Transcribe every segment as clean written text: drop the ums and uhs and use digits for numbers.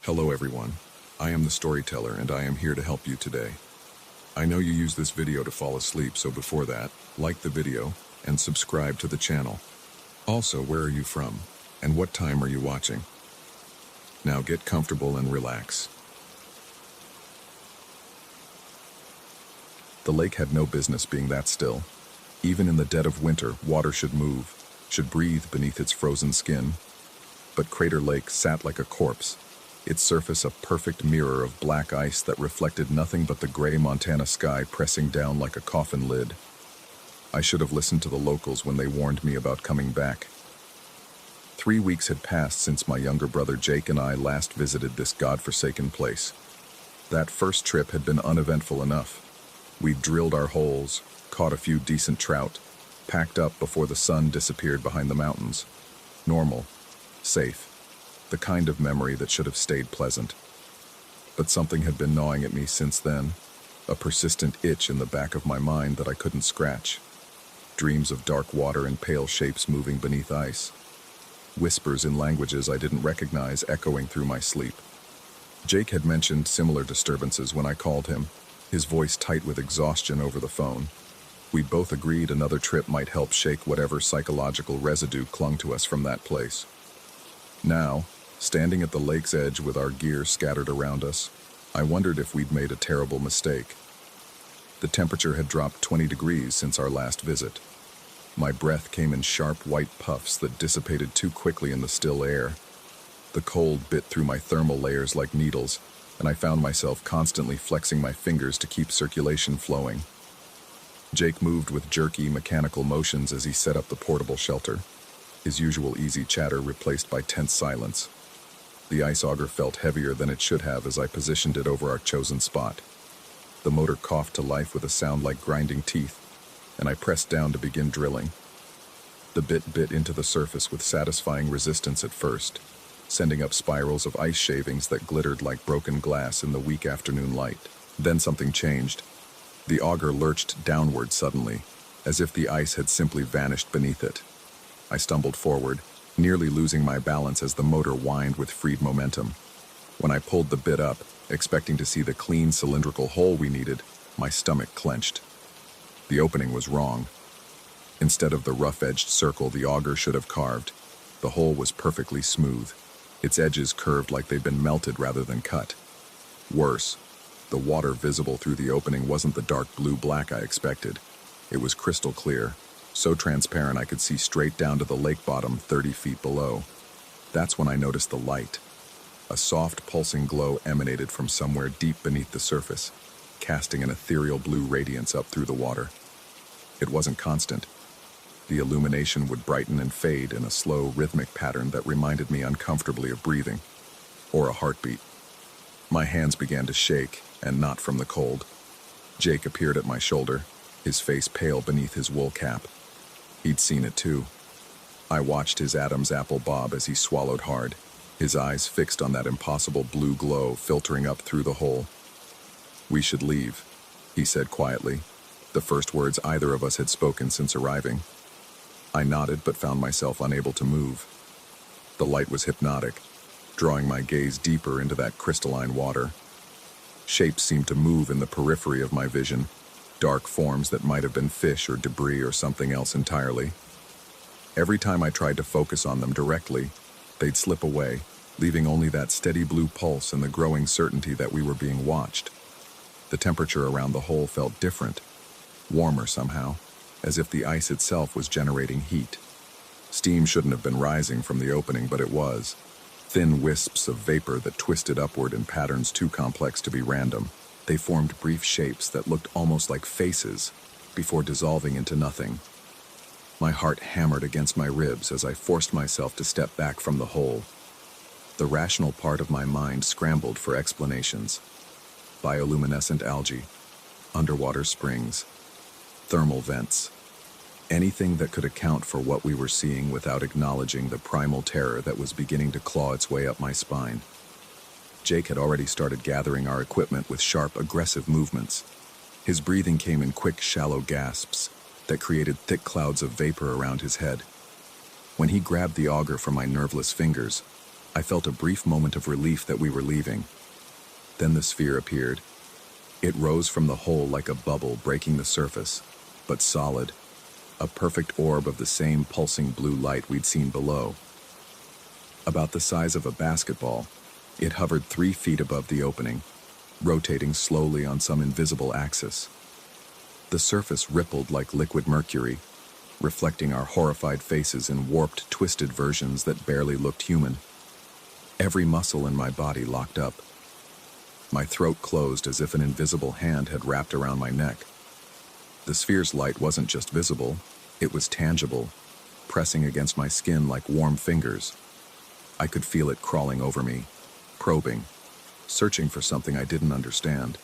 Hello everyone, I am the storyteller and I am here to help you today. I know you use this video to fall asleep, so before that, like the video and subscribe to the channel. Also, where are you from and what time are you watching? Now get comfortable and relax. The lake had no business being that still. Even in the dead of winter, water should move, should breathe beneath its frozen skin. But Crater Lake sat like a corpse, its surface a perfect mirror of black ice that reflected nothing but the gray Montana sky pressing down like a coffin lid. I should have listened to the locals when they warned me about coming back. 3 weeks had passed since my younger brother Jake and I last visited this godforsaken place. That first trip had been uneventful enough. We'd drilled our holes, caught a few decent trout, packed up before the sun disappeared behind the mountains. Normal, safe, the kind of memory that should have stayed pleasant. But something had been gnawing at me since then, a persistent itch in the back of my mind that I couldn't scratch. Dreams of dark water and pale shapes moving beneath ice. Whispers in languages I didn't recognize echoing through my sleep. Jake had mentioned similar disturbances when I called him, his voice tight with exhaustion over the phone. We'd both agreed another trip might help shake whatever psychological residue clung to us from that place. Now, standing at the lake's edge with our gear scattered around us, I wondered if we'd made a terrible mistake. The temperature had dropped 20 degrees since our last visit. My breath came in sharp white puffs that dissipated too quickly in the still air. The cold bit through my thermal layers like needles, and I found myself constantly flexing my fingers to keep circulation flowing. Jake moved with jerky, mechanical motions as he set up the portable shelter, his usual easy chatter replaced by tense silence. The ice auger felt heavier than it should have as I positioned it over our chosen spot. The motor coughed to life with a sound like grinding teeth, and I pressed down to begin drilling. The bit bit into the surface with satisfying resistance at first, sending up spirals of ice shavings that glittered like broken glass in the weak afternoon light. Then something changed. The auger lurched downward suddenly, as if the ice had simply vanished beneath it. I stumbled forward, nearly losing my balance as the motor whined with freed momentum. When I pulled the bit up, expecting to see the clean cylindrical hole we needed, my stomach clenched. The opening was wrong. Instead of the rough-edged circle the auger should have carved, the hole was perfectly smooth, its edges curved like they'd been melted rather than cut. Worse, the water visible through the opening wasn't the dark blue-black I expected. It was crystal clear, so transparent I could see straight down to the lake bottom 30 feet below. That's when I noticed the light. A soft, pulsing glow emanated from somewhere deep beneath the surface, casting an ethereal blue radiance up through the water. It wasn't constant. The illumination would brighten and fade in a slow, rhythmic pattern that reminded me uncomfortably of breathing, or a heartbeat. My hands began to shake, and not from the cold. Jake appeared at my shoulder, his face pale beneath his wool cap. He'd seen it too. I watched his Adam's apple bob as he swallowed hard, his eyes fixed on that impossible blue glow filtering up through the hole. "We should leave," he said quietly, the first words either of us had spoken since arriving. I nodded but found myself unable to move. The light was hypnotic, drawing my gaze deeper into that crystalline water. Shapes seemed to move in the periphery of my vision, dark forms that might have been fish or debris or something else entirely. Every time I tried to focus on them directly, they'd slip away, leaving only that steady blue pulse and the growing certainty that we were being watched. The temperature around the hole felt different, warmer somehow, as if the ice itself was generating heat. Steam shouldn't have been rising from the opening, but it was. Thin wisps of vapor that twisted upward in patterns too complex to be random. They formed brief shapes that looked almost like faces, before dissolving into nothing. My heart hammered against my ribs as I forced myself to step back from the hole. The rational part of my mind scrambled for explanations. Bioluminescent algae, underwater springs, thermal vents. Anything that could account for what we were seeing without acknowledging the primal terror that was beginning to claw its way up my spine. Jake had already started gathering our equipment with sharp, aggressive movements. His breathing came in quick, shallow gasps that created thick clouds of vapor around his head. When he grabbed the auger from my nerveless fingers, I felt a brief moment of relief that we were leaving. Then the sphere appeared. It rose from the hole like a bubble breaking the surface, but solid, a perfect orb of the same pulsing blue light we'd seen below. About the size of a basketball, it hovered 3 feet above the opening, rotating slowly on some invisible axis. The surface rippled like liquid mercury, reflecting our horrified faces in warped, twisted versions that barely looked human. Every muscle in my body locked up. My throat closed as if an invisible hand had wrapped around my neck. The sphere's light wasn't just visible, it was tangible, pressing against my skin like warm fingers. I could feel it crawling over me, probing, searching for something I didn't understand.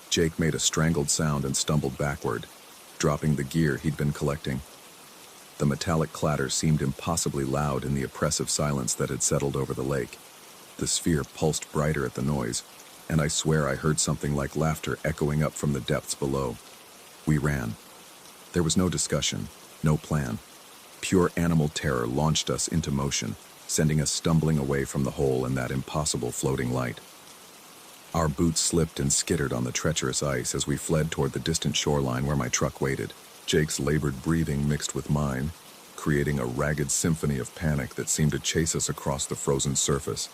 Jake made a strangled sound and stumbled backward, dropping the gear he'd been collecting. The metallic clatter seemed impossibly loud in the oppressive silence that had settled over the lake. The sphere pulsed brighter at the noise, and I swear I heard something like laughter echoing up from the depths below. We ran. There was no discussion, no plan. Pure animal terror launched us into motion, sending us stumbling away from the hole in that impossible floating light. Our boots slipped and skittered on the treacherous ice as we fled toward the distant shoreline where my truck waited. Jake's labored breathing mixed with mine, creating a ragged symphony of panic that seemed to chase us across the frozen surface.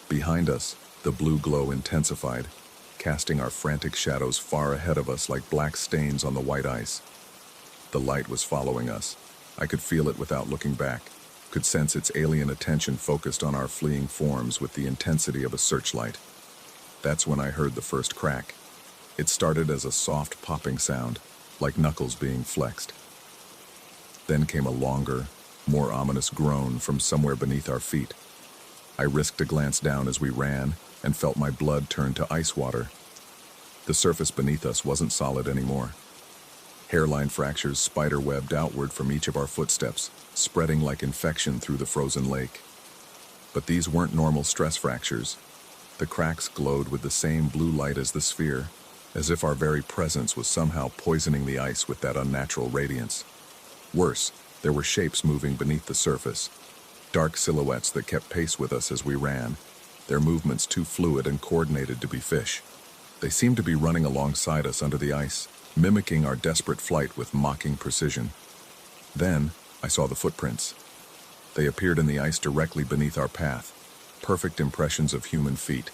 Behind us, the blue glow intensified, casting our frantic shadows far ahead of us like black stains on the white ice. The light was following us. I could feel it without looking back, could sense its alien attention focused on our fleeing forms with the intensity of a searchlight. That's when I heard the first crack. It started as a soft popping sound, like knuckles being flexed. Then came a longer, more ominous groan from somewhere beneath our feet. I risked a glance down as we ran and felt my blood turn to ice water. The surface beneath us wasn't solid anymore. Hairline fractures spider-webbed outward from each of our footsteps, spreading like infection through the frozen lake. But these weren't normal stress fractures. The cracks glowed with the same blue light as the sphere, as if our very presence was somehow poisoning the ice with that unnatural radiance. Worse, there were shapes moving beneath the surface, dark silhouettes that kept pace with us as we ran, their movements too fluid and coordinated to be fish. They seemed to be running alongside us under the ice, mimicking our desperate flight with mocking precision. Then, I saw the footprints. They appeared in the ice directly beneath our path, perfect impressions of human feet,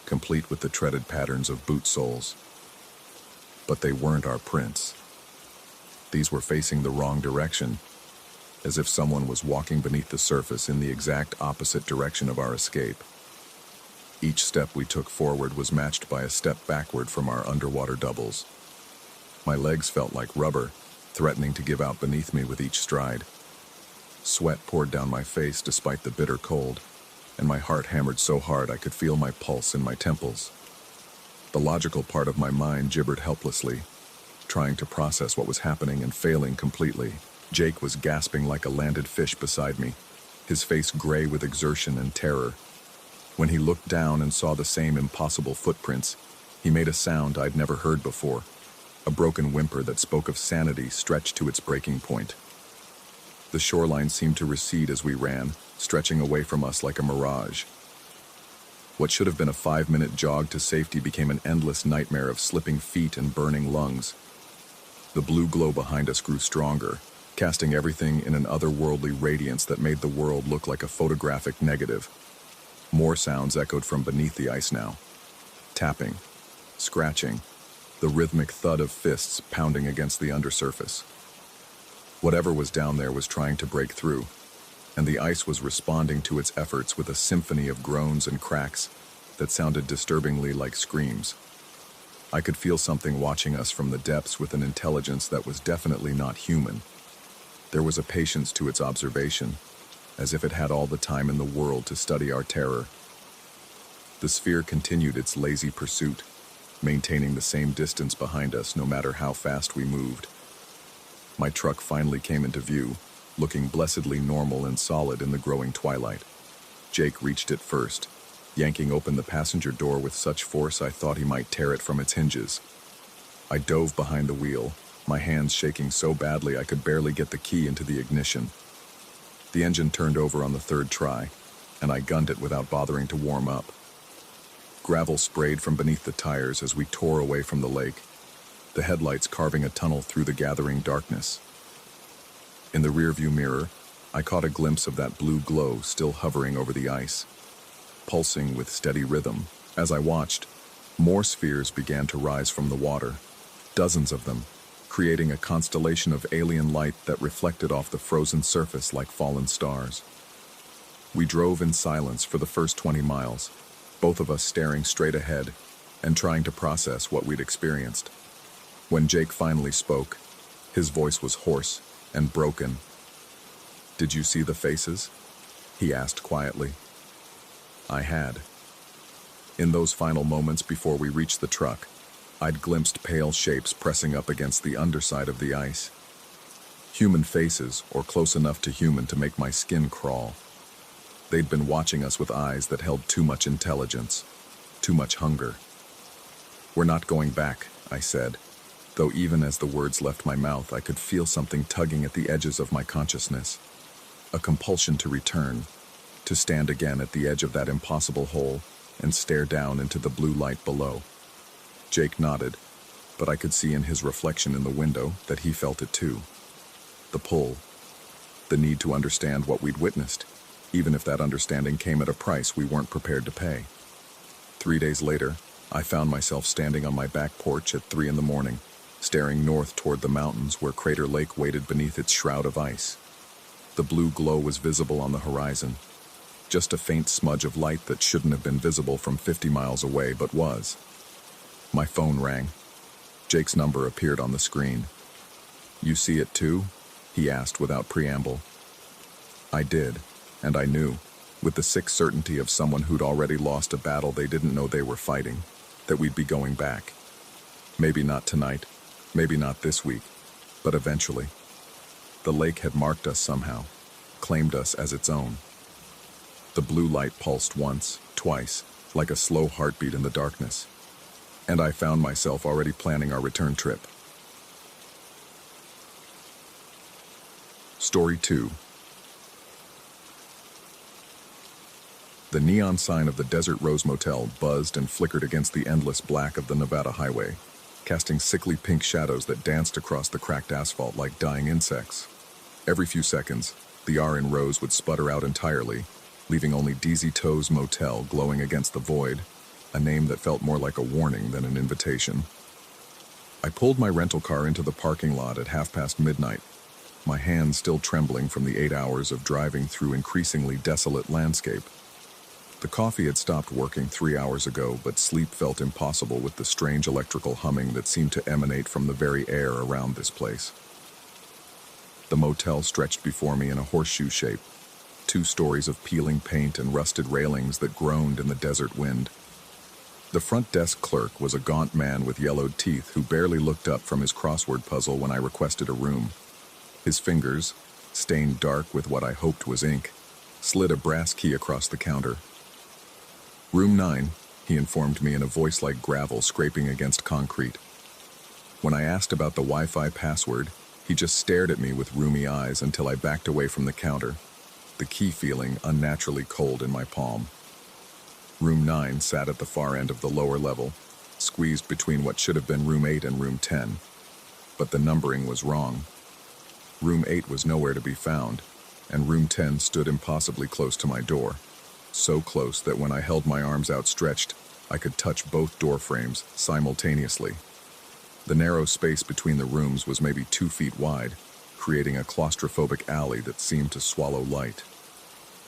complete with the treaded patterns of boot soles. But they weren't our prints. These were facing the wrong direction, as if someone was walking beneath the surface in the exact opposite direction of our escape. Each step we took forward was matched by a step backward from our underwater doubles. My legs felt like rubber, threatening to give out beneath me with each stride. Sweat poured down my face despite the bitter cold, and my heart hammered so hard I could feel my pulse in my temples. The logical part of my mind gibbered helplessly, trying to process what was happening and failing completely. Jake was gasping like a landed fish beside me, his face gray with exertion and terror. When he looked down and saw the same impossible footprints, he made a sound I'd never heard before, a broken whimper that spoke of sanity stretched to its breaking point. The shoreline seemed to recede as we ran, stretching away from us like a mirage. What should have been a 5-minute jog to safety became an endless nightmare of slipping feet and burning lungs. The blue glow behind us grew stronger, casting everything in an otherworldly radiance that made the world look like a photographic negative. More sounds echoed from beneath the ice now. Tapping, scratching, the rhythmic thud of fists pounding against the undersurface. Whatever was down there was trying to break through, and the ice was responding to its efforts with a symphony of groans and cracks that sounded disturbingly like screams. I could feel something watching us from the depths with an intelligence that was definitely not human. There was a patience to its observation, as if it had all the time in the world to study our terror. The sphere continued its lazy pursuit, maintaining the same distance behind us no matter how fast we moved. My truck finally came into view, looking blessedly normal and solid in the growing twilight. Jake reached it first, yanking open the passenger door with such force I thought he might tear it from its hinges. I dove behind the wheel, my hands shaking so badly I could barely get the key into the ignition. The engine turned over on the third try, and I gunned it without bothering to warm up. Gravel sprayed from beneath the tires as we tore away from the lake, the headlights carving a tunnel through the gathering darkness. In the rearview mirror, I caught a glimpse of that blue glow still hovering over the ice, pulsing with steady rhythm. As I watched, more spheres began to rise from the water, dozens of them, creating a constellation of alien light that reflected off the frozen surface like fallen stars. We drove in silence for the first 20 miles, both of us staring straight ahead and trying to process what we'd experienced. When Jake finally spoke, his voice was hoarse and broken. "Did you see the faces?" he asked quietly. I had. In those final moments before we reached the truck, I'd glimpsed pale shapes pressing up against the underside of the ice. Human faces, or close enough to human to make my skin crawl. They'd been watching us with eyes that held too much intelligence, too much hunger. "We're not going back," I said, though even as the words left my mouth, I could feel something tugging at the edges of my consciousness. A compulsion to return, to stand again at the edge of that impossible hole and stare down into the blue light below. Jake nodded, but I could see in his reflection in the window that he felt it too. The pull, the need to understand what we'd witnessed, even if that understanding came at a price we weren't prepared to pay. 3 days later, I found myself standing on my back porch at 3 a.m, staring north toward the mountains where Crater Lake waited beneath its shroud of ice. The blue glow was visible on the horizon, just a faint smudge of light that shouldn't have been visible from 50 miles away, but was. My phone rang. Jake's number appeared on the screen. "You see it too?" he asked without preamble. I did, and I knew, with the sick certainty of someone who'd already lost a battle they didn't know they were fighting, that we'd be going back. Maybe not tonight, maybe not this week, but eventually. The lake had marked us somehow, claimed us as its own. The blue light pulsed once, twice, like a slow heartbeat in the darkness, and I found myself already planning our return trip. Story 2. The neon sign of the Desert Rose Motel buzzed and flickered against the endless black of the Nevada highway, casting sickly pink shadows that danced across the cracked asphalt like dying insects. Every few seconds, the R in Rose would sputter out entirely, leaving only Deezy Toe's Motel glowing against the void, a name that felt more like a warning than an invitation. I pulled my rental car into the parking lot at midnight, my hands still trembling from the 8 hours of driving through increasingly desolate landscape. The coffee had stopped working 3 hours ago, but sleep felt impossible with the strange electrical humming that seemed to emanate from the very air around this place. The motel stretched before me in a horseshoe shape, 2 stories of peeling paint and rusted railings that groaned in the desert wind. The front desk clerk was a gaunt man with yellowed teeth who barely looked up from his crossword puzzle when I requested a room. His fingers, stained dark with what I hoped was ink, slid a brass key across the counter. "Room 9, he informed me in a voice like gravel scraping against concrete. When I asked about the Wi-Fi password, he just stared at me with rheumy eyes until I backed away from the counter, the key feeling unnaturally cold in my palm. Room 9 sat at the far end of the lower level, squeezed between what should have been Room 8 and Room 10. But the numbering was wrong. Room 8 was nowhere to be found, and Room 10 stood impossibly close to my door. So close that when I held my arms outstretched, I could touch both door frames simultaneously. The narrow space between the rooms was maybe 2 feet wide, creating a claustrophobic alley that seemed to swallow light.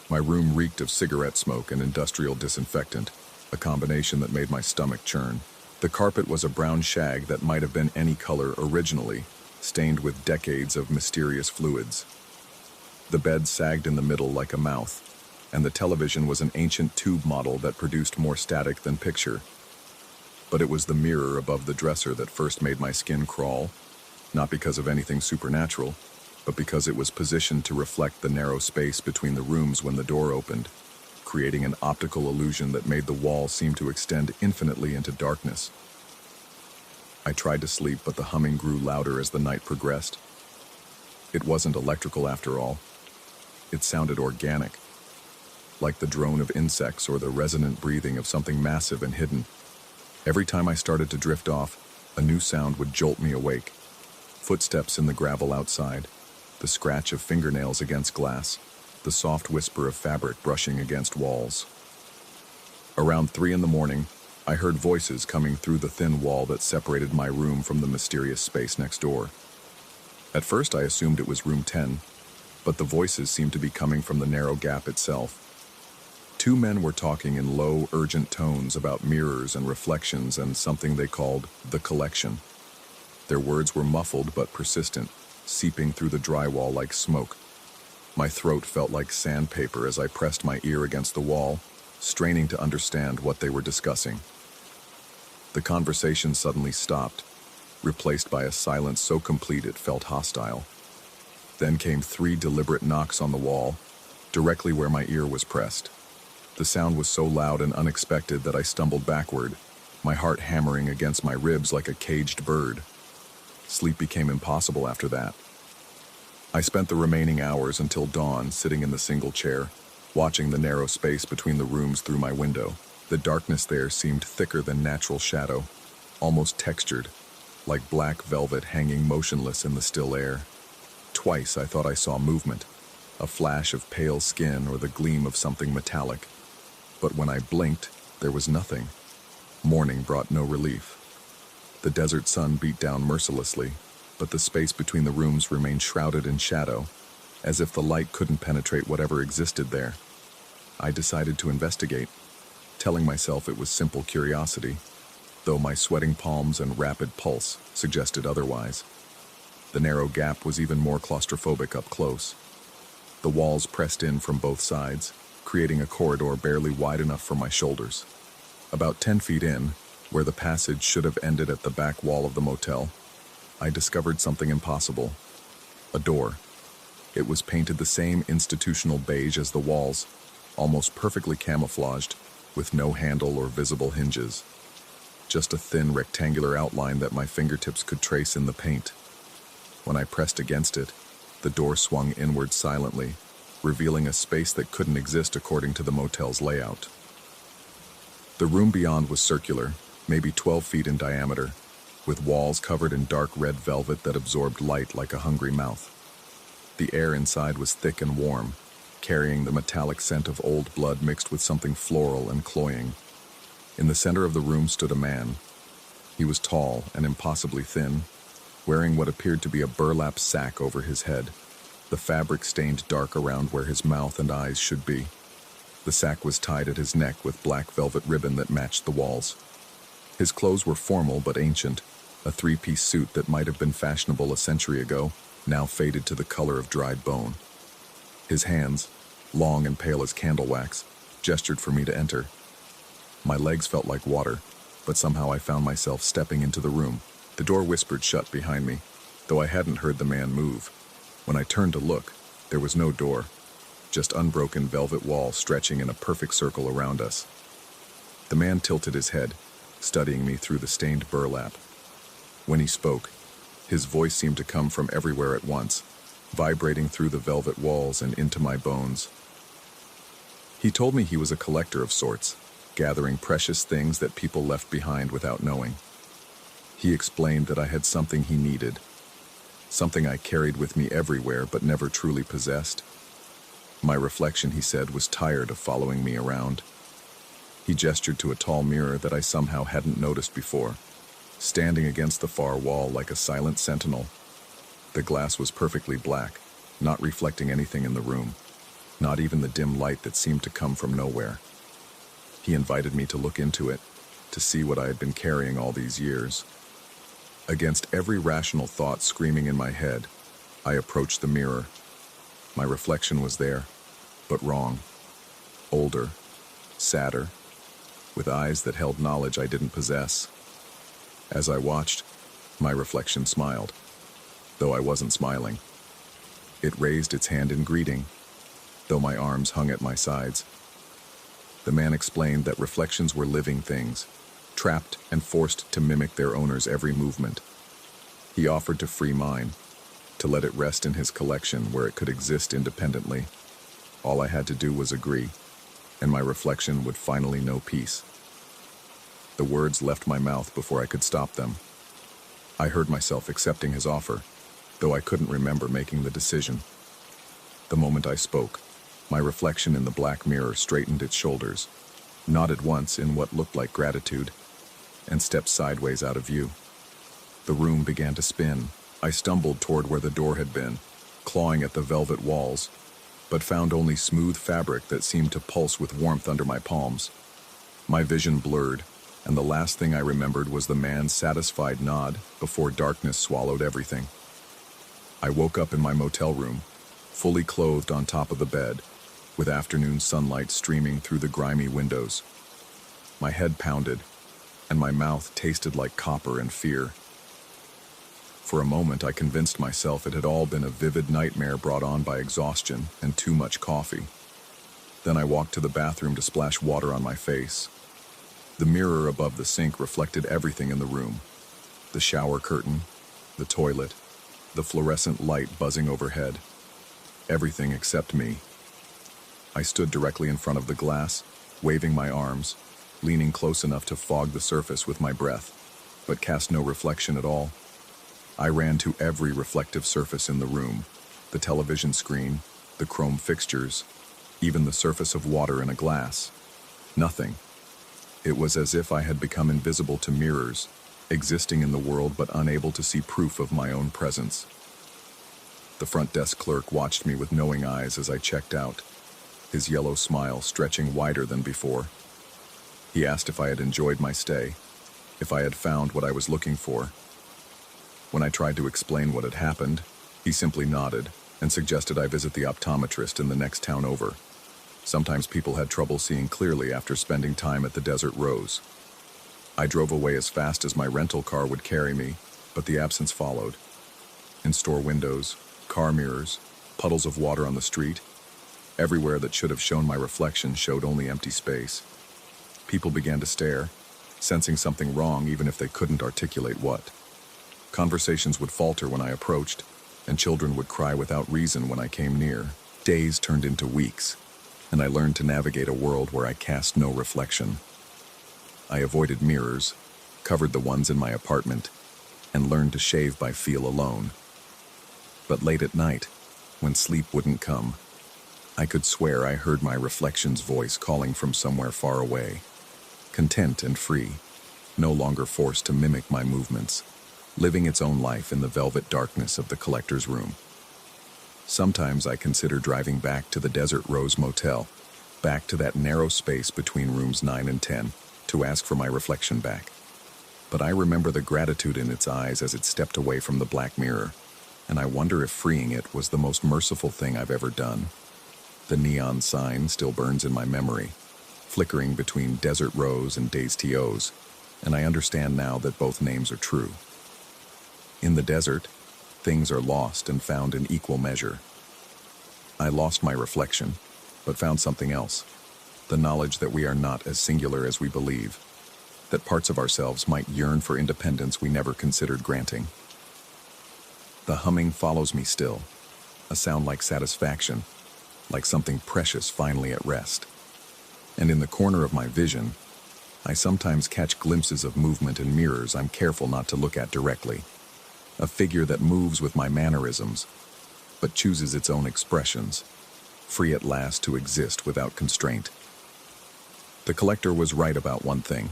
My room reeked of cigarette smoke and industrial disinfectant, a combination that made my stomach churn. The carpet was a brown shag that might have been any color originally, stained with decades of mysterious fluids. The bed sagged in the middle like a mouth, and the television was an ancient tube model that produced more static than picture. But it was the mirror above the dresser that first made my skin crawl, not because of anything supernatural, but because it was positioned to reflect the narrow space between the rooms when the door opened, creating an optical illusion that made the wall seem to extend infinitely into darkness. I tried to sleep, but the humming grew louder as the night progressed. It wasn't electrical after all. It sounded organic. like the drone of insects or the resonant breathing of something massive and hidden. Every time I started to drift off, a new sound would jolt me awake. Footsteps in the gravel outside, the scratch of fingernails against glass, the soft whisper of fabric brushing against walls. Around 3 in the morning, I heard voices coming through the thin wall that separated my room from the mysterious space next door. At first I assumed it was room 10, but the voices seemed to be coming from the narrow gap itself. 2 men were talking in low, urgent tones about mirrors and reflections and something they called the collection. Their words were muffled but persistent, seeping through the drywall like smoke. My throat felt like sandpaper as I pressed my ear against the wall, straining to understand what they were discussing. The conversation suddenly stopped, replaced by a silence so complete it felt hostile. Then came 3 deliberate knocks on the wall, directly where my ear was pressed. The sound was so loud and unexpected that I stumbled backward, my heart hammering against my ribs like a caged bird. Sleep became impossible after that. I spent the remaining hours until dawn sitting in the single chair, watching the narrow space between the rooms through my window. The darkness there seemed thicker than natural shadow, almost textured, like black velvet hanging motionless in the still air. Twice I thought I saw movement, a flash of pale skin or the gleam of something metallic. But when I blinked, there was nothing. Morning brought no relief. The desert sun beat down mercilessly, but the space between the rooms remained shrouded in shadow, as if the light couldn't penetrate whatever existed there. I decided to investigate, telling myself it was simple curiosity, though my sweating palms and rapid pulse suggested otherwise. The narrow gap was even more claustrophobic up close. The walls pressed in from both sides, creating a corridor barely wide enough for my shoulders. About 10 feet in, where the passage should have ended at the back wall of the motel, I discovered something impossible. A door. It was painted the same institutional beige as the walls, almost perfectly camouflaged, with no handle or visible hinges. Just a thin rectangular outline that my fingertips could trace in the paint. When I pressed against it, the door swung inward silently, revealing a space that couldn't exist according to the motel's layout. The room beyond was circular, maybe 12 feet in diameter, with walls covered in dark red velvet that absorbed light like a hungry mouth. The air inside was thick and warm, carrying the metallic scent of old blood mixed with something floral and cloying. In the center of the room stood a man. He was tall and impossibly thin, wearing what appeared to be a burlap sack over his head, the fabric stained dark around where his mouth and eyes should be. The sack was tied at his neck with black velvet ribbon that matched the walls. His clothes were formal but ancient, a 3-piece suit that might have been fashionable a century ago, now faded to the color of dried bone. His hands, long and pale as candle wax, gestured for me to enter. My legs felt like water, but somehow I found myself stepping into the room. The door whispered shut behind me, though I hadn't heard the man move. When I turned to look, there was no door, just unbroken velvet wall stretching in a perfect circle around us. The man tilted his head, studying me through the stained burlap. When he spoke, his voice seemed to come from everywhere at once, vibrating through the velvet walls and into my bones. He told me he was a collector of sorts, gathering precious things that people left behind without knowing. He explained that I had something he needed, something I carried with me everywhere but never truly possessed. My reflection, he said, was tired of following me around. He gestured to a tall mirror that I somehow hadn't noticed before, standing against the far wall like a silent sentinel. The glass was perfectly black, not reflecting anything in the room, not even the dim light that seemed to come from nowhere. He invited me to look into it, to see what I had been carrying all these years. Against every rational thought screaming in my head, I approached the mirror. My reflection was there, but wrong. Older, sadder, with eyes that held knowledge I didn't possess. As I watched, my reflection smiled, though I wasn't smiling. It raised its hand in greeting, though my arms hung at my sides. The man explained that reflections were living things, trapped and forced to mimic their owner's every movement. He offered to free mine, to let it rest in his collection where it could exist independently. All I had to do was agree. and my reflection would finally know peace. The words left my mouth before I could stop them. I heard myself accepting his offer, though I couldn't remember making the decision. The moment I spoke, my reflection in the black mirror straightened its shoulders, nodded once in what looked like gratitude, and stepped sideways out of view. The room began to spin. I stumbled toward where the door had been, clawing at the velvet walls, but found only smooth fabric that seemed to pulse with warmth under my palms. My vision blurred, and the last thing I remembered was the man's satisfied nod before darkness swallowed everything. I woke up in my motel room, fully clothed on top of the bed, with afternoon sunlight streaming through the grimy windows. My head pounded, and my mouth tasted like copper and fear. For a moment, I convinced myself it had all been a vivid nightmare brought on by exhaustion and too much coffee. Then I walked to the bathroom to splash water on my face. The mirror above the sink reflected everything in the room: the shower curtain, the toilet, the fluorescent light buzzing overhead. Everything except me. I stood directly in front of the glass, waving my arms, leaning close enough to fog the surface with my breath, but cast no reflection at all. I ran to every reflective surface in the room: the television screen, the chrome fixtures, even the surface of water in a glass. Nothing. It was as if I had become invisible to mirrors, existing in the world but unable to see proof of my own presence. The front desk clerk watched me with knowing eyes as I checked out, his yellow smile stretching wider than before. He asked if I had enjoyed my stay, if I had found what I was looking for. When I tried to explain what had happened, he simply nodded and suggested I visit the optometrist in the next town over. Sometimes people had trouble seeing clearly after spending time at the Desert Rose. I drove away as fast as my rental car would carry me, but the absence followed. In store windows, car mirrors, puddles of water on the street, everywhere that should have shown my reflection showed only empty space. People began to stare, sensing something wrong even if they couldn't articulate what. Conversations would falter when I approached, and children would cry without reason when I came near. Days turned into weeks, and I learned to navigate a world where I cast no reflection. I avoided mirrors, covered the ones in my apartment, and learned to shave by feel alone. But late at night, when sleep wouldn't come, I could swear I heard my reflection's voice calling from somewhere far away, content and free, no longer forced to mimic my movements, living its own life in the velvet darkness of the collector's room. Sometimes I consider driving back to the Desert Rose Motel, back to that narrow space between rooms 9 and 10, to ask for my reflection back. But I remember the gratitude in its eyes as it stepped away from the black mirror, and I wonder if freeing it was the most merciful thing I've ever done. The neon sign still burns in my memory, flickering between Desert Rose and Days TOs, and I understand now that both names are true. In the desert, things are lost and found in equal measure. I lost my reflection, but found something else: the knowledge that we are not as singular as we believe, that parts of ourselves might yearn for independence we never considered granting. The humming follows me still, a sound like satisfaction, like something precious finally at rest. And in the corner of my vision, I sometimes catch glimpses of movement in mirrors I'm careful not to look at directly. A figure that moves with my mannerisms, but chooses its own expressions, free at last to exist without constraint. The collector was right about one thing.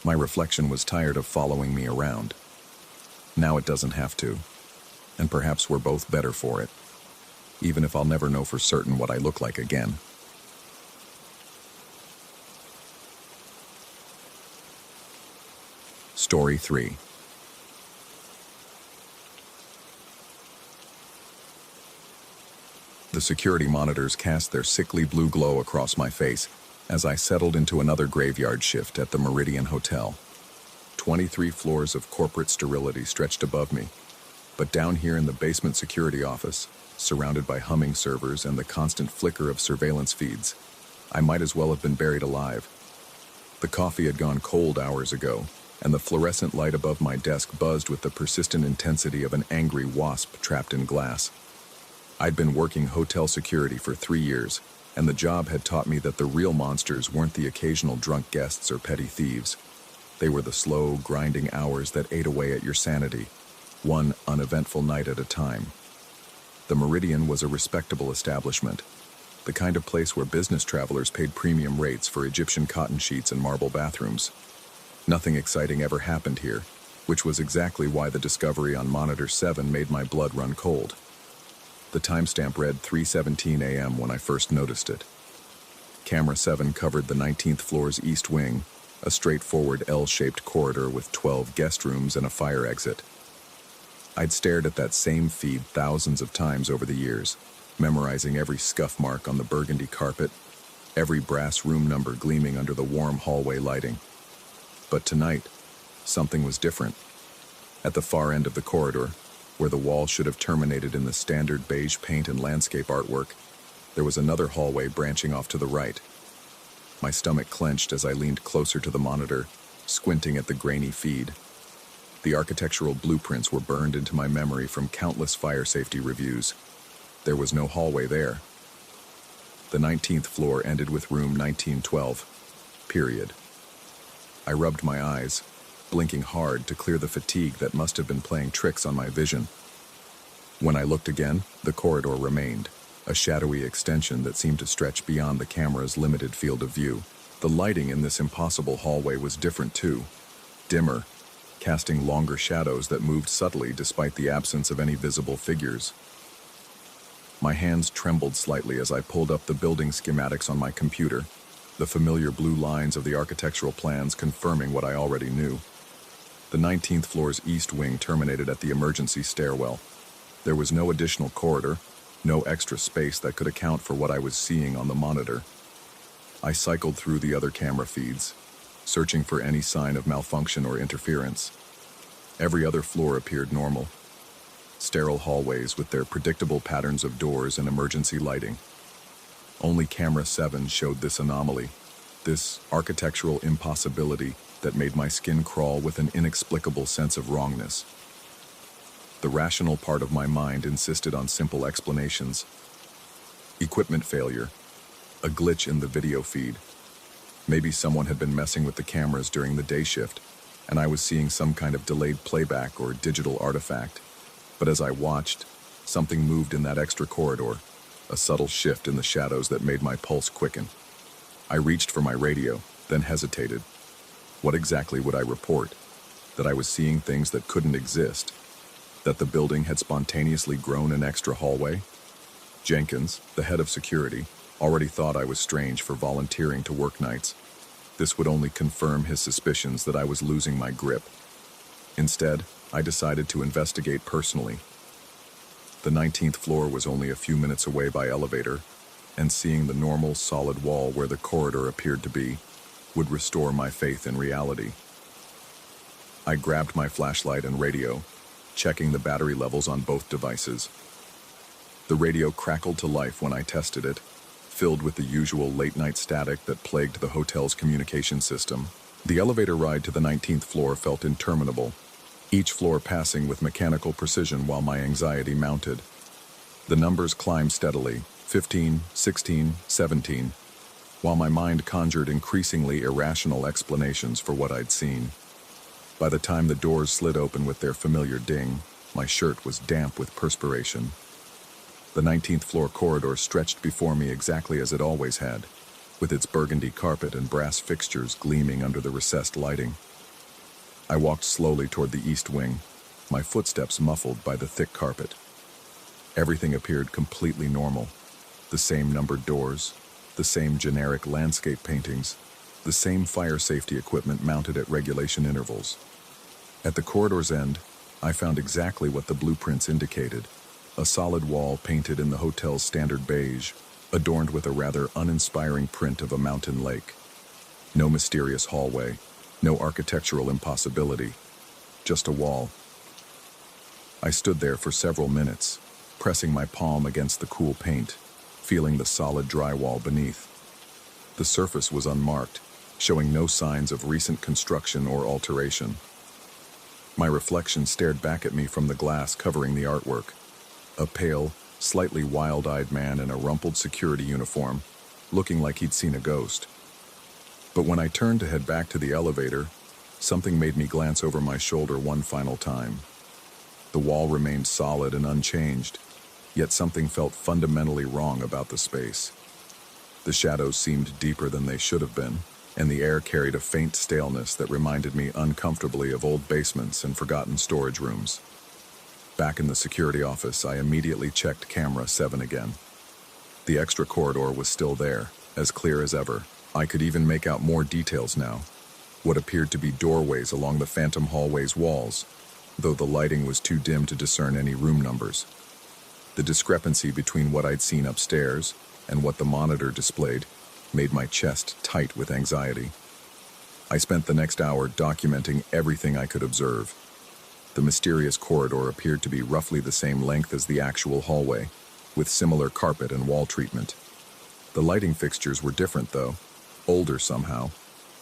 My reflection was tired of following me around. Now it doesn't have to, and perhaps we're both better for it, even if I'll never know for certain what I look like again. Story 3. The security monitors cast their sickly blue glow across my face as I settled into another graveyard shift at the Meridian Hotel. 23 floors of corporate sterility stretched above me, but down here in the basement security office, surrounded by humming servers and the constant flicker of surveillance feeds, I might as well have been buried alive. The coffee had gone cold hours ago, and the fluorescent light above my desk buzzed with the persistent intensity of an angry wasp trapped in glass. I'd been working hotel security for 3 years, And the job had taught me that the real monsters weren't the occasional drunk guests or petty thieves. They were the slow, grinding hours that ate away at your sanity, one uneventful night at a time. The Meridian was a respectable establishment, the kind of place where business travelers paid premium rates for Egyptian cotton sheets and marble bathrooms. Nothing exciting ever happened here, which was exactly why the discovery on Monitor 7 made my blood run cold. The timestamp read 3:17 a.m. when I first noticed it. Camera 7 covered the 19th floor's east wing, a straightforward L-shaped corridor with 12 guest rooms and a fire exit. I'd stared at that same feed thousands of times over the years, memorizing every scuff mark on the burgundy carpet, every brass room number gleaming under the warm hallway lighting. But tonight, something was different. At the far end of the corridor, where the wall should have terminated in the standard beige paint and landscape artwork, there was another hallway branching off to the right. My stomach clenched as I leaned closer to the monitor, squinting at the grainy feed. The architectural blueprints were burned into my memory from countless fire safety reviews. There was no hallway there. The 19th floor ended with room 1912. Period. I rubbed my eyes, blinking hard to clear the fatigue that must have been playing tricks on my vision. When I looked again, the corridor remained, a shadowy extension that seemed to stretch beyond the camera's limited field of view. The lighting in this impossible hallway was different too, dimmer, casting longer shadows that moved subtly despite the absence of any visible figures. My hands trembled slightly as I pulled up the building schematics on my computer, the familiar blue lines of the architectural plans confirming what I already knew. The 19th floor's east wing terminated at the emergency stairwell. There was no additional corridor, no extra space that could account for what I was seeing on the monitor. I cycled through the other camera feeds, searching for any sign of malfunction or interference. Every other floor appeared normal. Sterile hallways with their predictable patterns of doors and emergency lighting. Only camera 7 showed this anomaly, this architectural impossibility that made my skin crawl with an inexplicable sense of wrongness. The rational part of my mind insisted on simple explanations. Equipment failure, a glitch in the video feed. Maybe someone had been messing with the cameras during the day shift, and I was seeing some kind of delayed playback or digital artifact. But as I watched, something moved in that extra corridor, a subtle shift in the shadows that made my pulse quicken. I reached for my radio, then hesitated. What exactly would I report? That I was seeing things that couldn't exist? That the building had spontaneously grown an extra hallway? Jenkins, the head of security, already thought I was strange for volunteering to work nights. This would only confirm his suspicions that I was losing my grip. Instead, I decided to investigate personally. The 19th floor was only a few minutes away by elevator, and seeing the normal solid wall where the corridor appeared to be would restore my faith in reality. I grabbed my flashlight and radio, checking the battery levels on both devices. The radio crackled to life when I tested it, filled with the usual late-night static that plagued the hotel's communication system. The elevator ride to the 19th floor felt interminable, each floor passing with mechanical precision while my anxiety mounted. The numbers climbed steadily, 15, 16, 17, while my mind conjured increasingly irrational explanations for what I'd seen. By the time the doors slid open with their familiar ding, my shirt was damp with perspiration. The 19th floor corridor stretched before me exactly as it always had, with its burgundy carpet and brass fixtures gleaming under the recessed lighting. I walked slowly toward the east wing, my footsteps muffled by the thick carpet. Everything appeared completely normal. The same numbered doors, the same generic landscape paintings, the same fire safety equipment mounted at regulation intervals. At the corridor's end, I found exactly what the blueprints indicated, a solid wall painted in the hotel's standard beige, adorned with a rather uninspiring print of a mountain lake. No mysterious hallway, no architectural impossibility, just a wall. I stood there for several minutes, pressing my palm against the cool paint, feeling the solid drywall beneath. The surface was unmarked, showing no signs of recent construction or alteration. My reflection stared back at me from the glass covering the artwork. A pale, slightly wild-eyed man in a rumpled security uniform, looking like he'd seen a ghost. But when I turned to head back to the elevator, something made me glance over my shoulder one final time. The wall remained solid and unchanged, yet something felt fundamentally wrong about the space. The shadows seemed deeper than they should have been, and the air carried a faint staleness that reminded me uncomfortably of old basements and forgotten storage rooms. Back in the security office, I immediately checked camera 7 again. The extra corridor was still there, as clear as ever. I could even make out more details now, what appeared to be doorways along the phantom hallway's walls, though the lighting was too dim to discern any room numbers. The discrepancy between what I'd seen upstairs and what the monitor displayed made my chest tight with anxiety. I spent the next hour documenting everything I could observe. The mysterious corridor appeared to be roughly the same length as the actual hallway, with similar carpet and wall treatment. The lighting fixtures were different, though, older somehow,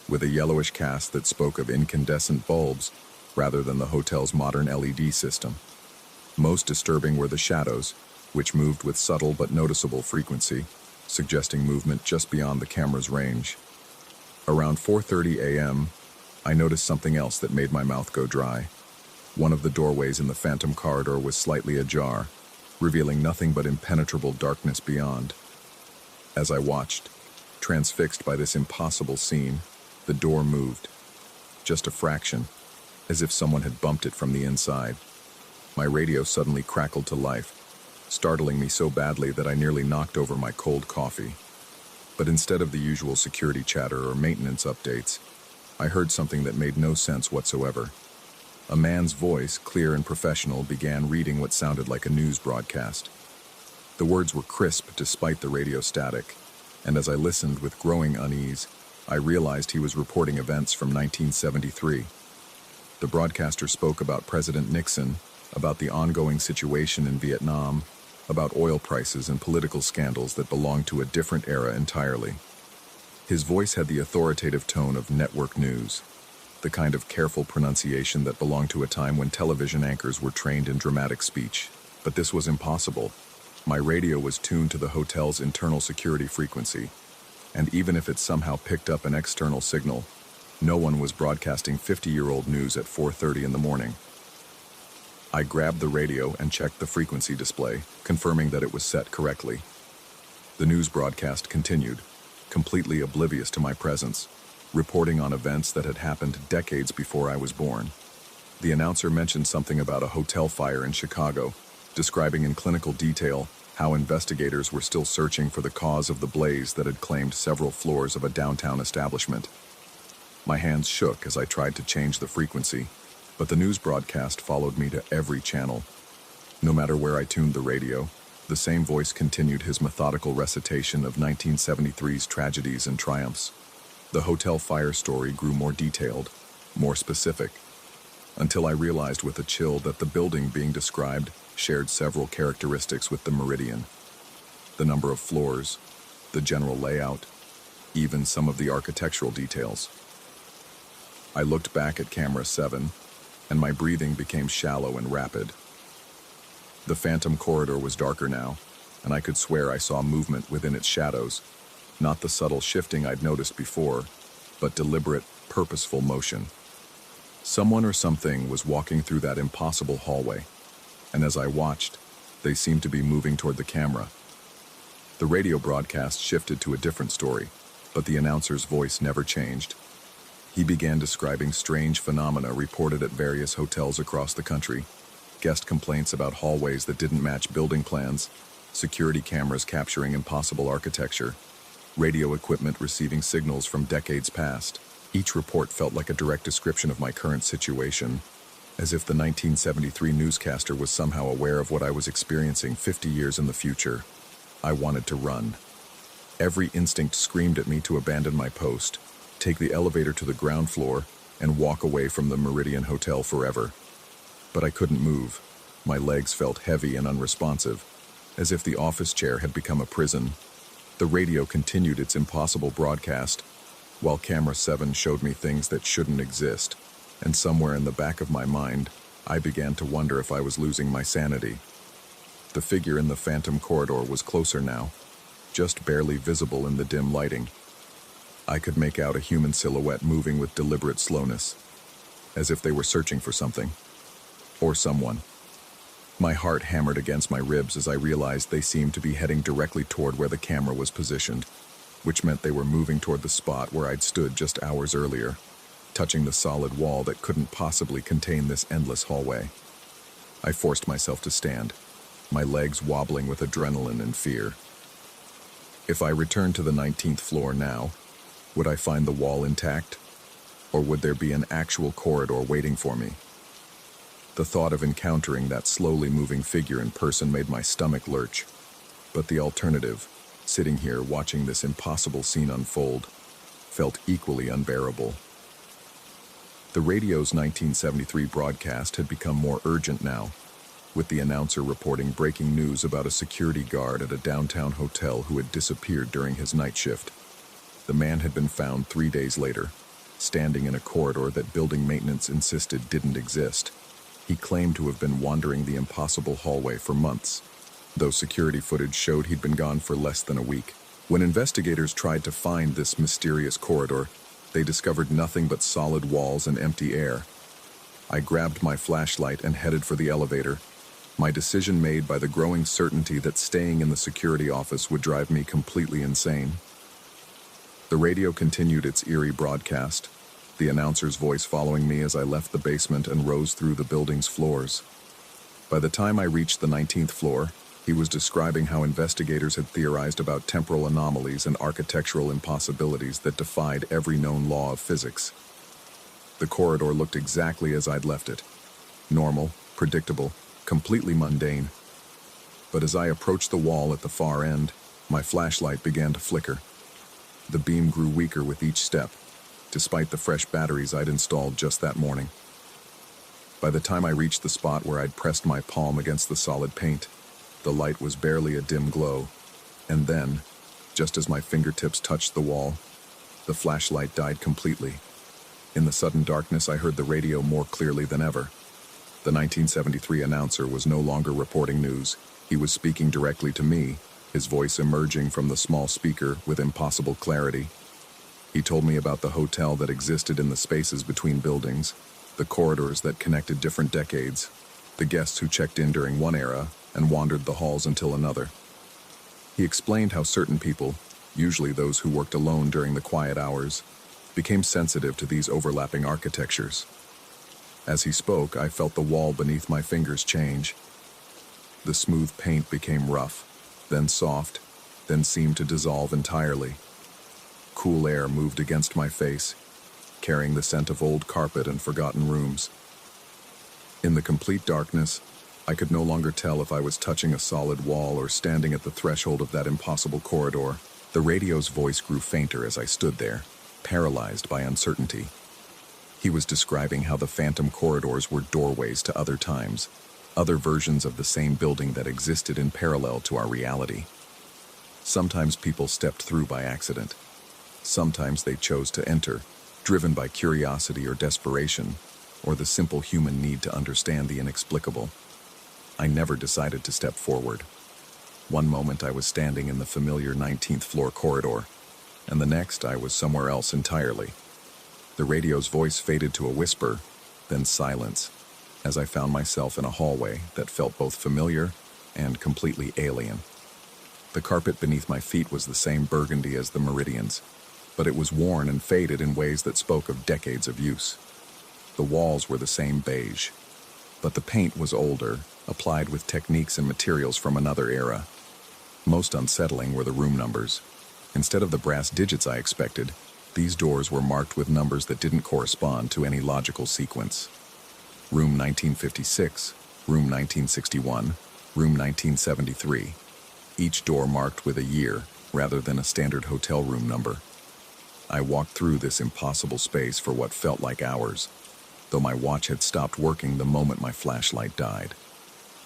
with a yellowish cast that spoke of incandescent bulbs rather than the hotel's modern LED system. Most disturbing were the shadows, which moved with subtle but noticeable frequency, suggesting movement just beyond the camera's range. Around 4:30 a.m., I noticed something else that made my mouth go dry. One of the doorways in the phantom corridor was slightly ajar, revealing nothing but impenetrable darkness beyond. As I watched, transfixed by this impossible scene, the door moved, just a fraction, as if someone had bumped it from the inside. My radio suddenly crackled to life, startling me so badly that I nearly knocked over my cold coffee. But instead of the usual security chatter or maintenance updates, I heard something that made no sense whatsoever. A man's voice, clear and professional, began reading what sounded like a news broadcast. The words were crisp despite the radio static, and as I listened with growing unease, I realized he was reporting events from 1973. The broadcaster spoke about President Nixon, about the ongoing situation in Vietnam, about oil prices and political scandals that belonged to a different era entirely. His voice had the authoritative tone of network news, the kind of careful pronunciation that belonged to a time when television anchors were trained in dramatic speech. But this was impossible. My radio was tuned to the hotel's internal security frequency, and even if it somehow picked up an external signal, no one was broadcasting 50-year-old news at 4:30 in the morning. I grabbed the radio and checked the frequency display, confirming that it was set correctly. The news broadcast continued, completely oblivious to my presence, reporting on events that had happened decades before I was born. The announcer mentioned something about a hotel fire in Chicago, describing in clinical detail how investigators were still searching for the cause of the blaze that had claimed several floors of a downtown establishment. My hands shook as I tried to change the frequency, but the news broadcast followed me to every channel. No matter where I tuned the radio, the same voice continued his methodical recitation of 1973's tragedies and triumphs. The hotel fire story grew more detailed, more specific, until I realized with a chill that the building being described shared several characteristics with the Meridian. The number of floors, the general layout, even some of the architectural details. I looked back at camera 7, and my breathing became shallow and rapid. The phantom corridor was darker now, and I could swear I saw movement within its shadows, not the subtle shifting I'd noticed before, but deliberate, purposeful motion. Someone or something was walking through that impossible hallway, and as I watched, they seemed to be moving toward the camera. The radio broadcast shifted to a different story, but the announcer's voice never changed. He began describing strange phenomena reported at various hotels across the country, guest complaints about hallways that didn't match building plans, security cameras capturing impossible architecture, radio equipment receiving signals from decades past. Each report felt like a direct description of my current situation, as if the 1973 newscaster was somehow aware of what I was experiencing 50 years in the future. I wanted to run. Every instinct screamed at me to abandon my post, take the elevator to the ground floor, and walk away from the Meridian Hotel forever. But I couldn't move. My legs felt heavy and unresponsive, as if the office chair had become a prison. The radio continued its impossible broadcast, while camera 7 showed me things that shouldn't exist, and somewhere in the back of my mind, I began to wonder if I was losing my sanity. The figure in the phantom corridor was closer now, just barely visible in the dim lighting. I could make out a human silhouette moving with deliberate slowness, as if they were searching for something, or someone. My heart hammered against my ribs as I realized they seemed to be heading directly toward where the camera was positioned, which meant they were moving toward the spot where I'd stood just hours earlier, touching the solid wall that couldn't possibly contain this endless hallway. I forced myself to stand, my legs wobbling with adrenaline and fear. If I returned to the 19th floor now, would I find the wall intact? Or would there be an actual corridor waiting for me? The thought of encountering that slowly moving figure in person made my stomach lurch. But the alternative, sitting here watching this impossible scene unfold, felt equally unbearable. The radio's 1973 broadcast had become more urgent now, with the announcer reporting breaking news about a security guard at a downtown hotel who had disappeared during his night shift. The man had been found 3 days later, standing in a corridor that building maintenance insisted didn't exist. He claimed to have been wandering the impossible hallway for months, though security footage showed he'd been gone for less than a week. When investigators tried to find this mysterious corridor, they discovered nothing but solid walls and empty air. I grabbed my flashlight and headed for the elevator, my decision made by the growing certainty that staying in the security office would drive me completely insane. The radio continued its eerie broadcast, the announcer's voice following me as I left the basement and rose through the building's floors. By the time I reached the 19th floor, he was describing how investigators had theorized about temporal anomalies and architectural impossibilities that defied every known law of physics. The corridor looked exactly as I'd left it. Normal, predictable, completely mundane. But as I approached the wall at the far end, my flashlight began to flicker. The beam grew weaker with each step, despite the fresh batteries I'd installed just that morning. By the time I reached the spot where I'd pressed my palm against the solid paint, the light was barely a dim glow, and then, just as my fingertips touched the wall, the flashlight died completely. In the sudden darkness, I heard the radio more clearly than ever. The 1973 announcer was no longer reporting news. He was speaking directly to me, his voice emerging from the small speaker with impossible clarity. He told me about the hotel that existed in the spaces between buildings, the corridors that connected different decades, the guests who checked in during one era and wandered the halls until another. He explained how certain people, usually those who worked alone during the quiet hours, became sensitive to these overlapping architectures. As he spoke, I felt the wall beneath my fingers change. The smooth paint became rough, then soft, then seemed to dissolve entirely. Cool air moved against my face, carrying the scent of old carpet and forgotten rooms. In the complete darkness, I could no longer tell if I was touching a solid wall or standing at the threshold of that impossible corridor. The radio's voice grew fainter as I stood there, paralyzed by uncertainty. He was describing how the phantom corridors were doorways to other times, other versions of the same building that existed in parallel to our reality. Sometimes people stepped through by accident. Sometimes they chose to enter, driven by curiosity or desperation, or the simple human need to understand the inexplicable. I never decided to step forward. One moment I was standing in the familiar 19th floor corridor, and the next I was somewhere else entirely. The radio's voice faded to a whisper, then silence, as I found myself in a hallway that felt both familiar and completely alien. The carpet beneath my feet was the same burgundy as the meridians, but it was worn and faded in ways that spoke of decades of use. The walls were the same beige, but the paint was older, applied with techniques and materials from another era. Most unsettling were the room numbers. Instead of the brass digits I expected, these doors were marked with numbers that didn't correspond to any logical sequence. Room 1956, Room 1961, Room 1973. Each door marked with a year, rather than a standard hotel room number. I walked through this impossible space for what felt like hours, though my watch had stopped working the moment my flashlight died.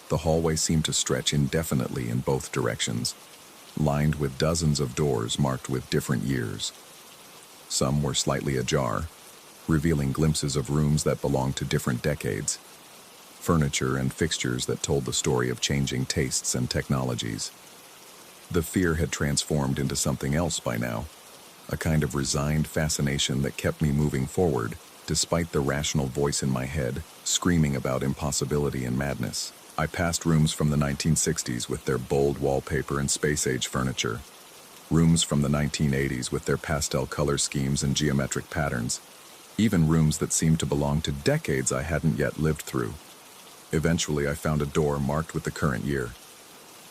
The hallway seemed to stretch indefinitely in both directions, lined with dozens of doors marked with different years. Some were slightly ajar, revealing glimpses of rooms that belonged to different decades, furniture and fixtures that told the story of changing tastes and technologies. The fear had transformed into something else by now, a kind of resigned fascination that kept me moving forward, despite the rational voice in my head screaming about impossibility and madness. I passed rooms from the 1960s with their bold wallpaper and space-age furniture, rooms from the 1980s with their pastel color schemes and geometric patterns, even rooms that seemed to belong to decades I hadn't yet lived through. Eventually, I found a door marked with the current year.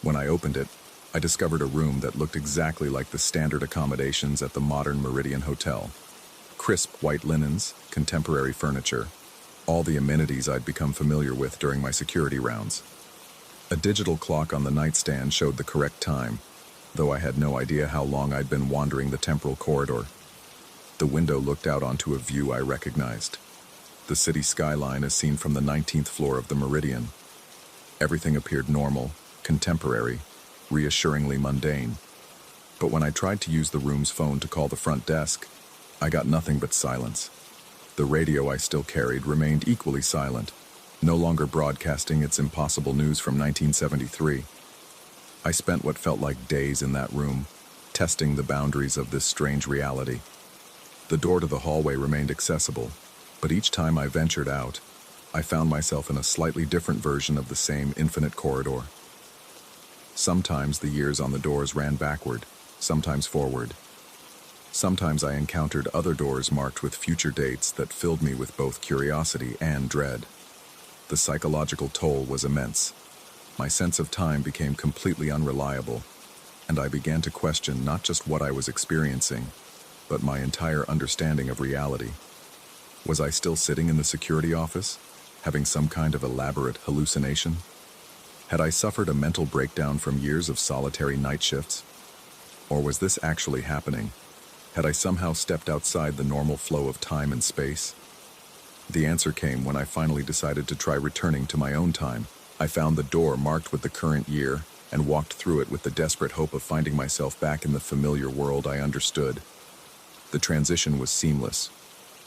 When I opened it, I discovered a room that looked exactly like the standard accommodations at the modern Meridian Hotel. Crisp white linens, contemporary furniture, all the amenities I'd become familiar with during my security rounds. A digital clock on the nightstand showed the correct time, though I had no idea how long I'd been wandering the temporal corridor. The window looked out onto a view I recognized. The city skyline as seen from the 19th floor of the Meridian. Everything appeared normal, contemporary, reassuringly mundane. But when I tried to use the room's phone to call the front desk, I got nothing but silence. The radio I still carried remained equally silent, no longer broadcasting its impossible news from 1973. I spent what felt like days in that room, testing the boundaries of this strange reality. The door to the hallway remained accessible, but each time I ventured out, I found myself in a slightly different version of the same infinite corridor. Sometimes the years on the doors ran backward, sometimes forward. Sometimes I encountered other doors marked with future dates that filled me with both curiosity and dread. The psychological toll was immense. My sense of time became completely unreliable, and I began to question not just what I was experiencing, but my entire understanding of reality. Was I still sitting in the security office, having some kind of elaborate hallucination? Had I suffered a mental breakdown from years of solitary night shifts? Or was this actually happening? Had I somehow stepped outside the normal flow of time and space? The answer came when I finally decided to try returning to my own time. I found the door marked with the current year and walked through it with the desperate hope of finding myself back in the familiar world I understood. The transition was seamless.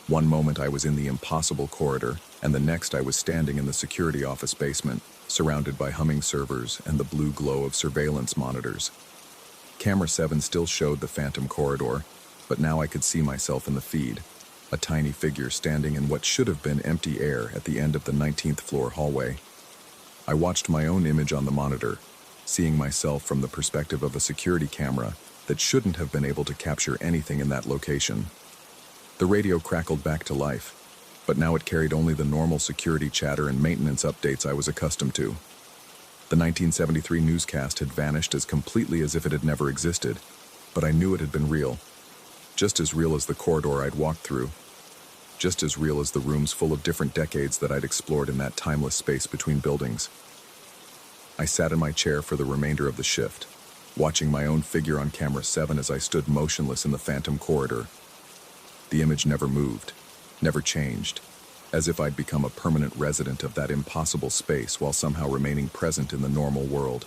One moment I was in the impossible corridor, and the next I was standing in the security office basement, surrounded by humming servers and the blue glow of surveillance monitors. Camera 7 still showed the phantom corridor, but now I could see myself in the feed, a tiny figure standing in what should have been empty air at the end of the 19th floor hallway. I watched my own image on the monitor, seeing myself from the perspective of a security camera that shouldn't have been able to capture anything in that location. The radio crackled back to life, but now it carried only the normal security chatter and maintenance updates I was accustomed to. The 1973 newscast had vanished as completely as if it had never existed, but I knew it had been real. Just as real as the corridor I'd walked through. Just as real as the rooms full of different decades that I'd explored in that timeless space between buildings. I sat in my chair for the remainder of the shift, watching my own figure on camera 7 as I stood motionless in the phantom corridor. The image never moved, never changed, as if I'd become a permanent resident of that impossible space while somehow remaining present in the normal world.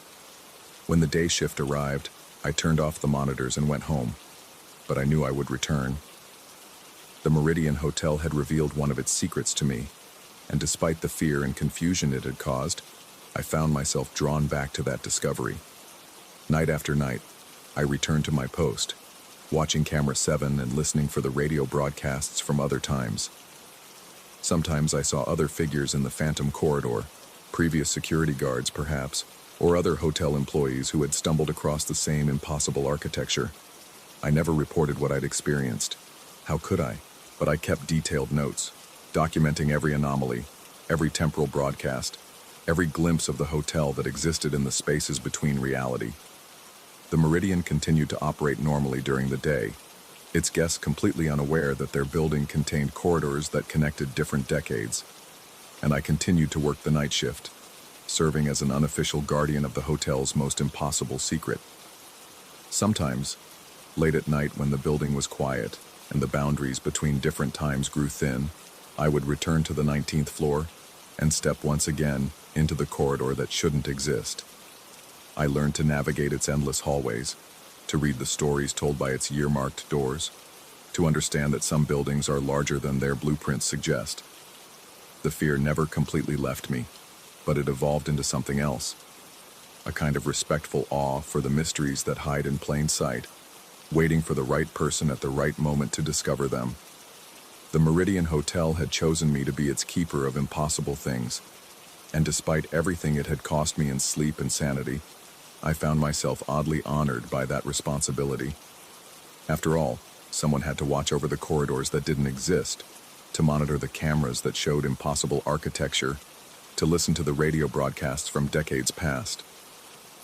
When the day shift arrived, I turned off the monitors and went home, but I knew I would return. The Meridian Hotel had revealed one of its secrets to me, and despite the fear and confusion it had caused, I found myself drawn back to that discovery. Night after night, I returned to my post, watching Camera 7 and listening for the radio broadcasts from other times. Sometimes I saw other figures in the phantom corridor, previous security guards perhaps, or other hotel employees who had stumbled across the same impossible architecture. I never reported what I'd experienced. How could I? But I kept detailed notes, documenting every anomaly, every temporal broadcast, every glimpse of the hotel that existed in the spaces between reality. The Meridian continued to operate normally during the day, its guests completely unaware that their building contained corridors that connected different decades. And I continued to work the night shift, serving as an unofficial guardian of the hotel's most impossible secret. Sometimes, late at night when the building was quiet and the boundaries between different times grew thin, I would return to the 19th floor and step once again into the corridor that shouldn't exist. I learned to navigate its endless hallways, to read the stories told by its year-marked doors, to understand that some buildings are larger than their blueprints suggest. The fear never completely left me, but it evolved into something else. a kind of respectful awe for the mysteries that hide in plain sight, waiting for the right person at the right moment to discover them. The Meridian Hotel had chosen me to be its keeper of impossible things, and despite everything it had cost me in sleep and sanity, I found myself oddly honored by that responsibility. After all, someone had to watch over the corridors that didn't exist, to monitor the cameras that showed impossible architecture, to listen to the radio broadcasts from decades past.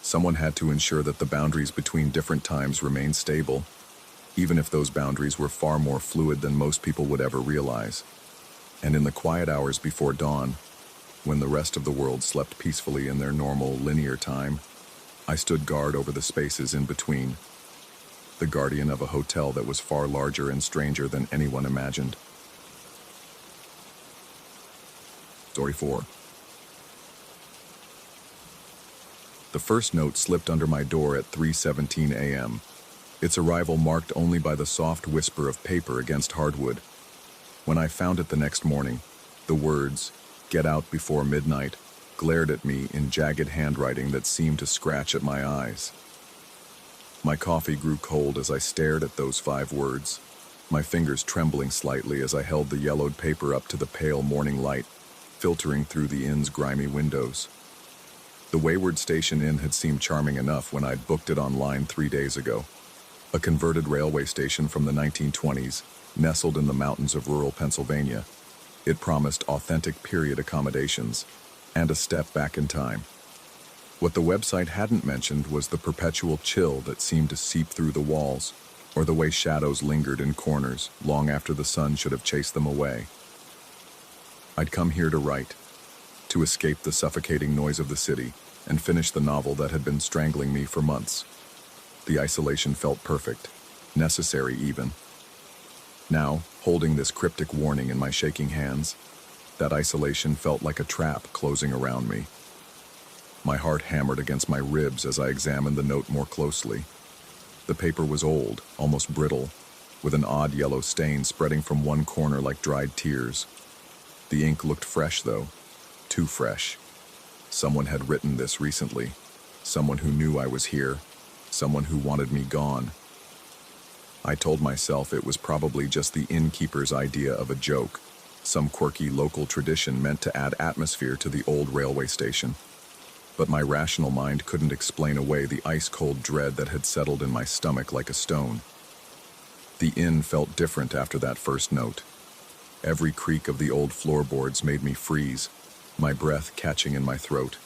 Someone had to ensure that the boundaries between different times remained stable, even if those boundaries were far more fluid than most people would ever realize. And in the quiet hours before dawn, when the rest of the world slept peacefully in their normal, linear time, I stood guard over the spaces in between, the guardian of a hotel that was far larger and stranger than anyone imagined. Story 4. The first note slipped under my door at 3:17 a.m., its arrival marked only by the soft whisper of paper against hardwood. When I found it the next morning, the words, "Get out before midnight," glared at me in jagged handwriting that seemed to scratch at my eyes. My coffee grew cold as I stared at those 5 words, my fingers trembling slightly as I held the yellowed paper up to the pale morning light, filtering through the inn's grimy windows. The Wayward Station Inn had seemed charming enough when I'd booked it online 3 days ago. A converted railway station from the 1920s, nestled in the mountains of rural Pennsylvania, it promised authentic period accommodations and a step back in time. What the website hadn't mentioned was the perpetual chill that seemed to seep through the walls, or the way shadows lingered in corners long after the sun should have chased them away. I'd come here to write, to escape the suffocating noise of the city and finish the novel that had been strangling me for months. The isolation felt perfect, necessary even. Now, holding this cryptic warning in my shaking hands, that isolation felt like a trap closing around me. My heart hammered against my ribs as I examined the note more closely. The paper was old, almost brittle, with an odd yellow stain spreading from one corner like dried tears. The ink looked fresh, though. Too fresh. Someone had written this recently. Someone who knew I was here. Someone who wanted me gone. I told myself it was probably just the innkeeper's idea of a joke, some quirky local tradition meant to add atmosphere to the old railway station. But my rational mind couldn't explain away the ice-cold dread that had settled in my stomach like a stone. The inn felt different after that first note. Every creak of the old floorboards made me freeze, my breath catching in my throat.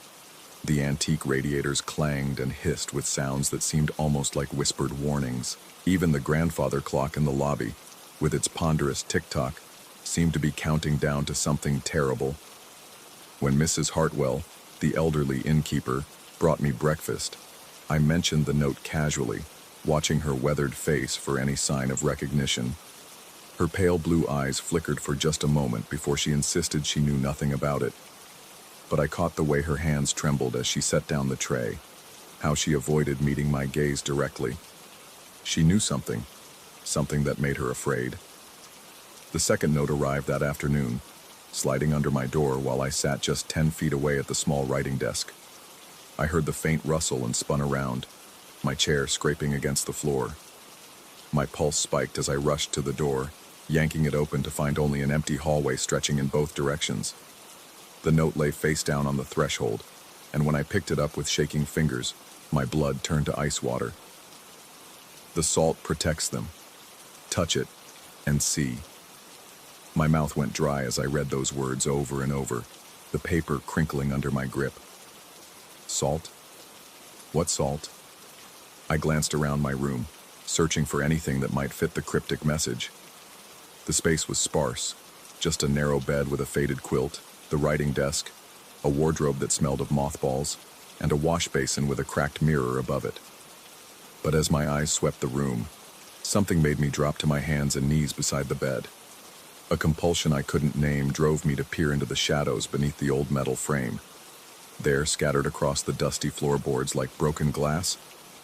The antique radiators clanged and hissed with sounds that seemed almost like whispered warnings. Even the grandfather clock in the lobby, with its ponderous tick-tock, seemed to be counting down to something terrible. When Mrs. Hartwell, the elderly innkeeper, brought me breakfast, I mentioned the note casually, watching her weathered face for any sign of recognition. Her pale blue eyes flickered for just a moment before she insisted she knew nothing about it. But I caught the way her hands trembled as she set down the tray, how she avoided meeting my gaze directly. She knew something that made her afraid. The second note arrived that afternoon, sliding under my door while I sat just 10 feet away at the small writing desk. I heard the faint rustle and spun around, my chair scraping against the floor. My pulse spiked as I rushed to the door, yanking it open to find only an empty hallway stretching in both directions. The note lay face down on the threshold, and when I picked it up with shaking fingers, my blood turned to ice water. The salt protects them. Touch it, and see. My mouth went dry as I read those words over and over, the paper crinkling under my grip. Salt? What salt? I glanced around my room, searching for anything that might fit the cryptic message. The space was sparse, just a narrow bed with a faded quilt, the writing desk, a wardrobe that smelled of mothballs, and a wash basin with a cracked mirror above it. But as my eyes swept the room, something made me drop to my hands and knees beside the bed. A compulsion I couldn't name drove me to peer into the shadows beneath the old metal frame. There, scattered across the dusty floorboards like broken glass,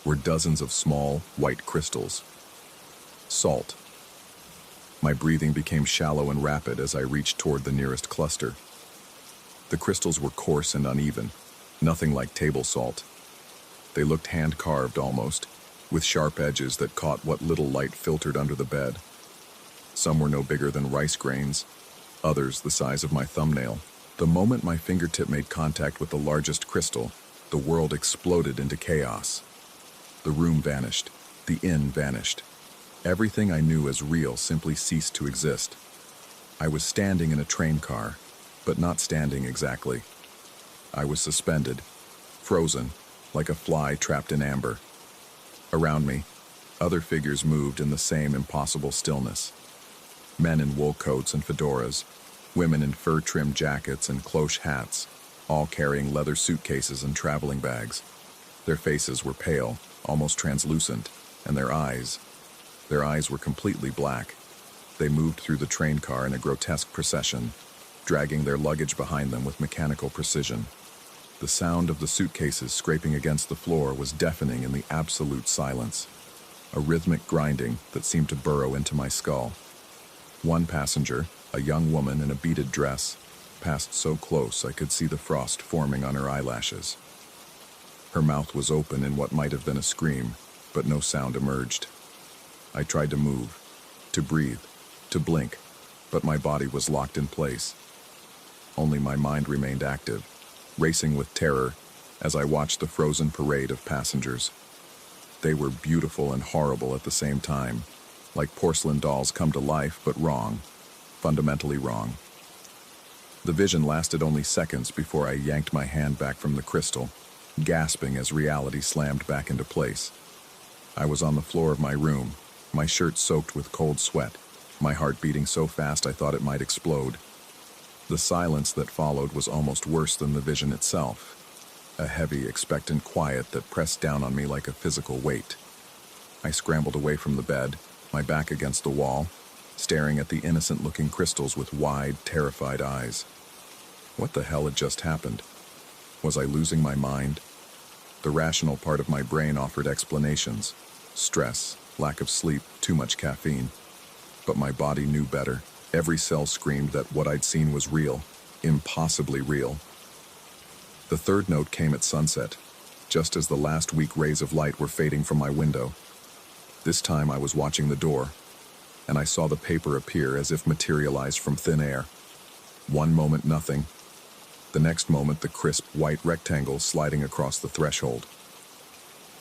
were dozens of small, white crystals. Salt. My breathing became shallow and rapid as I reached toward the nearest cluster. The crystals were coarse and uneven, nothing like table salt, They looked hand-carved almost, with sharp edges that caught what little light filtered under the bed. Some were no bigger than rice grains, others the size of my thumbnail. The moment my fingertip made contact with the largest crystal, the world exploded into chaos. The room vanished. The inn vanished. Everything I knew as real simply ceased to exist. I was standing in a train car, but not standing exactly. I was suspended, frozen, like a fly trapped in amber. Around me, other figures moved in the same impossible stillness. Men in wool coats and fedoras, women in fur-trimmed jackets and cloche hats, all carrying leather suitcases and traveling bags. Their faces were pale, almost translucent, and their eyes were completely black. They moved through the train car in a grotesque procession, dragging their luggage behind them with mechanical precision. The sound of the suitcases scraping against the floor was deafening in the absolute silence, a rhythmic grinding that seemed to burrow into my skull. One passenger, a young woman in a beaded dress, passed so close I could see the frost forming on her eyelashes. Her mouth was open in what might have been a scream, but no sound emerged. I tried to move, to breathe, to blink, but my body was locked in place. Only my mind remained active, racing with terror as I watched the frozen parade of passengers. They were beautiful and horrible at the same time, like porcelain dolls come to life, but wrong, fundamentally wrong. The vision lasted only seconds before I yanked my hand back from the crystal, gasping as reality slammed back into place. I was on the floor of my room, my shirt soaked with cold sweat, my heart beating so fast I thought it might explode. The silence that followed was almost worse than the vision itself, a heavy, expectant quiet that pressed down on me like a physical weight. I scrambled away from the bed, my back against the wall, staring at the innocent-looking crystals with wide, terrified eyes. What the hell had just happened? Was I losing my mind? The rational part of my brain offered explanations. Stress, lack of sleep, too much caffeine. But my body knew better. Every cell screamed that what I'd seen was real, impossibly real. The third note came at sunset, just as the last weak rays of light were fading from my window. This time I was watching the door, and I saw the paper appear as if materialized from thin air. One moment nothing, the next moment the crisp white rectangle sliding across the threshold.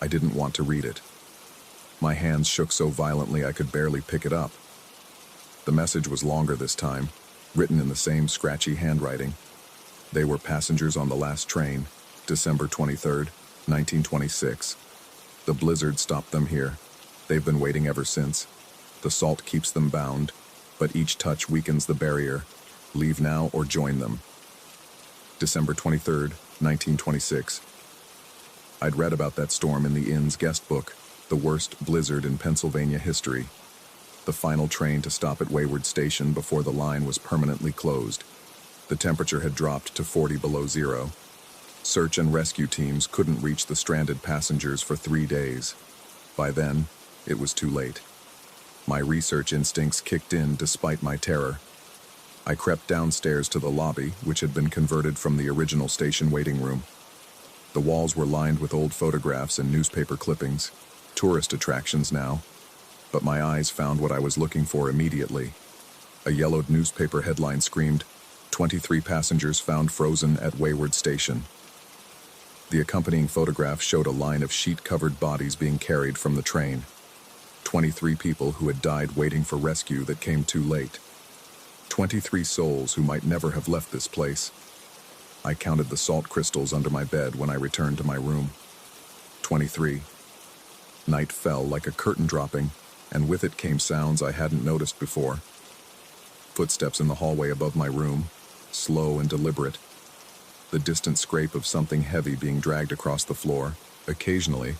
I didn't want to read it. My hands shook so violently I could barely pick it up. The message was longer this time, written in the same scratchy handwriting. They were passengers on the last train, December 23rd, 1926. The blizzard stopped them here. They've been waiting ever since. The salt keeps them bound, but each touch weakens the barrier. Leave now or join them. December 23rd, 1926. I'd read about that storm in the inn's guest book, the worst blizzard in Pennsylvania history. The final train to stop at Wayward Station before the line was permanently closed. The temperature had dropped to 40 below zero. Search and rescue teams couldn't reach the stranded passengers for 3 days. By then, it was too late. My research instincts kicked in despite my terror. I crept downstairs to the lobby, which had been converted from the original station waiting room. The walls were lined with old photographs and newspaper clippings, tourist attractions now. But my eyes found what I was looking for immediately. A yellowed newspaper headline screamed, 23 passengers found frozen at Wayward Station. The accompanying photograph showed a line of sheet-covered bodies being carried from the train. 23 people who had died waiting for rescue that came too late. 23 souls who might never have left this place. I counted the salt crystals under my bed when I returned to my room. 23. Night fell like a curtain dropping, and with it came sounds I hadn't noticed before. Footsteps in the hallway above my room, slow and deliberate. The distant scrape of something heavy being dragged across the floor. Occasionally,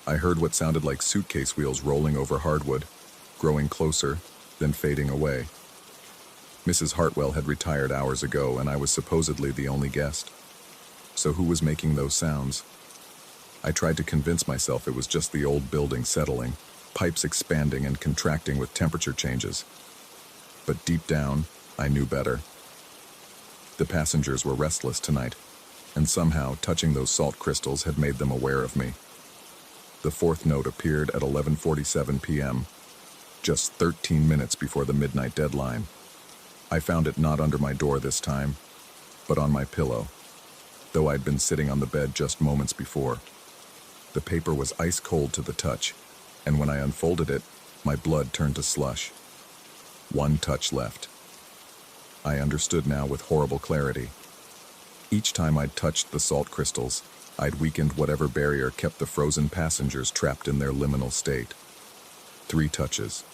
I heard what sounded like suitcase wheels rolling over hardwood, growing closer, then fading away. Mrs. Hartwell had retired hours ago, and I was supposedly the only guest. So who was making those sounds? I tried to convince myself it was just the old building settling, pipes expanding and contracting with temperature changes. But deep down, I knew better. The passengers were restless tonight, and somehow touching those salt crystals had made them aware of me. The fourth note appeared at 11:47 p.m., just 13 minutes before the midnight deadline. I found it not under my door this time, but on my pillow, though I'd been sitting on the bed just moments before. The paper was ice cold to the touch, and when I unfolded it, my blood turned to slush. One touch left. I understood now with horrible clarity. Each time I'd touched the salt crystals, I'd weakened whatever barrier kept the frozen passengers trapped in their liminal state. 3 touches.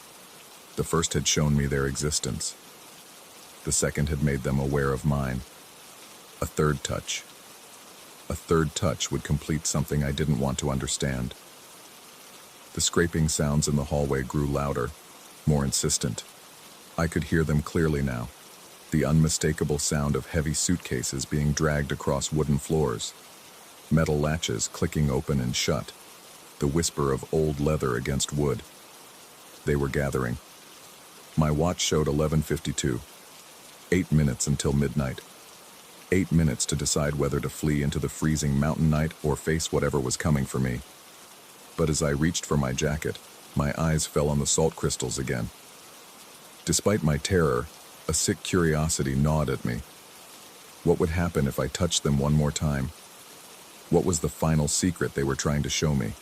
The first had shown me their existence. The second had made them aware of mine. A third touch. A third touch would complete something I didn't want to understand. The scraping sounds in the hallway grew louder, more insistent. I could hear them clearly now. The unmistakable sound of heavy suitcases being dragged across wooden floors, metal latches clicking open and shut, the whisper of old leather against wood. They were gathering. My watch showed 11:52. 8 minutes until midnight. 8 minutes to decide whether to flee into the freezing mountain night or face whatever was coming for me. But as I reached for my jacket, my eyes fell on the salt crystals again. Despite my terror, a sick curiosity gnawed at me. What would happen if I touched them one more time? What was the final secret they were trying to show me?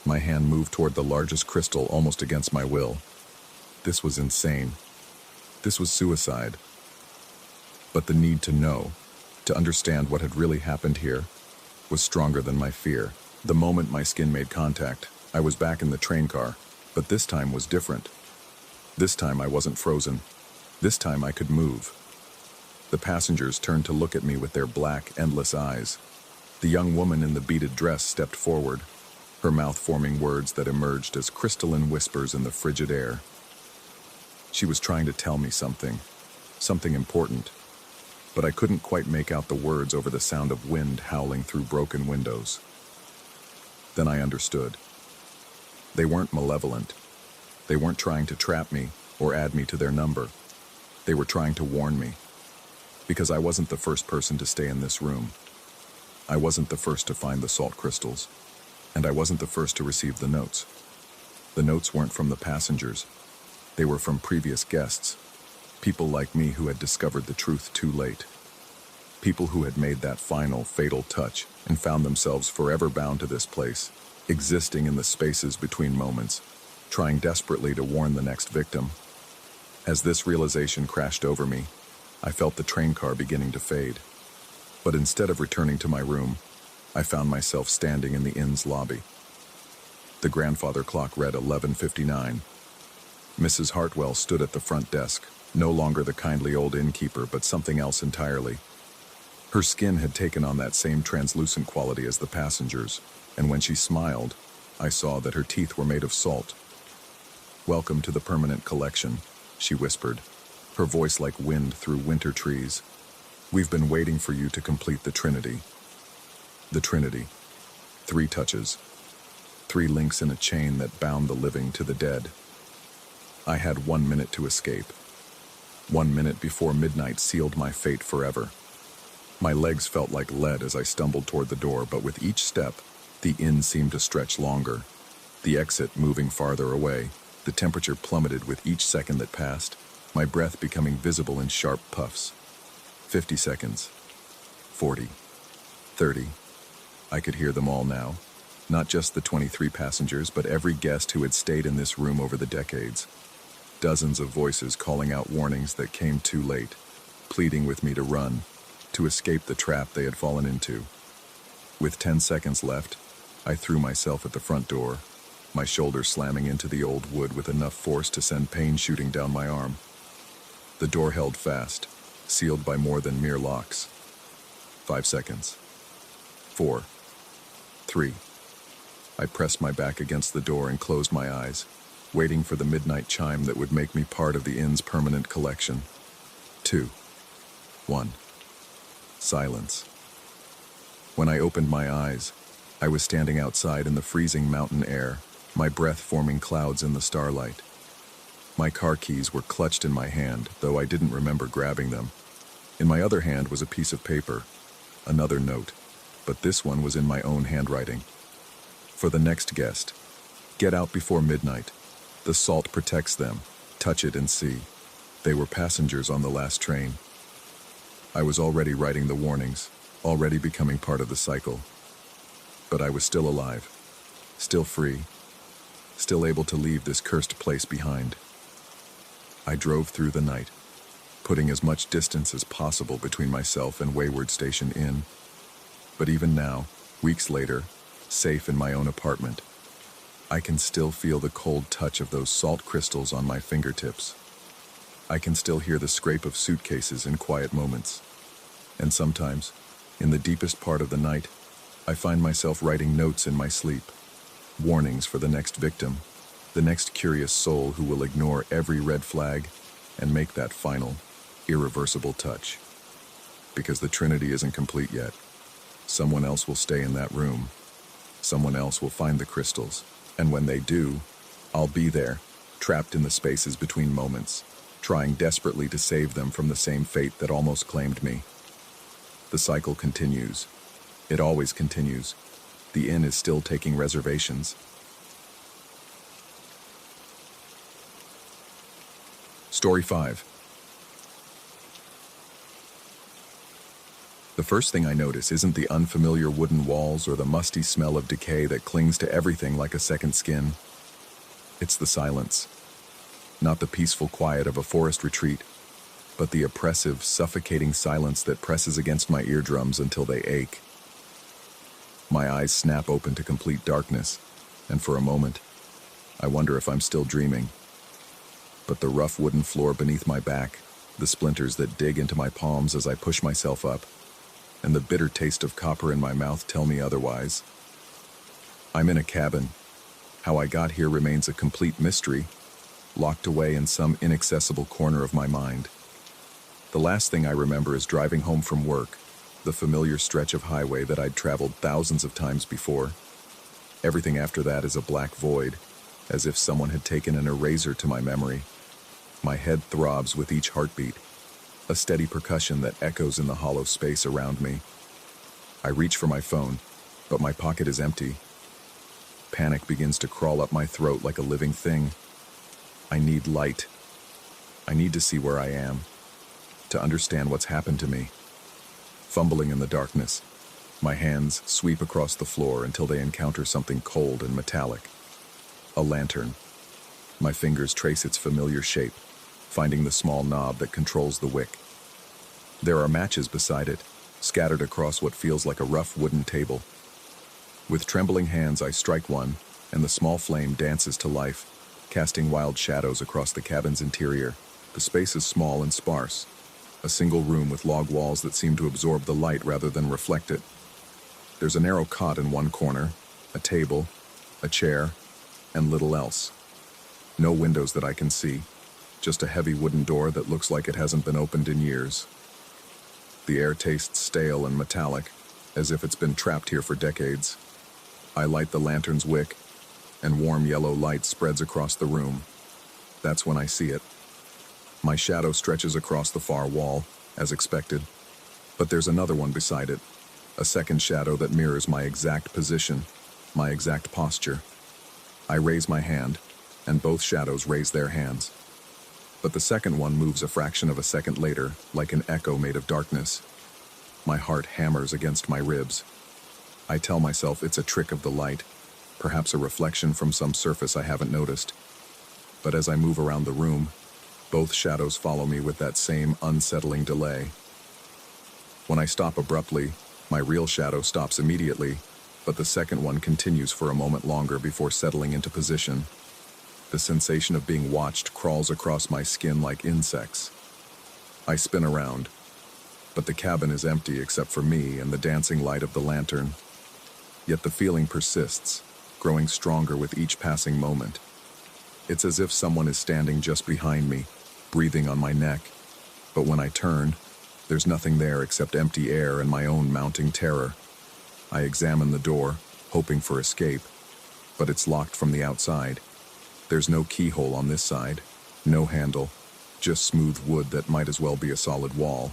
My hand moved toward the largest crystal almost against my will. This was insane. This was suicide. But the need to know, to understand what had really happened here, was stronger than my fear. The moment my skin made contact, I was back in the train car, but this time was different. This time I wasn't frozen. This time I could move. The passengers turned to look at me with their black, endless eyes. The young woman in the beaded dress stepped forward, her mouth forming words that emerged as crystalline whispers in the frigid air. She was trying to tell me something important, but I couldn't quite make out the words over the sound of wind howling through broken windows. Then I understood. They weren't malevolent. They weren't trying to trap me or add me to their number. They were trying to warn me. Because I wasn't the first person to stay in this room. I wasn't the first to find the salt crystals. And I wasn't the first to receive the notes. The notes weren't from the passengers. They were from previous guests. People like me who had discovered the truth too late. People who had made that final, fatal touch and found themselves forever bound to this place, existing in the spaces between moments, trying desperately to warn the next victim. As this realization crashed over me, I felt the train car beginning to fade. But instead of returning to my room, I found myself standing in the inn's lobby. The grandfather clock read 11:59. Mrs. Hartwell stood at the front desk, no longer the kindly old innkeeper, but something else entirely. Her skin had taken on that same translucent quality as the passengers, and when she smiled, I saw that her teeth were made of salt. "Welcome to the permanent collection," she whispered, her voice like wind through winter trees. "We've been waiting for you to complete the Trinity." The Trinity. 3 touches. 3 links in a chain that bound the living to the dead. I had 1 minute to escape. 1 minute before midnight sealed my fate forever. My legs felt like lead as I stumbled toward the door, but with each step, the inn seemed to stretch longer. The exit moving farther away, the temperature plummeted with each second that passed, my breath becoming visible in sharp puffs. 50 seconds. 40. 30. I could hear them all now. Not just the 23 passengers, but every guest who had stayed in this room over the decades. Dozens of voices calling out warnings that came too late, pleading with me to run, to escape the trap they had fallen into. With 10 seconds left, I threw myself at the front door, my shoulder slamming into the old wood with enough force to send pain shooting down my arm. The door held fast, sealed by more than mere locks. 5 seconds. 4. 3. I pressed my back against the door and closed my eyes, waiting for the midnight chime that would make me part of the inn's permanent collection. 2. 1. Silence. When I opened my eyes, I was standing outside in the freezing mountain air, my breath forming clouds in the starlight. My car keys were clutched in my hand, though I didn't remember grabbing them. In my other hand was a piece of paper, another note, but this one was in my own handwriting. For the next guest, get out before midnight. The salt protects them. Touch it and see. They were passengers on the last train. I was already writing the warnings, already becoming part of the cycle. But I was still alive, still free, still able to leave this cursed place behind. I drove through the night, putting as much distance as possible between myself and Wayward Station Inn. But even now, weeks later, safe in my own apartment, I can still feel the cold touch of those salt crystals on my fingertips. I can still hear the scrape of suitcases in quiet moments. And sometimes, in the deepest part of the night, I find myself writing notes in my sleep, warnings for the next victim, the next curious soul who will ignore every red flag and make that final, irreversible touch. Because the Trinity isn't complete yet. Someone else will stay in that room. Someone else will find the crystals, and when they do, I'll be there, trapped in the spaces between moments, trying desperately to save them from the same fate that almost claimed me. The cycle continues. It always continues. The inn is still taking reservations. Story 5. The first thing I notice isn't the unfamiliar wooden walls or the musty smell of decay that clings to everything like a second skin. It's the silence. Not the peaceful quiet of a forest retreat, but the oppressive, suffocating silence that presses against my eardrums until they ache. My eyes snap open to complete darkness, and for a moment, I wonder if I'm still dreaming. But the rough wooden floor beneath my back, the splinters that dig into my palms as I push myself up, and the bitter taste of copper in my mouth tell me otherwise. I'm in a cabin. How I got here remains a complete mystery, locked away in some inaccessible corner of my mind. The last thing I remember is driving home from work, the familiar stretch of highway that I'd traveled thousands of times before. Everything after that is a black void, as if someone had taken an eraser to my memory. My head throbs with each heartbeat, a steady percussion that echoes in the hollow space around me. I reach for my phone, but my pocket is empty. Panic begins to crawl up my throat like a living thing. I need light. I need to see where I am, to understand what's happened to me. Fumbling in the darkness, my hands sweep across the floor until they encounter something cold and metallic. A lantern. My fingers trace its familiar shape, finding the small knob that controls the wick. There are matches beside it, scattered across what feels like a rough wooden table. With trembling hands, I strike one, and the small flame dances to life, casting wild shadows across the cabin's interior. The space is small and sparse, a single room with log walls that seem to absorb the light rather than reflect it. There's a narrow cot in one corner, a table, a chair, and little else. No windows that I can see, just a heavy wooden door that looks like it hasn't been opened in years. The air tastes stale and metallic, as if it's been trapped here for decades. I light the lantern's wick, and warm yellow light spreads across the room. That's when I see it. My shadow stretches across the far wall, as expected, but there's another one beside it, a second shadow that mirrors my exact position, my exact posture. I raise my hand, and both shadows raise their hands. But the second one moves a fraction of a second later, like an echo made of darkness. My heart hammers against my ribs. I tell myself it's a trick of the light, perhaps a reflection from some surface I haven't noticed. But as I move around the room, both shadows follow me with that same unsettling delay. When I stop abruptly, my real shadow stops immediately, but the second one continues for a moment longer before settling into position. The sensation of being watched crawls across my skin like insects. I spin around, but the cabin is empty except for me and the dancing light of the lantern. Yet the feeling persists, growing stronger with each passing moment. It's as if someone is standing just behind me, breathing on my neck. But when I turn, there's nothing there except empty air and my own mounting terror. I examine the door, hoping for escape, but it's locked from the outside. There's no keyhole on this side, no handle, just smooth wood that might as well be a solid wall.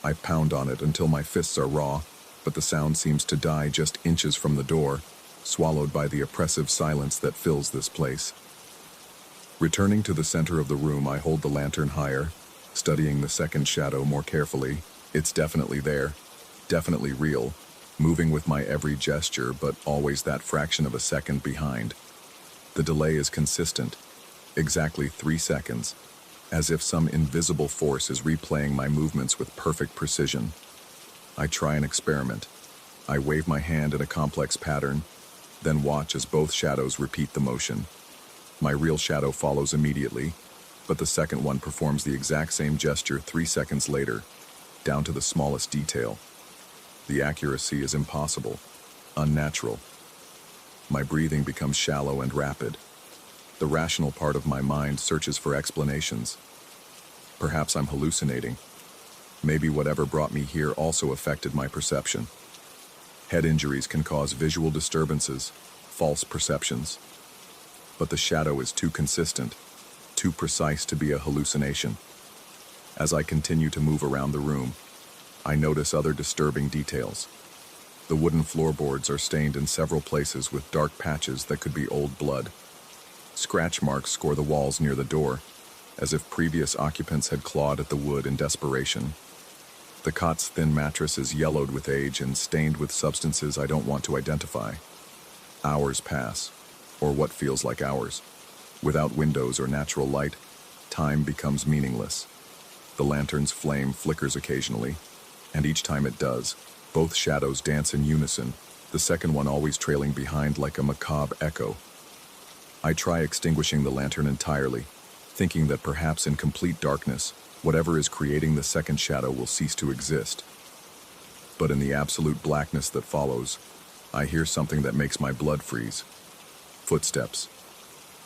I pound on it until my fists are raw, but the sound seems to die just inches from the door, swallowed by the oppressive silence that fills this place. Returning to the center of the room, I hold the lantern higher, studying the second shadow more carefully. It's definitely there, definitely real, moving with my every gesture, but always that fraction of a second behind. The delay is consistent, exactly 3 seconds, as if some invisible force is replaying my movements with perfect precision. I try an experiment. I wave my hand in a complex pattern, then watch as both shadows repeat the motion. My real shadow follows immediately, but the second one performs the exact same gesture 3 seconds later, down to the smallest detail. The accuracy is impossible, unnatural. My breathing becomes shallow and rapid. The rational part of my mind searches for explanations. Perhaps I'm hallucinating. Maybe whatever brought me here also affected my perception. Head injuries can cause visual disturbances, false perceptions. But the shadow is too consistent, too precise to be a hallucination. As I continue to move around the room, I notice other disturbing details. The wooden floorboards are stained in several places with dark patches that could be old blood. Scratch marks score the walls near the door, as if previous occupants had clawed at the wood in desperation. The cot's thin mattress is yellowed with age and stained with substances I don't want to identify. Hours pass, or what feels like hours. Without windows or natural light, time becomes meaningless. The lantern's flame flickers occasionally, and each time it does, both shadows dance in unison, the second one always trailing behind like a macabre echo. I try extinguishing the lantern entirely, thinking that perhaps in complete darkness, whatever is creating the second shadow will cease to exist. But in the absolute blackness that follows, I hear something that makes my blood freeze. Footsteps.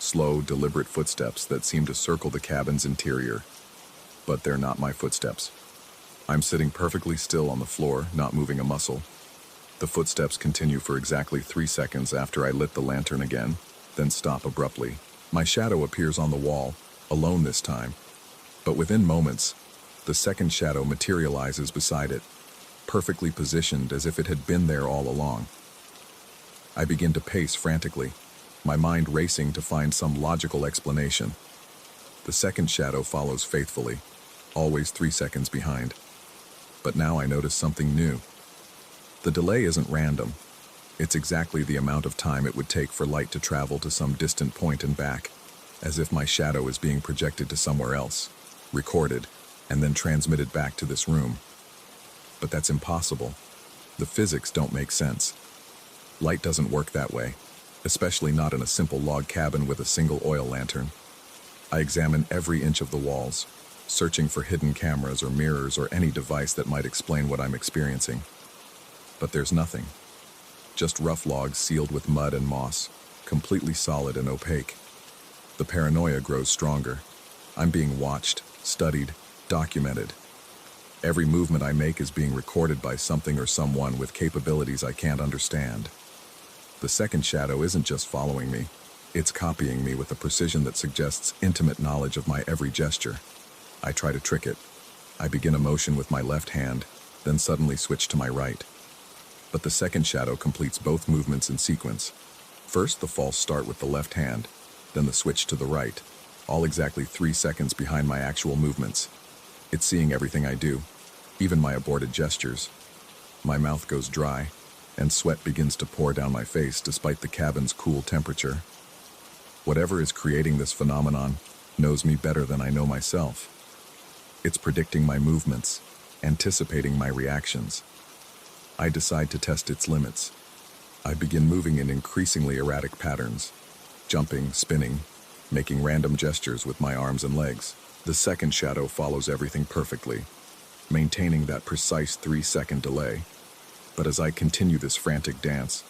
Slow, deliberate footsteps that seem to circle the cabin's interior. But they're not my footsteps. I'm sitting perfectly still on the floor, not moving a muscle. The footsteps continue for exactly 3 seconds after I lit the lantern again, then stop abruptly. My shadow appears on the wall, alone this time. But within moments, the second shadow materializes beside it, perfectly positioned as if it had been there all along. I begin to pace frantically, my mind racing to find some logical explanation. The second shadow follows faithfully, always 3 seconds behind. But now I notice something new. The delay isn't random. It's exactly the amount of time it would take for light to travel to some distant point and back, as if my shadow is being projected to somewhere else, recorded, and then transmitted back to this room. But that's impossible. The physics don't make sense. Light doesn't work that way, especially not in a simple log cabin with a single oil lantern. I examine every inch of the walls, searching for hidden cameras or mirrors or any device that might explain what I'm experiencing. But there's nothing. Just rough logs sealed with mud and moss, completely solid and opaque. The paranoia grows stronger. I'm being watched, studied, documented. Every movement I make is being recorded by something or someone with capabilities I can't understand. The second shadow isn't just following me. It's copying me with a precision that suggests intimate knowledge of my every gesture. I try to trick it. I begin a motion with my left hand, then suddenly switch to my right. But the second shadow completes both movements in sequence. First, the false start with the left hand, then the switch to the right, all exactly 3 seconds behind my actual movements. It's seeing everything I do, even my aborted gestures. My mouth goes dry, and sweat begins to pour down my face despite the cabin's cool temperature. Whatever is creating this phenomenon knows me better than I know myself. It's predicting my movements, anticipating my reactions. I decide to test its limits. I begin moving in increasingly erratic patterns, jumping, spinning, making random gestures with my arms and legs. The second shadow follows everything perfectly, maintaining that precise 3-second delay. But as I continue this frantic dance,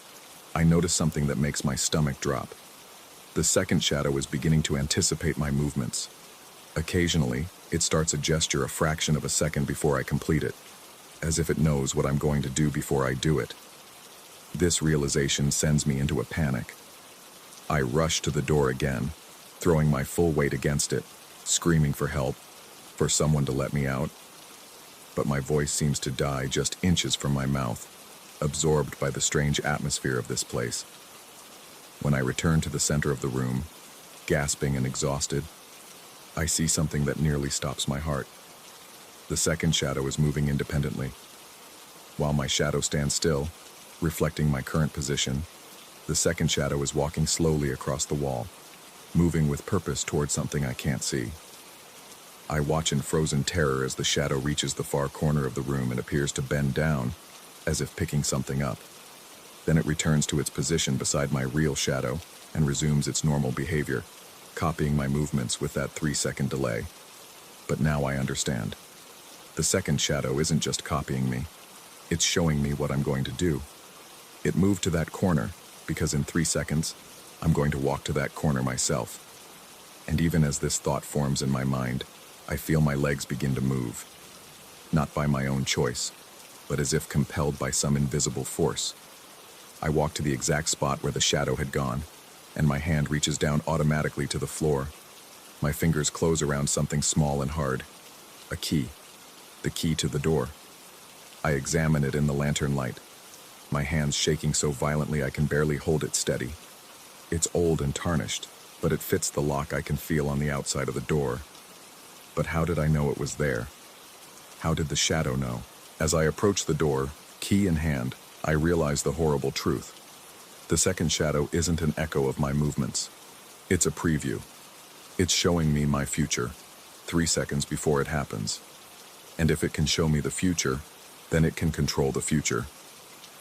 I notice something that makes my stomach drop. The second shadow is beginning to anticipate my movements. Occasionally, it starts a gesture a fraction of a second before I complete it, as if it knows what I'm going to do before I do it. This realization sends me into a panic. I rush to the door again, throwing my full weight against it, screaming for help, for someone to let me out. But my voice seems to die just inches from my mouth, absorbed by the strange atmosphere of this place. When I return to the center of the room, gasping and exhausted, I see something that nearly stops my heart. The second shadow is moving independently. While my shadow stands still, reflecting my current position, the second shadow is walking slowly across the wall, moving with purpose toward something I can't see. I watch in frozen terror as the shadow reaches the far corner of the room and appears to bend down, as if picking something up. Then it returns to its position beside my real shadow and resumes its normal behavior, copying my movements with that 3-second delay. But now I understand. The second shadow isn't just copying me. It's showing me what I'm going to do. It moved to that corner because in 3 seconds, I'm going to walk to that corner myself. And even as this thought forms in my mind, I feel my legs begin to move. Not by my own choice, but as if compelled by some invisible force. I walk to the exact spot where the shadow had gone, and my hand reaches down automatically to the floor. My fingers close around something small and hard. A key. The key to the door. I examine it in the lantern light, my hands shaking so violently I can barely hold it steady. It's old and tarnished, but it fits the lock I can feel on the outside of the door. But how did I know it was there? How did the shadow know? As I approach the door, key in hand, I realize the horrible truth. The second shadow isn't an echo of my movements. It's a preview. It's showing me my future, 3 seconds before it happens. And if it can show me the future, then it can control the future.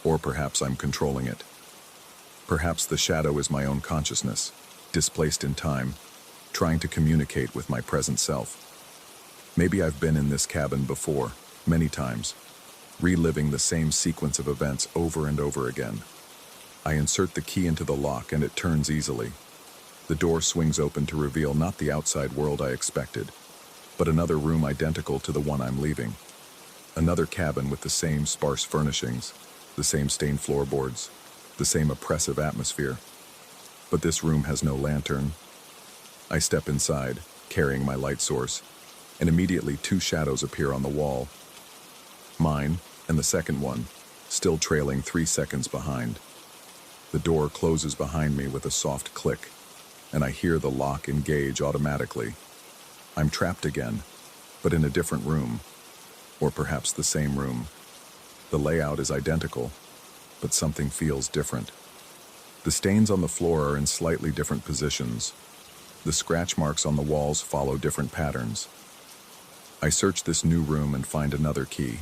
Or perhaps I'm controlling it. Perhaps the shadow is my own consciousness, displaced in time, trying to communicate with my present self. Maybe I've been in this cabin before, many times, reliving the same sequence of events over and over again. I insert the key into the lock and it turns easily. The door swings open to reveal not the outside world I expected, but another room identical to the one I'm leaving. Another cabin with the same sparse furnishings, the same stained floorboards, the same oppressive atmosphere. But this room has no lantern. I step inside, carrying my light source, and immediately 2 shadows appear on the wall. Mine, and the second one, still trailing 3 seconds behind. The door closes behind me with a soft click, and I hear the lock engage automatically. I'm trapped again, but in a different room, or perhaps the same room. The layout is identical, but something feels different. The stains on the floor are in slightly different positions. The scratch marks on the walls follow different patterns. I search this new room and find another key,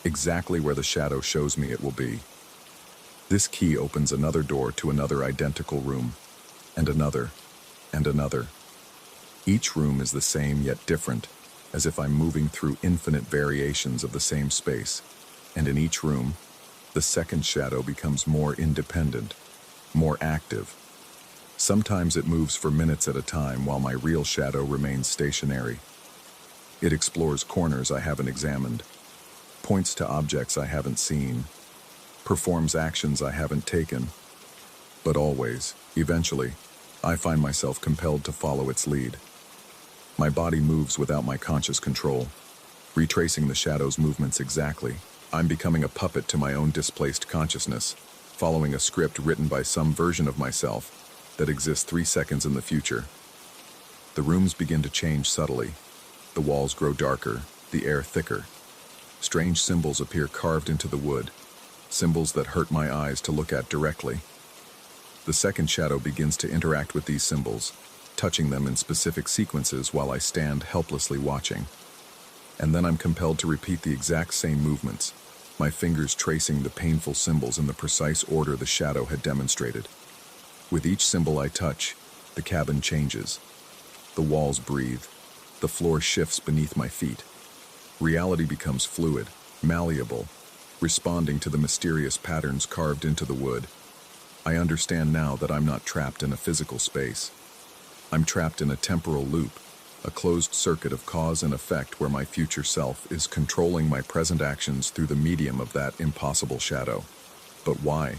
exactly where the shadow shows me it will be. This key opens another door to another identical room, and another, and another. Each room is the same yet different, as if I'm moving through infinite variations of the same space, and in each room, the second shadow becomes more independent, more active. Sometimes it moves for minutes at a time while my real shadow remains stationary. It explores corners I haven't examined, points to objects I haven't seen, performs actions I haven't taken. But always, eventually, I find myself compelled to follow its lead. My body moves without my conscious control, retracing the shadow's movements exactly. I'm becoming a puppet to my own displaced consciousness, following a script written by some version of myself that exists 3 seconds in the future. The rooms begin to change subtly. The walls grow darker, the air thicker. Strange symbols appear carved into the wood, symbols that hurt my eyes to look at directly. The second shadow begins to interact with these symbols, touching them in specific sequences while I stand helplessly watching. And then I'm compelled to repeat the exact same movements, my fingers tracing the painful symbols in the precise order the shadow had demonstrated. With each symbol I touch, the cabin changes. The walls breathe. The floor shifts beneath my feet. Reality becomes fluid, malleable, responding to the mysterious patterns carved into the wood. I understand now that I'm not trapped in a physical space. I'm trapped in a temporal loop, a closed circuit of cause and effect where my future self is controlling my present actions through the medium of that impossible shadow. But why?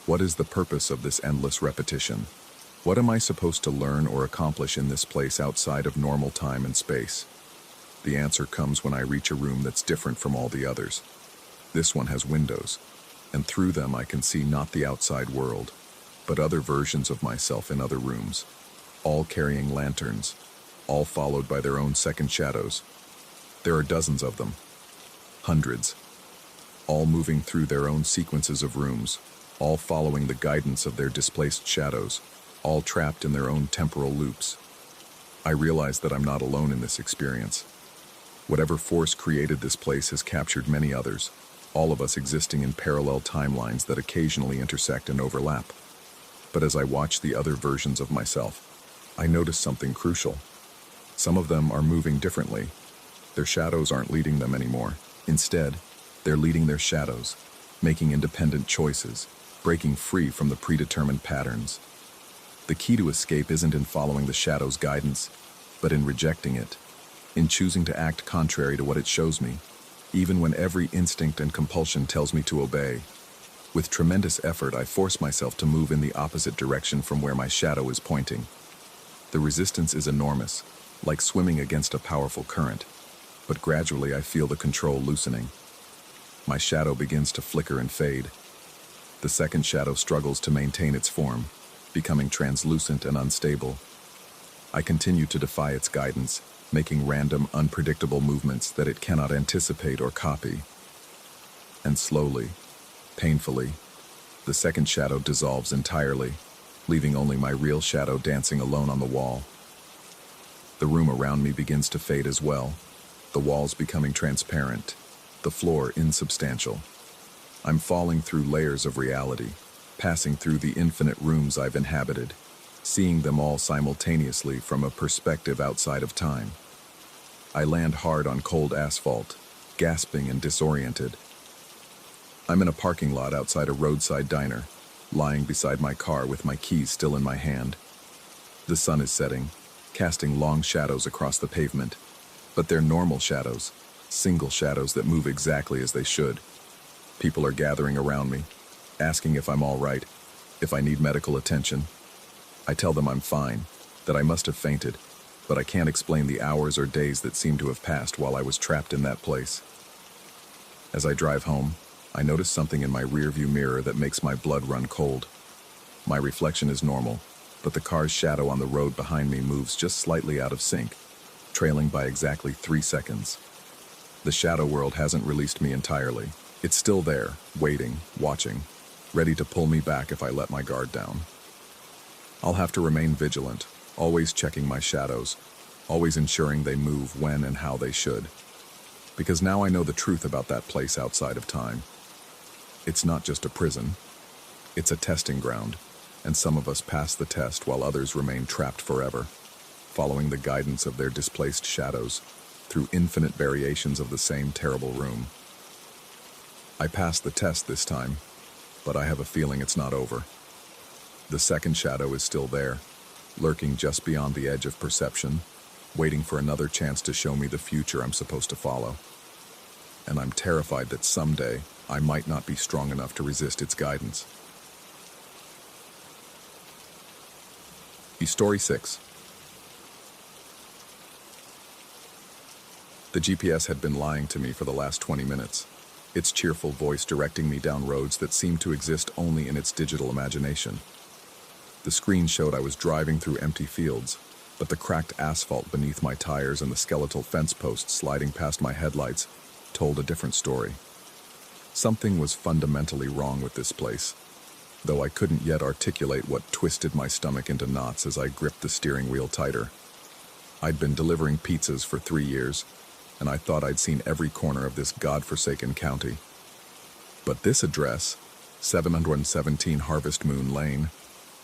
What is the purpose of this endless repetition? What am I supposed to learn or accomplish in this place outside of normal time and space? The answer comes when I reach a room that's different from all the others. This one has windows, and through them I can see not the outside world, but other versions of myself in other rooms, all carrying lanterns, all followed by their own second shadows. There are dozens of them, hundreds, all moving through their own sequences of rooms, all following the guidance of their displaced shadows, all trapped in their own temporal loops. I realize that I'm not alone in this experience. Whatever force created this place has captured many others, all of us existing in parallel timelines that occasionally intersect and overlap. But as I watch the other versions of myself, I notice something crucial. Some of them are moving differently. Their shadows aren't leading them anymore. Instead, they're leading their shadows, making independent choices, breaking free from the predetermined patterns. The key to escape isn't in following the shadow's guidance, but in rejecting it, in choosing to act contrary to what it shows me, even when every instinct and compulsion tells me to obey. With tremendous effort, I force myself to move in the opposite direction from where my shadow is pointing. The resistance is enormous, like swimming against a powerful current, but gradually I feel the control loosening. My shadow begins to flicker and fade. The second shadow struggles to maintain its form, becoming translucent and unstable. I continue to defy its guidance, making random, unpredictable movements that it cannot anticipate or copy. And slowly, painfully, the second shadow dissolves entirely, leaving only my real shadow dancing alone on the wall. The room around me begins to fade as well, the walls becoming transparent, the floor insubstantial. I'm falling through layers of reality, passing through the infinite rooms I've inhabited, seeing them all simultaneously from a perspective outside of time. I land hard on cold asphalt, gasping and disoriented. I'm in a parking lot outside a roadside diner, lying beside my car with my keys still in my hand. The sun is setting, casting long shadows across the pavement, but they're normal shadows, single shadows that move exactly as they should. People are gathering around me, asking if I'm all right, if I need medical attention. I tell them I'm fine, that I must have fainted, but I can't explain the hours or days that seem to have passed while I was trapped in that place. As I drive home, I notice something in my rearview mirror that makes my blood run cold. My reflection is normal, but the car's shadow on the road behind me moves just slightly out of sync, trailing by exactly 3 seconds. The shadow world hasn't released me entirely. It's still there, waiting, watching, ready to pull me back if I let my guard down. I'll have to remain vigilant, always checking my shadows, always ensuring they move when and how they should. Because now I know the truth about that place outside of time. It's not just a prison. It's a testing ground, and some of us pass the test while others remain trapped forever, following the guidance of their displaced shadows through infinite variations of the same terrible room. I passed the test this time, but I have a feeling it's not over. The second shadow is still there, lurking just beyond the edge of perception, waiting for another chance to show me the future I'm supposed to follow. And I'm terrified that someday I might not be strong enough to resist its guidance. Story 6. The GPS had been lying to me for the last 20 minutes, its cheerful voice directing me down roads that seemed to exist only in its digital imagination. The screen showed I was driving through empty fields, but the cracked asphalt beneath my tires and the skeletal fence posts sliding past my headlights told a different story. Something was fundamentally wrong with this place, though I couldn't yet articulate what twisted my stomach into knots as I gripped the steering wheel tighter. I'd been delivering pizzas for 3 years, and I thought I'd seen every corner of this godforsaken county. But this address, 717 Harvest Moon Lane,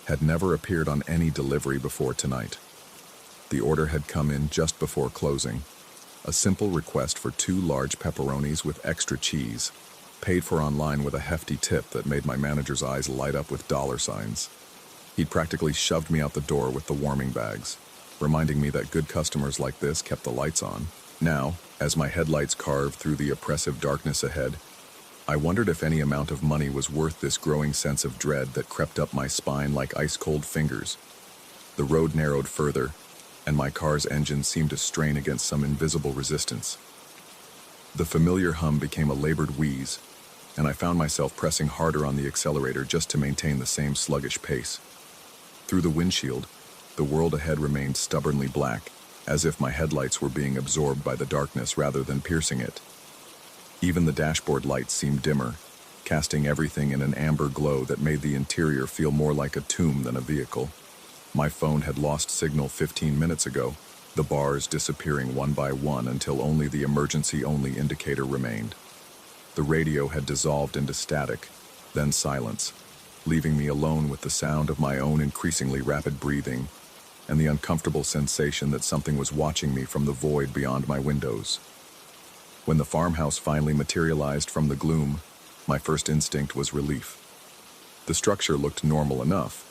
had never appeared on any delivery before tonight. The order had come in just before closing, a simple request for 2 large pepperonis with extra cheese, paid for online with a hefty tip that made my manager's eyes light up with dollar signs. He'd practically shoved me out the door with the warming bags, reminding me that good customers like this kept the lights on. Now, as my headlights carved through the oppressive darkness ahead, I wondered if any amount of money was worth this growing sense of dread that crept up my spine like ice-cold fingers. The road narrowed further, and my car's engine seemed to strain against some invisible resistance. The familiar hum became a labored wheeze, and I found myself pressing harder on the accelerator just to maintain the same sluggish pace. Through the windshield, the world ahead remained stubbornly black, as if my headlights were being absorbed by the darkness rather than piercing it. Even the dashboard lights seemed dimmer, casting everything in an amber glow that made the interior feel more like a tomb than a vehicle. My phone had lost signal 15 minutes ago, the bars disappearing one by one until only the emergency-only indicator remained. The radio had dissolved into static, then silence, leaving me alone with the sound of my own increasingly rapid breathing and the uncomfortable sensation that something was watching me from the void beyond my windows. When the farmhouse finally materialized from the gloom, my first instinct was relief. The structure looked normal enough,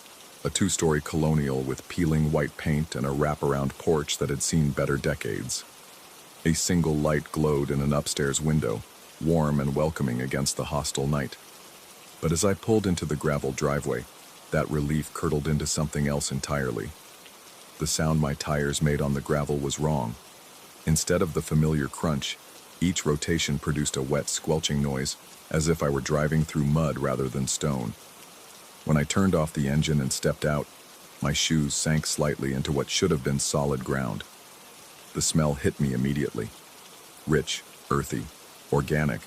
a two-story colonial with peeling white paint and a wraparound porch that had seen better decades. A single light glowed in an upstairs window, warm and welcoming against the hostile night. But as I pulled into the gravel driveway, that relief curdled into something else entirely. The sound my tires made on the gravel was wrong. Instead of the familiar crunch, each rotation produced a wet, squelching noise, as if I were driving through mud rather than stone. When I turned off the engine and stepped out, my shoes sank slightly into what should have been solid ground. The smell hit me immediately. Rich, earthy, organic,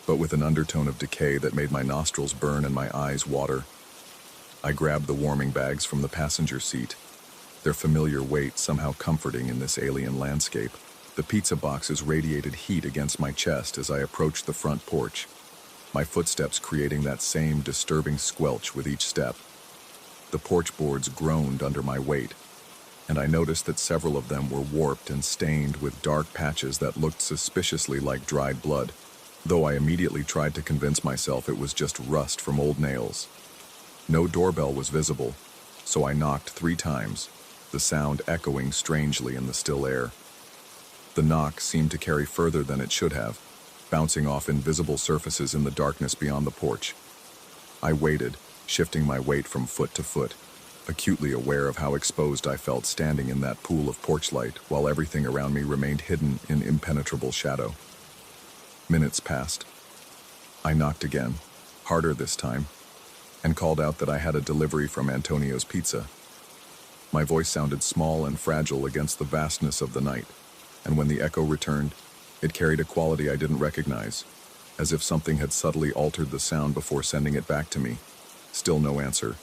but with an undertone of decay that made my nostrils burn and my eyes water. I grabbed the warming bags from the passenger seat, their familiar weight somehow comforting in this alien landscape. The pizza boxes radiated heat against my chest as I approached the front porch, my footsteps creating that same disturbing squelch with each step. The porch boards groaned under my weight, and I noticed that several of them were warped and stained with dark patches that looked suspiciously like dried blood, though I immediately tried to convince myself it was just rust from old nails. No doorbell was visible, so I knocked 3 times, the sound echoing strangely in the still air. The knock seemed to carry further than it should have, bouncing off invisible surfaces in the darkness beyond the porch. I waited, shifting my weight from foot to foot, acutely aware of how exposed I felt standing in that pool of porch light while everything around me remained hidden in impenetrable shadow. Minutes passed. I knocked again, harder this time, and called out that I had a delivery from Antonio's Pizza. My voice sounded small and fragile against the vastness of the night, and when the echo returned, it carried a quality I didn't recognize, as if something had subtly altered the sound before sending it back to me. Still no answer.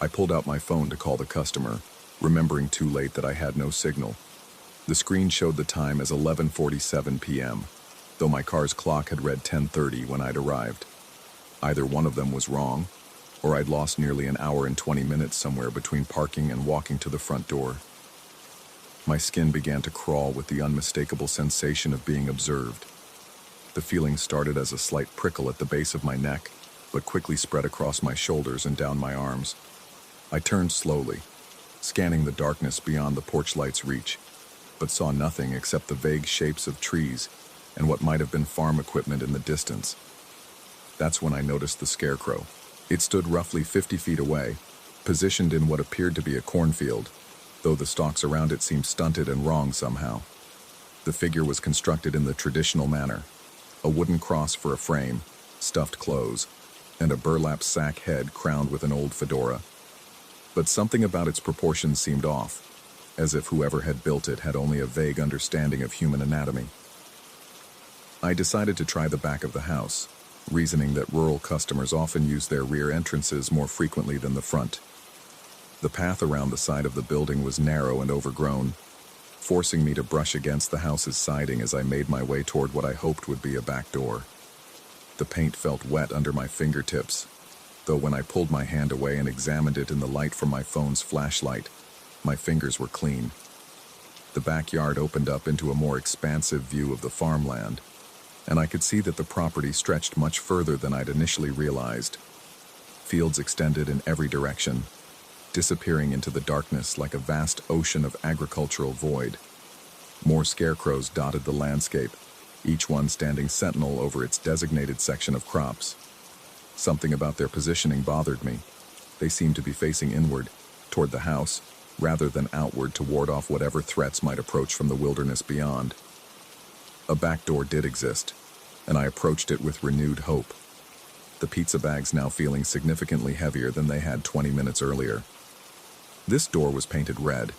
I pulled out my phone to call the customer, remembering too late that I had no signal. The screen showed the time as 11:47 p.m., though my car's clock had read 10:30 when I'd arrived. Either one of them was wrong, or I'd lost nearly an hour and 20 minutes somewhere between parking and walking to the front door. My skin began to crawl with the unmistakable sensation of being observed. The feeling started as a slight prickle at the base of my neck, but quickly spread across my shoulders and down my arms. I turned slowly, scanning the darkness beyond the porch light's reach, but saw nothing except the vague shapes of trees and what might have been farm equipment in the distance. That's when I noticed the scarecrow. It stood roughly 50 feet away, positioned in what appeared to be a cornfield, though the stalks around it seemed stunted and wrong somehow. The figure was constructed in the traditional manner, a wooden cross for a frame, stuffed clothes, and a burlap sack head crowned with an old fedora. But something about its proportions seemed off, as if whoever had built it had only a vague understanding of human anatomy. I decided to try the back of the house, reasoning that rural customers often use their rear entrances more frequently than the front. The path around the side of the building was narrow and overgrown, forcing me to brush against the house's siding as I made my way toward what I hoped would be a back door. The paint felt wet under my fingertips, though when I pulled my hand away and examined it in the light from my phone's flashlight, my fingers were clean. The backyard opened up into a more expansive view of the farmland, and I could see that the property stretched much further than I'd initially realized. Fields extended in every direction, disappearing into the darkness like a vast ocean of agricultural void. More scarecrows dotted the landscape, each one standing sentinel over its designated section of crops. Something about their positioning bothered me. They seemed to be facing inward, toward the house, rather than outward to ward off whatever threats might approach from the wilderness beyond. A back door did exist, and I approached it with renewed hope. The pizza bags now feeling significantly heavier than they had 20 minutes earlier. This door was painted red,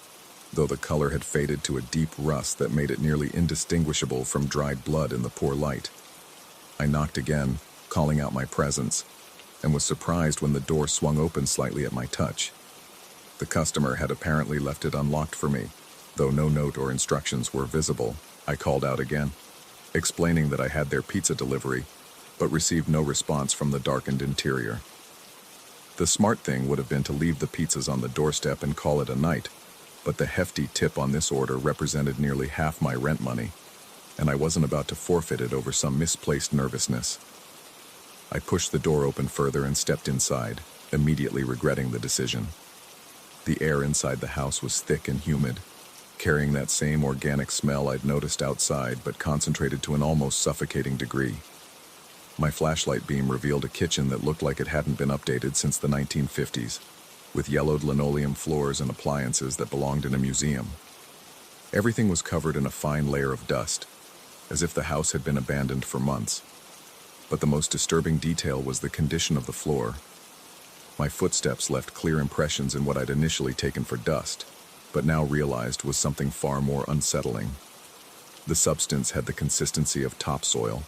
though the color had faded to a deep rust that made it nearly indistinguishable from dried blood in the poor light. I knocked again, calling out my presence, and was surprised when the door swung open slightly at my touch. The customer had apparently left it unlocked for me, though no note or instructions were visible. I called out again, explaining that I had their pizza delivery, but received no response from the darkened interior. The smart thing would have been to leave the pizzas on the doorstep and call it a night, but the hefty tip on this order represented nearly half my rent money, and I wasn't about to forfeit it over some misplaced nervousness. I pushed the door open further and stepped inside, immediately regretting the decision. The air inside the house was thick and humid, carrying that same organic smell I'd noticed outside, but concentrated to an almost suffocating degree. My flashlight beam revealed a kitchen that looked like it hadn't been updated since the 1950s, with yellowed linoleum floors and appliances that belonged in a museum. Everything was covered in a fine layer of dust, as if the house had been abandoned for months. But the most disturbing detail was the condition of the floor. My footsteps left clear impressions in what I'd initially taken for dust, but now realized was something far more unsettling. The substance had the consistency of topsoil,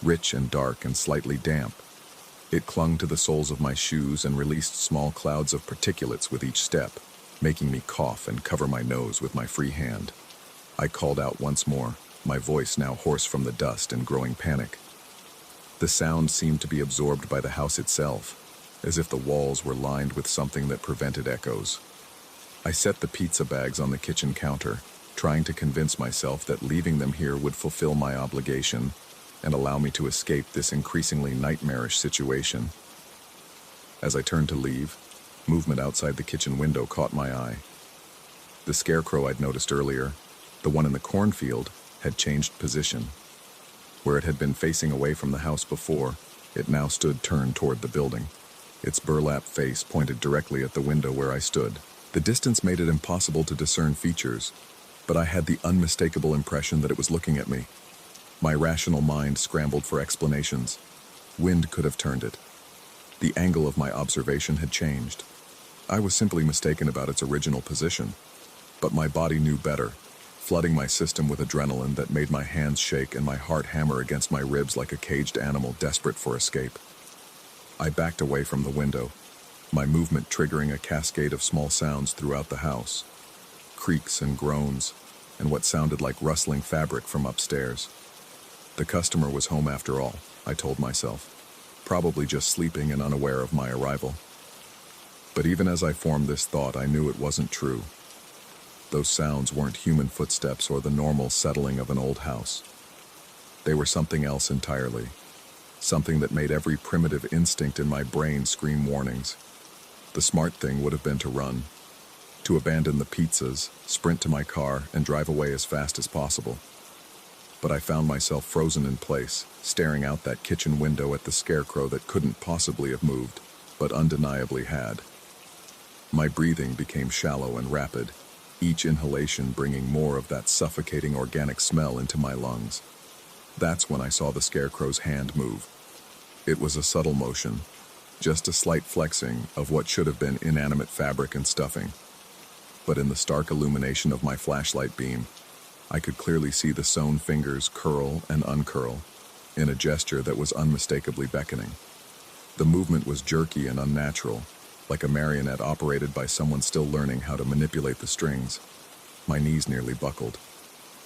rich and dark and slightly damp. It clung to the soles of my shoes and released small clouds of particulates with each step, making me cough and cover my nose with my free hand. I called out once more, my voice now hoarse from the dust and growing panic. The sound seemed to be absorbed by the house itself, as if the walls were lined with something that prevented echoes. I set the pizza bags on the kitchen counter, trying to convince myself that leaving them here would fulfill my obligation and allow me to escape this increasingly nightmarish situation. As I turned to leave, movement outside the kitchen window caught my eye. The scarecrow I'd noticed earlier, the one in the cornfield, had changed position. Where it had been facing away from the house before, it now stood turned toward the building. Its burlap face pointed directly at the window where I stood. The distance made it impossible to discern features, but I had the unmistakable impression that it was looking at me. My rational mind scrambled for explanations. Wind could have turned it. The angle of my observation had changed. I was simply mistaken about its original position, but my body knew better, flooding my system with adrenaline that made my hands shake and my heart hammer against my ribs like a caged animal desperate for escape. I backed away from the window, my movement triggering a cascade of small sounds throughout the house. Creaks and groans, and what sounded like rustling fabric from upstairs. The customer was home after all, I told myself, probably just sleeping and unaware of my arrival. But even as I formed this thought, I knew it wasn't true. Those sounds weren't human footsteps or the normal settling of an old house. They were something else entirely, something that made every primitive instinct in my brain scream warnings. The smart thing would have been to run, to abandon the pizzas, sprint to my car, and drive away as fast as possible. But I found myself frozen in place, staring out that kitchen window at the scarecrow that couldn't possibly have moved, but undeniably had. My breathing became shallow and rapid, each inhalation bringing more of that suffocating organic smell into my lungs. That's when I saw the scarecrow's hand move. It was a subtle motion, just a slight flexing of what should have been inanimate fabric and stuffing. But in the stark illumination of my flashlight beam, I could clearly see the sewn fingers curl and uncurl, in a gesture that was unmistakably beckoning. The movement was jerky and unnatural, like a marionette operated by someone still learning how to manipulate the strings. My knees nearly buckled.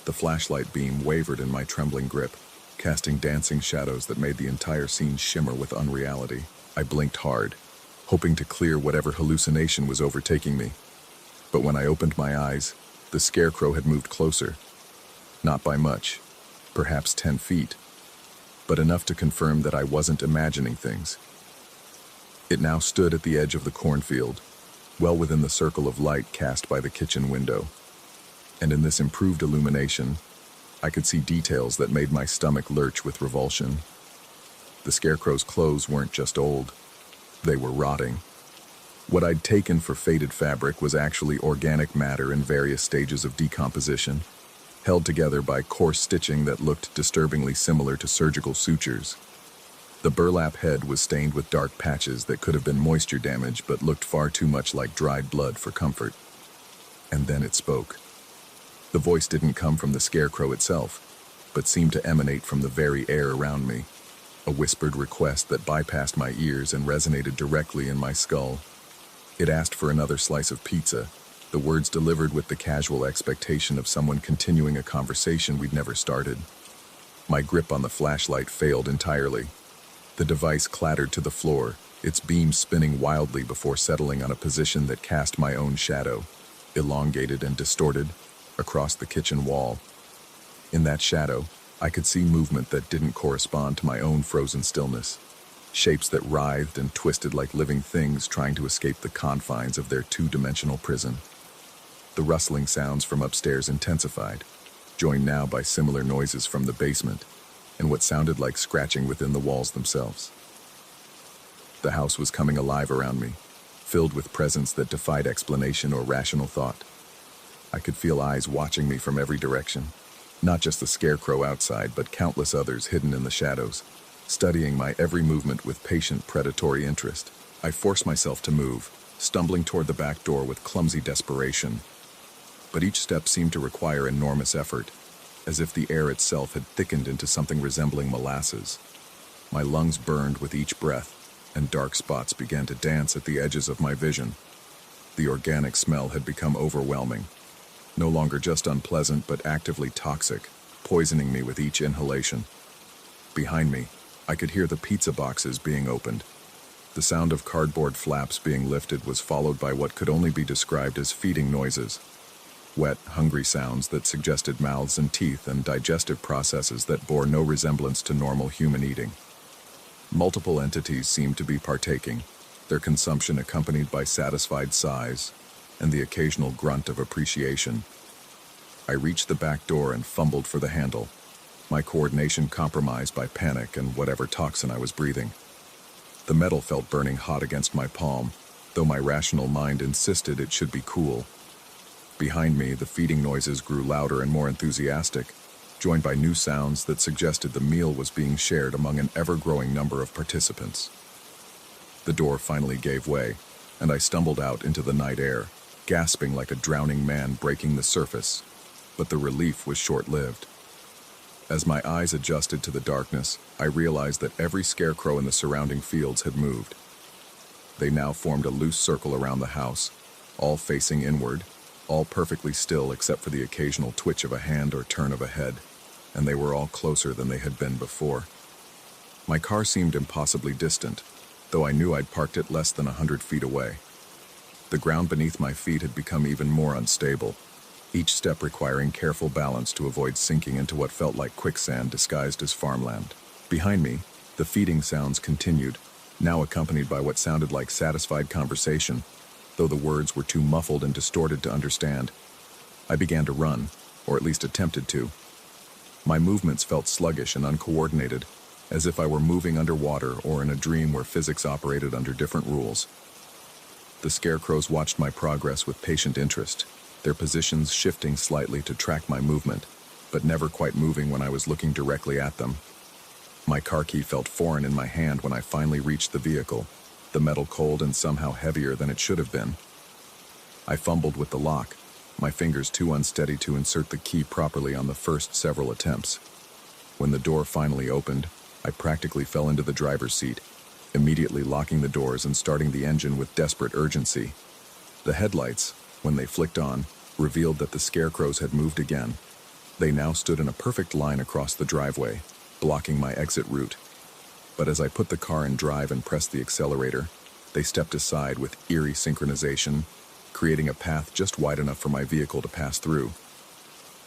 The flashlight beam wavered in my trembling grip, casting dancing shadows that made the entire scene shimmer with unreality. I blinked hard, hoping to clear whatever hallucination was overtaking me. But when I opened my eyes, the scarecrow had moved closer. Not by much, perhaps 10 feet, but enough to confirm that I wasn't imagining things. It now stood at the edge of the cornfield, well within the circle of light cast by the kitchen window. And in this improved illumination, I could see details that made my stomach lurch with revulsion. The scarecrow's clothes weren't just old, they were rotting. What I'd taken for faded fabric was actually organic matter in various stages of decomposition. held together by coarse stitching that looked disturbingly similar to surgical sutures. The burlap head was stained with dark patches that could have been moisture damage but looked far too much like dried blood for comfort. And then it spoke. The voice didn't come from the scarecrow itself, but seemed to emanate from the very air around me, a whispered request that bypassed my ears and resonated directly in my skull. It asked for another slice of pizza, the words delivered with the casual expectation of someone continuing a conversation we'd never started. My grip on the flashlight failed entirely. The device clattered to the floor, its beam spinning wildly before settling on a position that cast my own shadow, elongated and distorted, across the kitchen wall. In that shadow, I could see movement that didn't correspond to my own frozen stillness. Shapes that writhed and twisted like living things trying to escape the confines of their two-dimensional prison. The rustling sounds from upstairs intensified, joined now by similar noises from the basement, and what sounded like scratching within the walls themselves. The house was coming alive around me, filled with presence that defied explanation or rational thought. I could feel eyes watching me from every direction, not just the scarecrow outside, but countless others hidden in the shadows, studying my every movement with patient, predatory interest. I forced myself to move, stumbling toward the back door with clumsy desperation. But each step seemed to require enormous effort, as if the air itself had thickened into something resembling molasses. My lungs burned with each breath, and dark spots began to dance at the edges of my vision. The organic smell had become overwhelming, no longer just unpleasant but actively toxic, poisoning me with each inhalation. Behind me, I could hear the pizza boxes being opened. The sound of cardboard flaps being lifted was followed by what could only be described as feeding noises. Wet, hungry sounds that suggested mouths and teeth and digestive processes that bore no resemblance to normal human eating. Multiple entities seemed to be partaking, their consumption accompanied by satisfied sighs and the occasional grunt of appreciation. I reached the back door and fumbled for the handle, my coordination compromised by panic and whatever toxin I was breathing. The metal felt burning hot against my palm, though my rational mind insisted it should be cool. Behind me, the feeding noises grew louder and more enthusiastic, joined by new sounds that suggested the meal was being shared among an ever-growing number of participants. The door finally gave way, and I stumbled out into the night air, gasping like a drowning man breaking the surface, but the relief was short-lived. As my eyes adjusted to the darkness, I realized that every scarecrow in the surrounding fields had moved. They now formed a loose circle around the house, all facing inward, all perfectly still except for the occasional twitch of a hand or turn of a head, and they were all closer than they had been before. My car seemed impossibly distant, though I knew I'd parked it less than 100 feet away. The ground beneath my feet had become even more unstable, each step requiring careful balance to avoid sinking into what felt like quicksand disguised as farmland. Behind me, the feeding sounds continued, now accompanied by what sounded like satisfied conversation, though the words were too muffled and distorted to understand. I began to run, or at least attempted to. My movements felt sluggish and uncoordinated, as if I were moving underwater or in a dream where physics operated under different rules. The scarecrows watched my progress with patient interest, their positions shifting slightly to track my movement, but never quite moving when I was looking directly at them. My car key felt foreign in my hand when I finally reached the vehicle, the metal cold and somehow heavier than it should have been. I fumbled with the lock, my fingers too unsteady to insert the key properly on the first several attempts. When the door finally opened, I practically fell into the driver's seat, immediately locking the doors and starting the engine with desperate urgency. The headlights, when they flicked on, revealed that the scarecrows had moved again. They now stood in a perfect line across the driveway, blocking my exit route. But as I put the car in drive and pressed the accelerator, they stepped aside with eerie synchronization, creating a path just wide enough for my vehicle to pass through.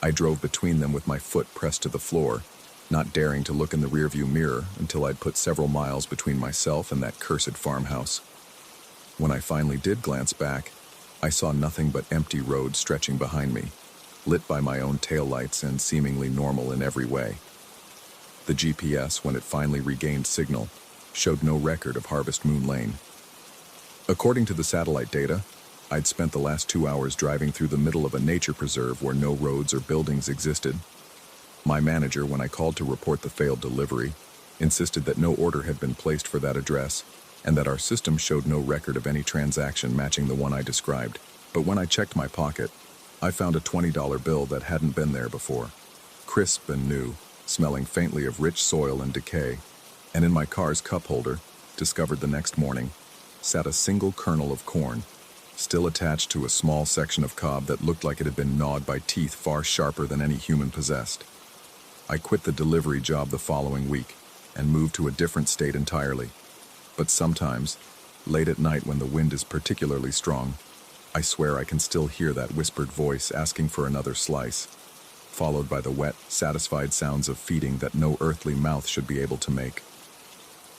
I drove between them with my foot pressed to the floor, not daring to look in the rearview mirror until I'd put several miles between myself and that cursed farmhouse. When I finally did glance back, I saw nothing but empty road stretching behind me, lit by my own taillights and seemingly normal in every way. The GPS, when it finally regained signal, showed no record of Harvest Moon Lane. According to the satellite data, I'd spent the last 2 hours driving through the middle of a nature preserve where no roads or buildings existed. My manager, when I called to report the failed delivery, insisted that no order had been placed for that address and that our system showed no record of any transaction matching the one I described. But when I checked my pocket, I found a $20 bill that hadn't been there before, crisp and new, smelling faintly of rich soil and decay, and in my car's cup holder, discovered the next morning, sat a single kernel of corn, still attached to a small section of cob that looked like it had been gnawed by teeth far sharper than any human possessed. I quit the delivery job the following week and moved to a different state entirely. But sometimes, late at night when the wind is particularly strong, I swear I can still hear that whispered voice asking for another slice, followed by the wet, satisfied sounds of feeding that no earthly mouth should be able to make.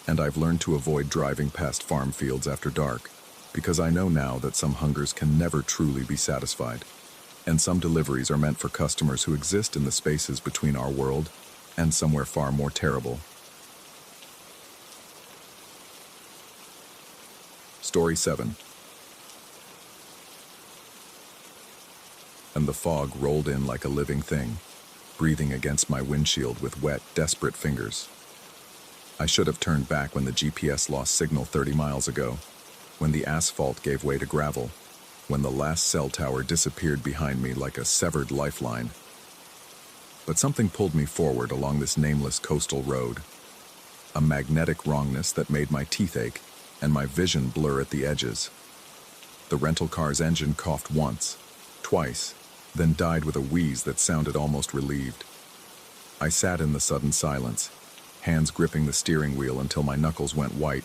And I've learned to avoid driving past farm fields after dark, because I know now that some hungers can never truly be satisfied, and some deliveries are meant for customers who exist in the spaces between our world and somewhere far more terrible. Story 7. And the fog rolled in like a living thing, breathing against my windshield with wet, desperate fingers. I should have turned back when the GPS lost signal 30 miles ago, when the asphalt gave way to gravel, when the last cell tower disappeared behind me like a severed lifeline. But something pulled me forward along this nameless coastal road, a magnetic wrongness that made my teeth ache and my vision blur at the edges. The rental car's engine coughed once, twice, then died with a wheeze that sounded almost relieved. I sat in the sudden silence, hands gripping the steering wheel until my knuckles went white,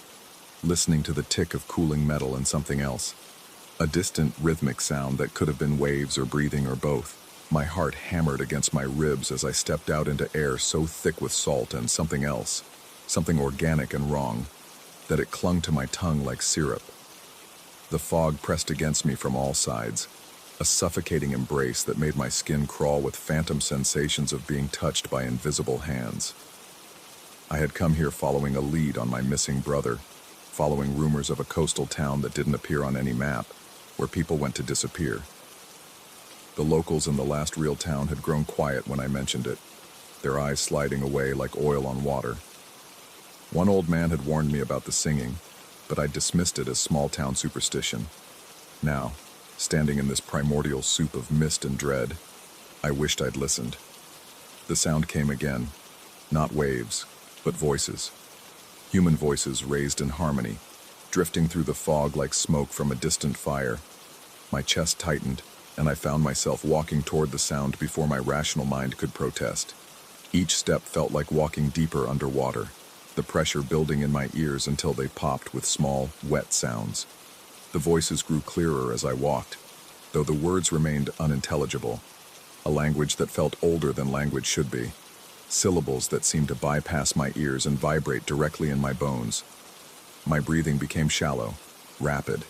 listening to the tick of cooling metal and something else. A distant, rhythmic sound that could have been waves or breathing or both. My heart hammered against my ribs as I stepped out into air so thick with salt and something else, something organic and wrong, that it clung to my tongue like syrup. The fog pressed against me from all sides, a suffocating embrace that made my skin crawl with phantom sensations of being touched by invisible hands. I had come here following a lead on my missing brother, following rumors of a coastal town that didn't appear on any map, where people went to disappear. The locals in the last real town had grown quiet when I mentioned it, their eyes sliding away like oil on water. One old man had warned me about the singing, but I dismissed it as small-town superstition. Now, standing in this primordial soup of mist and dread, I wished I'd listened. The sound came again, not waves, but voices. Human voices raised in harmony, drifting through the fog like smoke from a distant fire. My chest tightened, and I found myself walking toward the sound before my rational mind could protest. Each step felt like walking deeper underwater, the pressure building in my ears until they popped with small, wet sounds. The voices grew clearer as I walked, though the words remained unintelligible, a language that felt older than language should be, syllables that seemed to bypass my ears and vibrate directly in my bones. My breathing became shallow, rapid,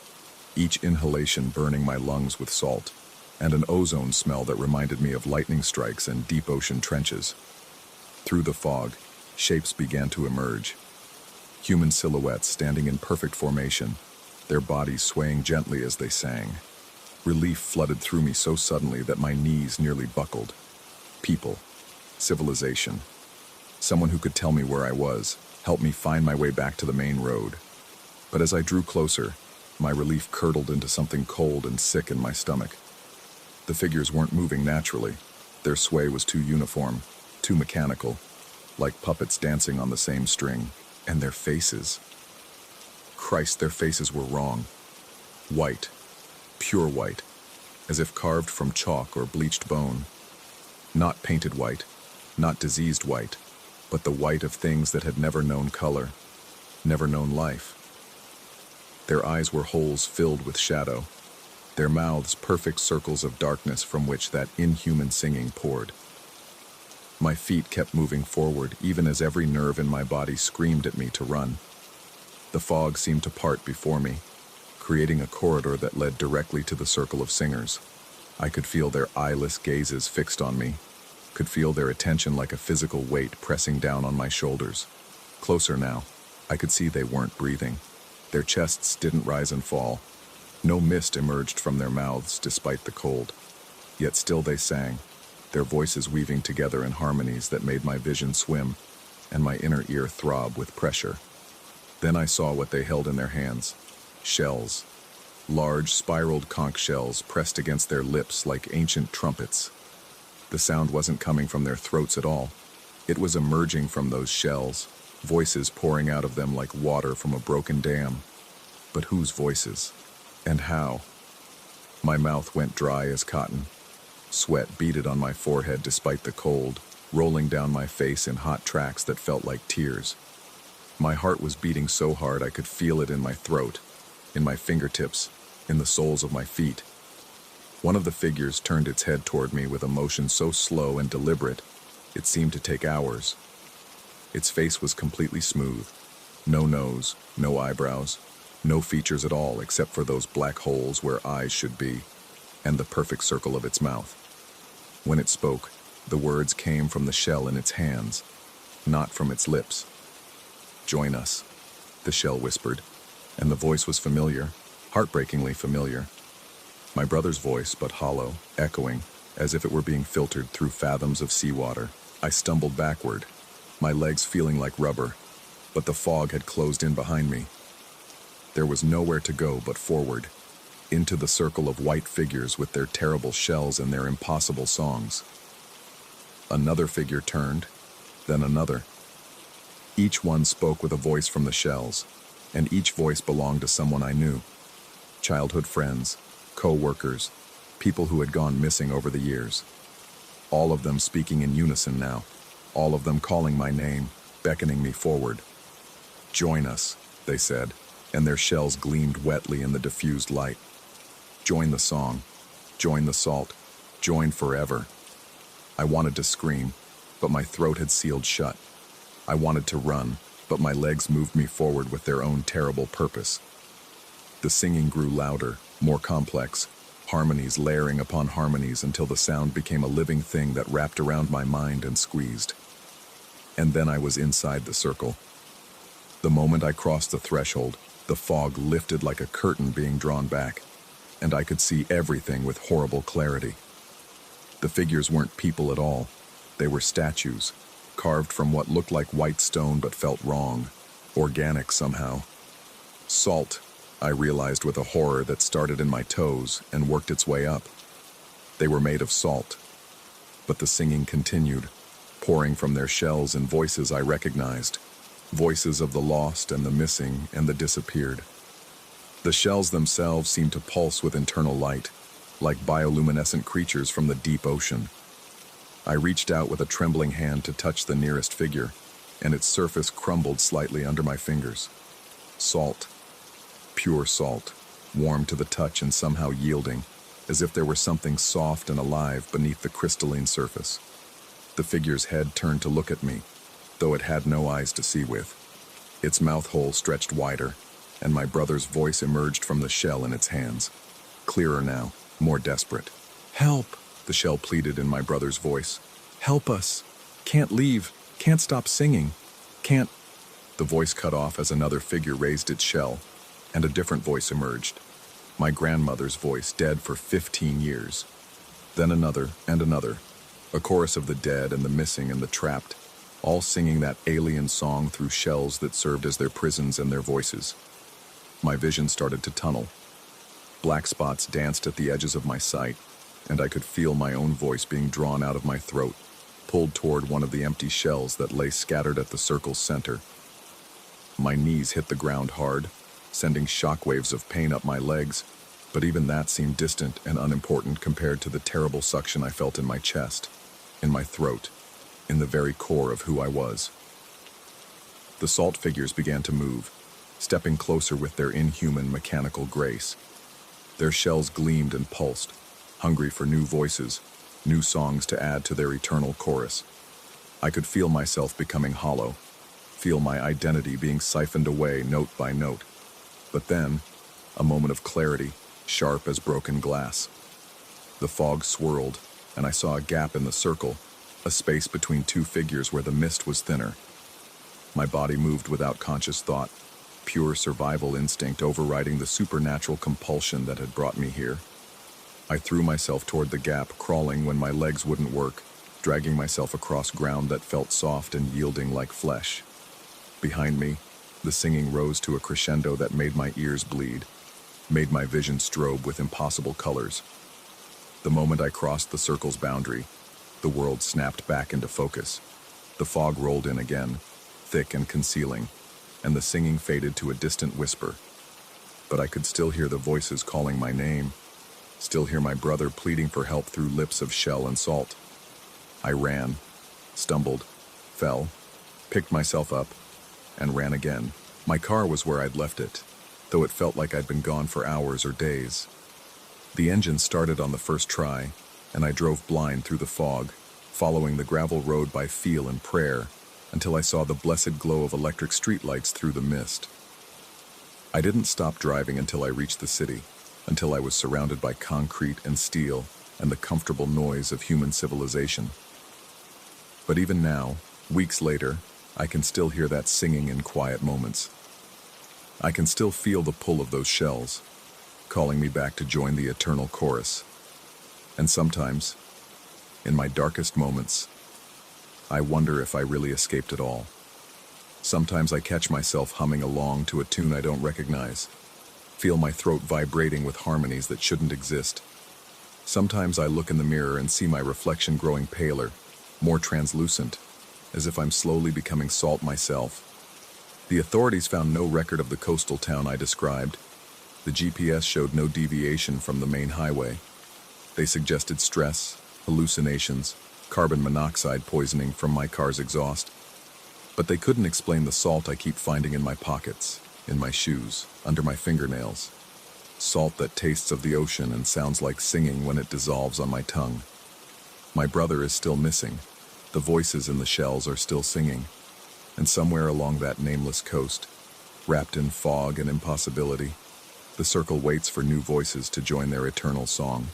each inhalation burning my lungs with salt, and an ozone smell that reminded me of lightning strikes and deep ocean trenches. Through the fog, shapes began to emerge. Human silhouettes standing in perfect formation, their bodies swaying gently as they sang. Relief flooded through me so suddenly that my knees nearly buckled. People, civilization, someone who could tell me where I was, help me find my way back to the main road. But as I drew closer, my relief curdled into something cold and sick in my stomach. The figures weren't moving naturally. Their sway was too uniform, too mechanical, like puppets dancing on the same string. And their faces. Christ, their faces were wrong. White, pure white, as if carved from chalk or bleached bone. Not painted white, not diseased white, but the white of things that had never known color, never known life. Their eyes were holes filled with shadow, their mouths perfect circles of darkness from which that inhuman singing poured. My feet kept moving forward, even as every nerve in my body screamed at me to run. The fog seemed to part before me, creating a corridor that led directly to the circle of singers. I could feel their eyeless gazes fixed on me, could feel their attention like a physical weight pressing down on my shoulders. Closer now, I could see they weren't breathing. Their chests didn't rise and fall. No mist emerged from their mouths despite the cold, yet still they sang, their voices weaving together in harmonies that made my vision swim and my inner ear throb with pressure. Then I saw what they held in their hands. Shells. Large, spiraled conch shells pressed against their lips like ancient trumpets. The sound wasn't coming from their throats at all. It was emerging from those shells, voices pouring out of them like water from a broken dam. But whose voices? And how? My mouth went dry as cotton. Sweat beaded on my forehead despite the cold, rolling down my face in hot tracks that felt like tears. My heart was beating so hard I could feel it in my throat, in my fingertips, in the soles of my feet. One of the figures turned its head toward me with a motion so slow and deliberate, it seemed to take hours. Its face was completely smooth. No nose, no eyebrows, no features at all except for those black holes where eyes should be, and the perfect circle of its mouth. When it spoke, the words came from the shell in its hands, not from its lips. "Join us," the shell whispered, and the voice was familiar, heartbreakingly familiar. My brother's voice, but hollow, echoing, as if it were being filtered through fathoms of seawater. I stumbled backward, my legs feeling like rubber, but the fog had closed in behind me. There was nowhere to go but forward, into the circle of white figures with their terrible shells and their impossible songs. Another figure turned, then another. Each one spoke with a voice from the shells, and each voice belonged to someone I knew. Childhood friends, co-workers, people who had gone missing over the years. All of them speaking in unison now, all of them calling my name, beckoning me forward. "Join us," they said, and their shells gleamed wetly in the diffused light. Join the song, join the salt, join forever. I wanted to scream, but my throat had sealed shut. I wanted to run, but my legs moved me forward with their own terrible purpose. The singing grew louder, more complex, harmonies layering upon harmonies until the sound became a living thing that wrapped around my mind and squeezed. And then I was inside the circle. The moment I crossed the threshold, the fog lifted like a curtain being drawn back, and I could see everything with horrible clarity. The figures weren't people at all. They were statues, carved from what looked like white stone but felt wrong, organic somehow. Salt, I realized with a horror that started in my toes and worked its way up. They were made of salt. But the singing continued, pouring from their shells in voices I recognized, voices of the lost and the missing and the disappeared. The shells themselves seemed to pulse with internal light, like bioluminescent creatures from the deep ocean. I reached out with a trembling hand to touch the nearest figure, and its surface crumbled slightly under my fingers. Salt. Pure salt, warm to the touch and somehow yielding, as if there were something soft and alive beneath the crystalline surface. The figure's head turned to look at me, though it had no eyes to see with. Its mouth hole stretched wider, and my brother's voice emerged from the shell in its hands. Clearer now, more desperate. "Help!" the shell pleaded in my brother's voice. "Help us! Can't leave! Can't stop singing! Can't—" The voice cut off as another figure raised its shell, and a different voice emerged. My grandmother's voice, dead for 15 years. Then another and another, a chorus of the dead and the missing and the trapped, all singing that alien song through shells that served as their prisons and their voices. My vision started to tunnel. Black spots danced at the edges of my sight, and I could feel my own voice being drawn out of my throat, pulled toward one of the empty shells that lay scattered at the circle's center. My knees hit the ground hard, sending shockwaves of pain up my legs, but even that seemed distant and unimportant compared to the terrible suction I felt in my chest, in my throat, in the very core of who I was. The salt figures began to move, stepping closer with their inhuman mechanical grace. Their shells gleamed and pulsed, hungry for new voices, new songs to add to their eternal chorus. I could feel myself becoming hollow, feel my identity being siphoned away note by note. But then, a moment of clarity, sharp as broken glass. The fog swirled, and I saw a gap in the circle, a space between two figures where the mist was thinner. My body moved without conscious thought, pure survival instinct overriding the supernatural compulsion that had brought me here. I threw myself toward the gap, crawling when my legs wouldn't work, dragging myself across ground that felt soft and yielding like flesh. Behind me, the singing rose to a crescendo that made my ears bleed, made my vision strobe with impossible colors. The moment I crossed the circle's boundary, the world snapped back into focus. The fog rolled in again, thick and concealing, and the singing faded to a distant whisper. But I could still hear the voices calling my name, still hear my brother pleading for help through lips of shell and salt. I ran, stumbled, fell, picked myself up, and ran again. My car was where I'd left it, though it felt like I'd been gone for hours or days. The engine started on the first try, and I drove blind through the fog, following the gravel road by feel and prayer, until I saw the blessed glow of electric streetlights through the mist. I didn't stop driving until I reached the city, until I was surrounded by concrete and steel and the comfortable noise of human civilization. But even now, weeks later, I can still hear that singing in quiet moments. I can still feel the pull of those shells, calling me back to join the eternal chorus. And sometimes, in my darkest moments, I wonder if I really escaped at all. Sometimes I catch myself humming along to a tune I don't recognize, feel my throat vibrating with harmonies that shouldn't exist. Sometimes I look in the mirror and see my reflection growing paler, more translucent, as if I'm slowly becoming salt myself. The authorities found no record of the coastal town I described. The GPS showed no deviation from the main highway. They suggested stress, hallucinations, carbon monoxide poisoning from my car's exhaust. But they couldn't explain the salt I keep finding in my pockets, in my shoes, under my fingernails. Salt that tastes of the ocean and sounds like singing when it dissolves on my tongue. My brother is still missing. The voices in the shells are still singing. And somewhere along that nameless coast, wrapped in fog and impossibility, the circle waits for new voices to join their eternal song.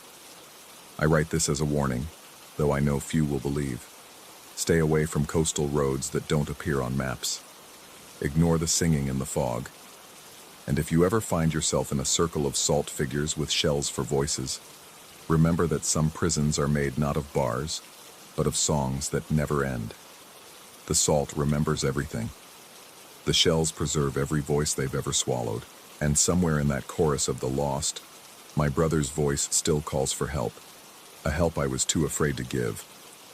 I write this as a warning, though I know few will believe. Stay away from coastal roads that don't appear on maps. Ignore the singing in the fog. And if you ever find yourself in a circle of salt figures with shells for voices, remember that some prisons are made not of bars, but of songs that never end. The salt remembers everything. The shells preserve every voice they've ever swallowed. And somewhere in that chorus of the lost, my brother's voice still calls for help. A help I was too afraid to give.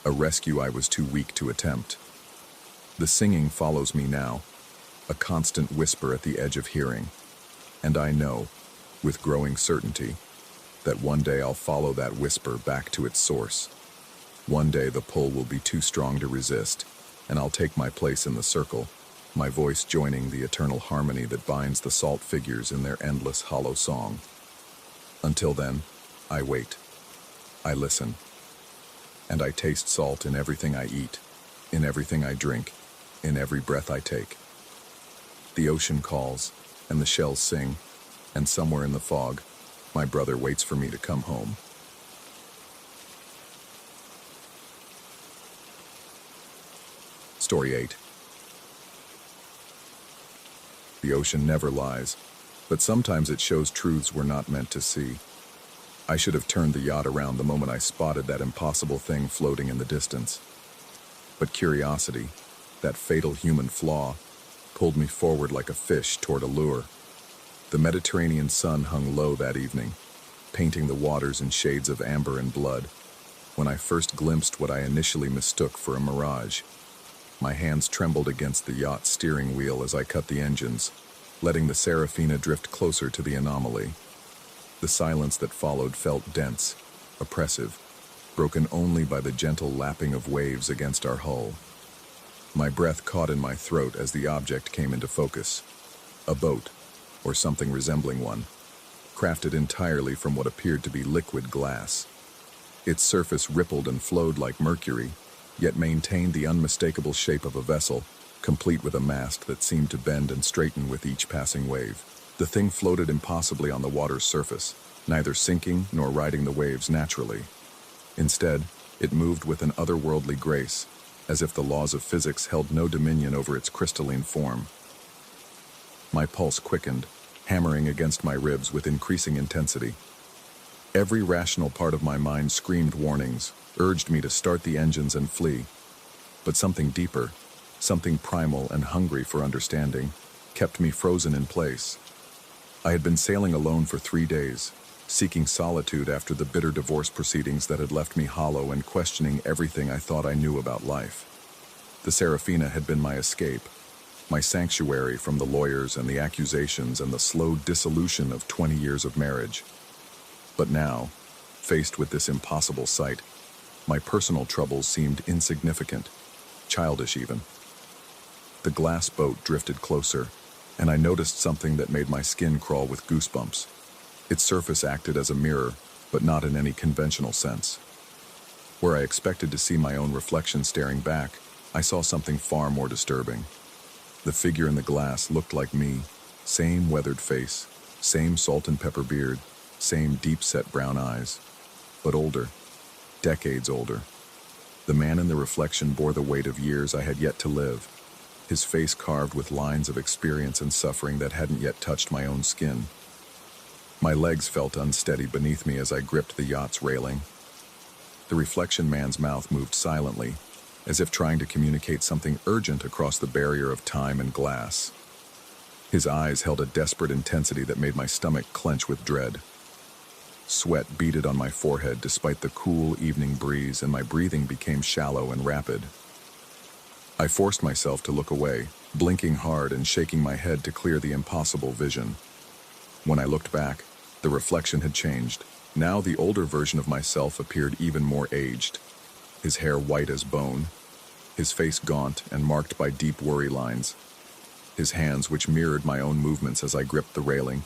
A rescue I was too weak to attempt. The singing follows me now, a constant whisper at the edge of hearing. And I know, with growing certainty, that one day I'll follow that whisper back to its source. One day the pull will be too strong to resist, and I'll take my place in the circle, my voice joining the eternal harmony that binds the salt figures in their endless hollow song. Until then, I wait. I listen. And I taste salt in everything I eat, in everything I drink, in every breath I take. The ocean calls, and the shells sing, and somewhere in the fog, my brother waits for me to come home. Story 8. The ocean never lies, but sometimes it shows truths we're not meant to see. I should have turned the yacht around the moment I spotted that impossible thing floating in the distance. But curiosity, that fatal human flaw, pulled me forward like a fish toward a lure. The Mediterranean sun hung low that evening, painting the waters in shades of amber and blood, when I first glimpsed what I initially mistook for a mirage. My hands trembled against the yacht's steering wheel as I cut the engines, letting the Serafina drift closer to the anomaly. The silence that followed felt dense, oppressive, broken only by the gentle lapping of waves against our hull. My breath caught in my throat as the object came into focus. A boat, or something resembling one, crafted entirely from what appeared to be liquid glass. Its surface rippled and flowed like mercury, yet maintained the unmistakable shape of a vessel, complete with a mast that seemed to bend and straighten with each passing wave. The thing floated impossibly on the water's surface, neither sinking nor riding the waves naturally. Instead, it moved with an otherworldly grace, as if the laws of physics held no dominion over its crystalline form. My pulse quickened, hammering against my ribs with increasing intensity. Every rational part of my mind screamed warnings, urged me to start the engines and flee. But something deeper, something primal and hungry for understanding, kept me frozen in place. I had been sailing alone for 3 days, seeking solitude after the bitter divorce proceedings that had left me hollow and questioning everything I thought I knew about life. The Serafina had been my escape, my sanctuary from the lawyers and the accusations and the slow dissolution of 20 years of marriage. But now, faced with this impossible sight, my personal troubles seemed insignificant, childish even. The glass boat drifted closer, and I noticed something that made my skin crawl with goosebumps. Its surface acted as a mirror, but not in any conventional sense. Where I expected to see my own reflection staring back, I saw something far more disturbing. The figure in the glass looked like me, same weathered face, same salt and pepper beard, same deep-set brown eyes, but older, decades older. The man in the reflection bore the weight of years I had yet to live, his face carved with lines of experience and suffering that hadn't yet touched my own skin. My legs felt unsteady beneath me as I gripped the yacht's railing. The reflection man's mouth moved silently, as if trying to communicate something urgent across the barrier of time and glass. His eyes held a desperate intensity that made my stomach clench with dread. Sweat beaded on my forehead despite the cool evening breeze, and my breathing became shallow and rapid. I forced myself to look away, blinking hard and shaking my head to clear the impossible vision. When I looked back, the reflection had changed. Now the older version of myself appeared even more aged, his hair white as bone, his face gaunt and marked by deep worry lines. His hands, which mirrored my own movements as I gripped the railing,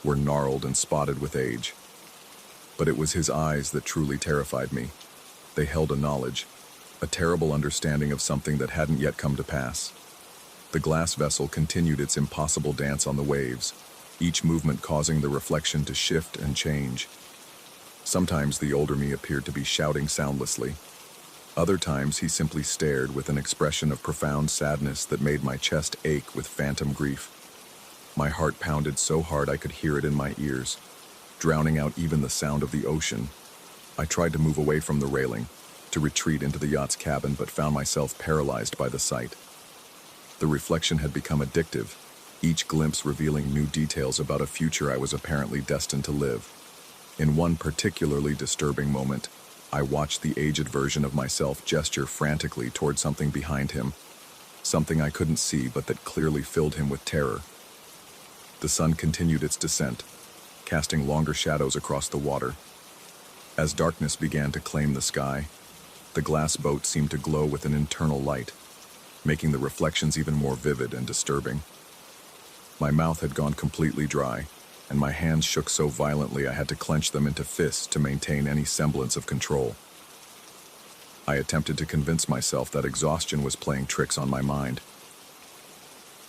were gnarled and spotted with age. But it was his eyes that truly terrified me. They held a knowledge, a terrible understanding of something that hadn't yet come to pass. The glass vessel continued its impossible dance on the waves, each movement causing the reflection to shift and change. Sometimes the older me appeared to be shouting soundlessly. Other times he simply stared with an expression of profound sadness that made my chest ache with phantom grief. My heart pounded so hard I could hear it in my ears, drowning out even the sound of the ocean. I tried to move away from the railing, to retreat into the yacht's cabin, but found myself paralyzed by the sight. The reflection had become addictive, each glimpse revealing new details about a future I was apparently destined to live. In one particularly disturbing moment, I watched the aged version of myself gesture frantically toward something behind him, something I couldn't see but that clearly filled him with terror. The sun continued its descent, casting longer shadows across the water. As darkness began to claim the sky, the glass boat seemed to glow with an internal light, making the reflections even more vivid and disturbing. My mouth had gone completely dry, and my hands shook so violently I had to clench them into fists to maintain any semblance of control. I attempted to convince myself that exhaustion was playing tricks on my mind.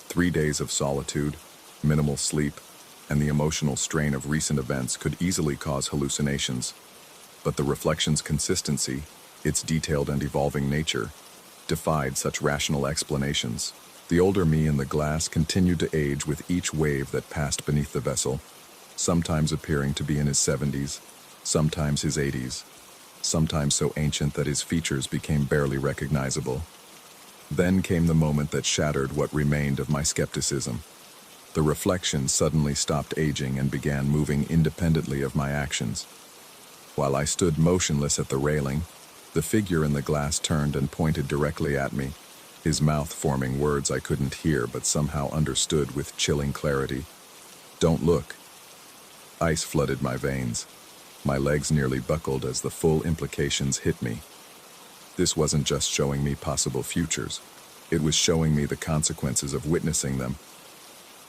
3 days of solitude, minimal sleep, and the emotional strain of recent events could easily cause hallucinations. But the reflection's consistency, its detailed and evolving nature, defied such rational explanations. The older me in the glass continued to age with each wave that passed beneath the vessel, sometimes appearing to be in his 70s, sometimes his 80s, sometimes so ancient that his features became barely recognizable. Then came the moment that shattered what remained of my skepticism. The reflection suddenly stopped aging and began moving independently of my actions. While I stood motionless at the railing, the figure in the glass turned and pointed directly at me, his mouth forming words I couldn't hear but somehow understood with chilling clarity. "Don't look." Ice flooded my veins. My legs nearly buckled as the full implications hit me. This wasn't just showing me possible futures. It was showing me the consequences of witnessing them.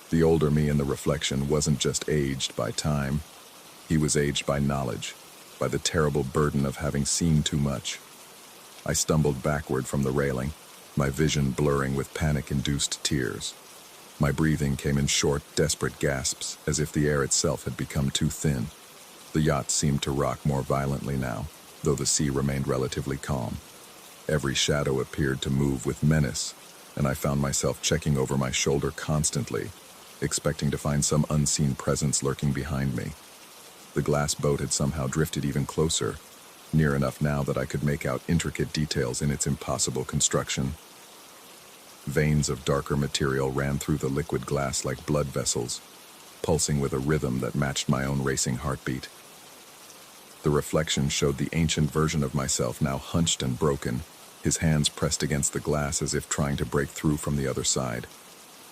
The older me in the reflection wasn't just aged by time. He was aged by knowledge, by the terrible burden of having seen too much. I stumbled backward from the railing, my vision blurring with panic-induced tears. My breathing came in short, desperate gasps, as if the air itself had become too thin. The yacht seemed to rock more violently now, though the sea remained relatively calm. Every shadow appeared to move with menace, and I found myself checking over my shoulder constantly, expecting to find some unseen presence lurking behind me. The glass boat had somehow drifted even closer, near enough now that I could make out intricate details in its impossible construction. Veins of darker material ran through the liquid glass like blood vessels, pulsing with a rhythm that matched my own racing heartbeat. The reflection showed the ancient version of myself, now hunched and broken, his hands pressed against the glass as if trying to break through from the other side.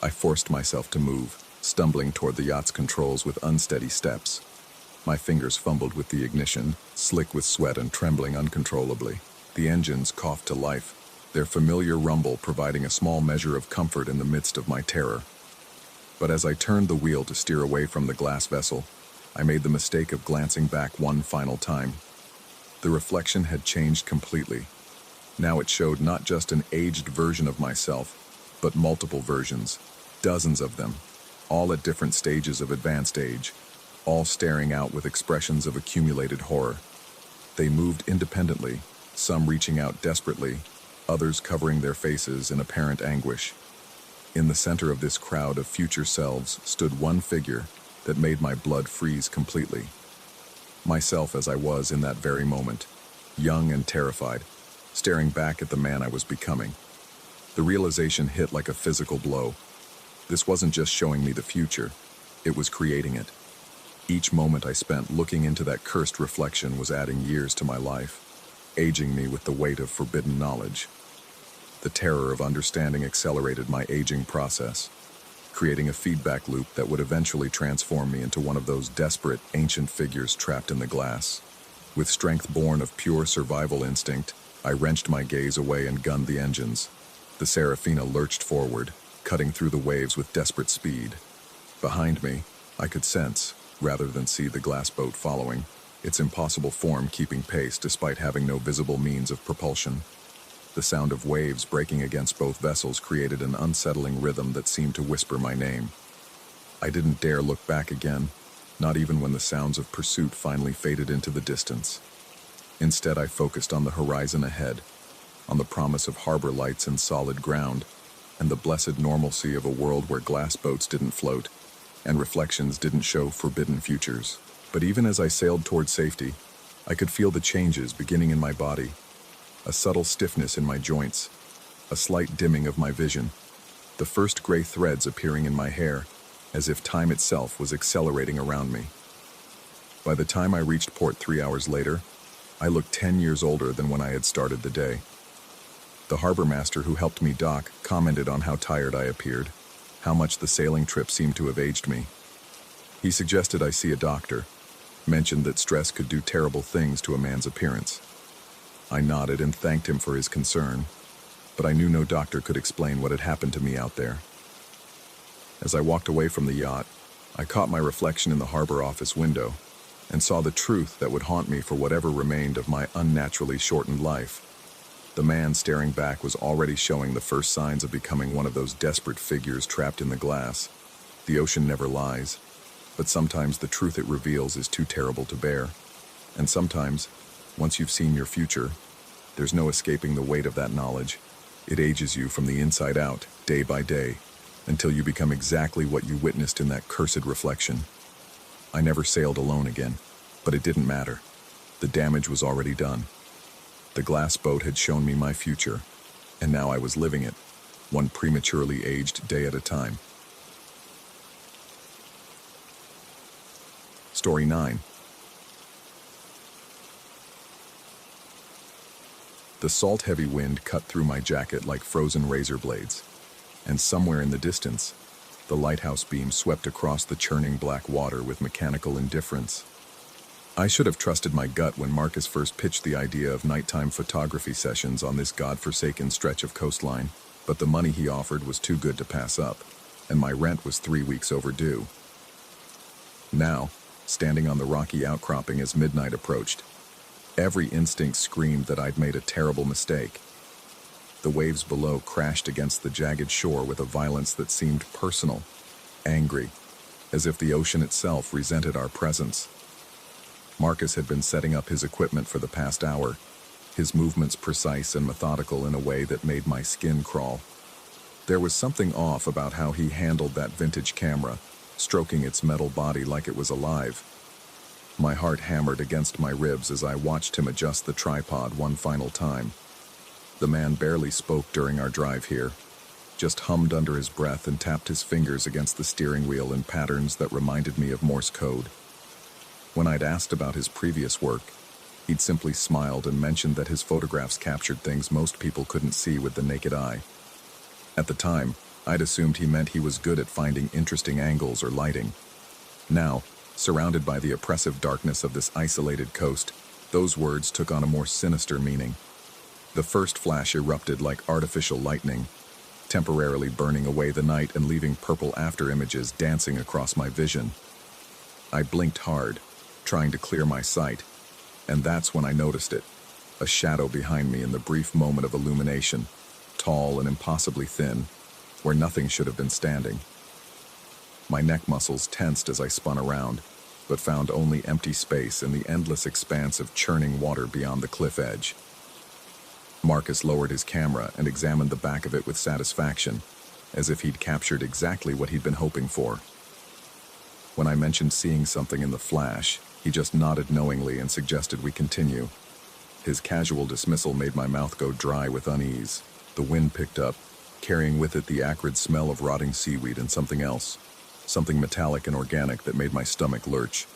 I forced myself to move, stumbling toward the yacht's controls with unsteady steps. My fingers fumbled with the ignition, slick with sweat and trembling uncontrollably. The engines coughed to life, their familiar rumble providing a small measure of comfort in the midst of my terror. But as I turned the wheel to steer away from the glass vessel, I made the mistake of glancing back one final time. The reflection had changed completely. Now it showed not just an aged version of myself, but multiple versions, dozens of them, all at different stages of advanced age, all staring out with expressions of accumulated horror. They moved independently, some reaching out desperately, others covering their faces in apparent anguish. In the center of this crowd of future selves stood one figure that made my blood freeze completely. Myself as I was in that very moment, young and terrified, staring back at the man I was becoming. The realization hit like a physical blow. This wasn't just showing me the future, it was creating it. Each moment I spent looking into that cursed reflection was adding years to my life, aging me with the weight of forbidden knowledge. The terror of understanding accelerated my aging process, creating a feedback loop that would eventually transform me into one of those desperate, ancient figures trapped in the glass. With strength born of pure survival instinct, I wrenched my gaze away and gunned the engines. The Serafina lurched forward, cutting through the waves with desperate speed. Behind me, I could sense, rather than see the glass boat following, its impossible form keeping pace despite having no visible means of propulsion. The sound of waves breaking against both vessels created an unsettling rhythm that seemed to whisper my name. I didn't dare look back again, not even when the sounds of pursuit finally faded into the distance. Instead, I focused on the horizon ahead, on the promise of harbor lights and solid ground, and the blessed normalcy of a world where glass boats didn't float, and reflections didn't show forbidden futures. But even as I sailed toward safety, I could feel the changes beginning in my body. A subtle stiffness in my joints, a slight dimming of my vision, the first gray threads appearing in my hair, as if time itself was accelerating around me. By the time I reached port 3 hours later, I looked 10 years older than when I had started the day. The harbor master who helped me dock commented on how tired I appeared, how much the sailing trip seemed to have aged me. He suggested I see a doctor, mentioned that stress could do terrible things to a man's appearance. I nodded and thanked him for his concern, but I knew no doctor could explain what had happened to me out there. As I walked away from the yacht, I caught my reflection in the harbor office window and saw the truth that would haunt me for whatever remained of my unnaturally shortened life. The man staring back was already showing the first signs of becoming one of those desperate figures trapped in the glass. The ocean never lies, but sometimes the truth it reveals is too terrible to bear. And sometimes, once you've seen your future, there's no escaping the weight of that knowledge. It ages you from the inside out, day by day, until you become exactly what you witnessed in that cursed reflection. I never sailed alone again, but it didn't matter. The damage was already done. The glass boat had shown me my future, and now I was living it, one prematurely aged day at a time. Story 9. The salt-heavy wind cut through my jacket like frozen razor blades, and somewhere in the distance, the lighthouse beam swept across the churning black water with mechanical indifference. I should have trusted my gut when Marcus first pitched the idea of nighttime photography sessions on this godforsaken stretch of coastline, but the money he offered was too good to pass up, and my rent was 3 weeks overdue. Now, standing on the rocky outcropping as midnight approached, every instinct screamed that I'd made a terrible mistake. The waves below crashed against the jagged shore with a violence that seemed personal, angry, as if the ocean itself resented our presence. Marcus had been setting up his equipment for the past hour, his movements precise and methodical in a way that made my skin crawl. There was something off about how he handled that vintage camera, stroking its metal body like it was alive. My heart hammered against my ribs as I watched him adjust the tripod one final time. The man barely spoke during our drive here, just hummed under his breath and tapped his fingers against the steering wheel in patterns that reminded me of Morse code. When I'd asked about his previous work, he'd simply smiled and mentioned that his photographs captured things most people couldn't see with the naked eye. At the time, I'd assumed he meant he was good at finding interesting angles or lighting. Now, surrounded by the oppressive darkness of this isolated coast, those words took on a more sinister meaning. The first flash erupted like artificial lightning, temporarily burning away the night and leaving purple after-images dancing across my vision. I blinked hard, trying to clear my sight, and that's when I noticed it, a shadow behind me in the brief moment of illumination, tall and impossibly thin, where nothing should have been standing. My neck muscles tensed as I spun around, but found only empty space and the endless expanse of churning water beyond the cliff edge. Marcus lowered his camera and examined the back of it with satisfaction, as if he'd captured exactly what he'd been hoping for. When I mentioned seeing something in the flash, he just nodded knowingly and suggested we continue. His casual dismissal made my mouth go dry with unease. The wind picked up, carrying with it the acrid smell of rotting seaweed and something else, something metallic and organic that made my stomach lurch.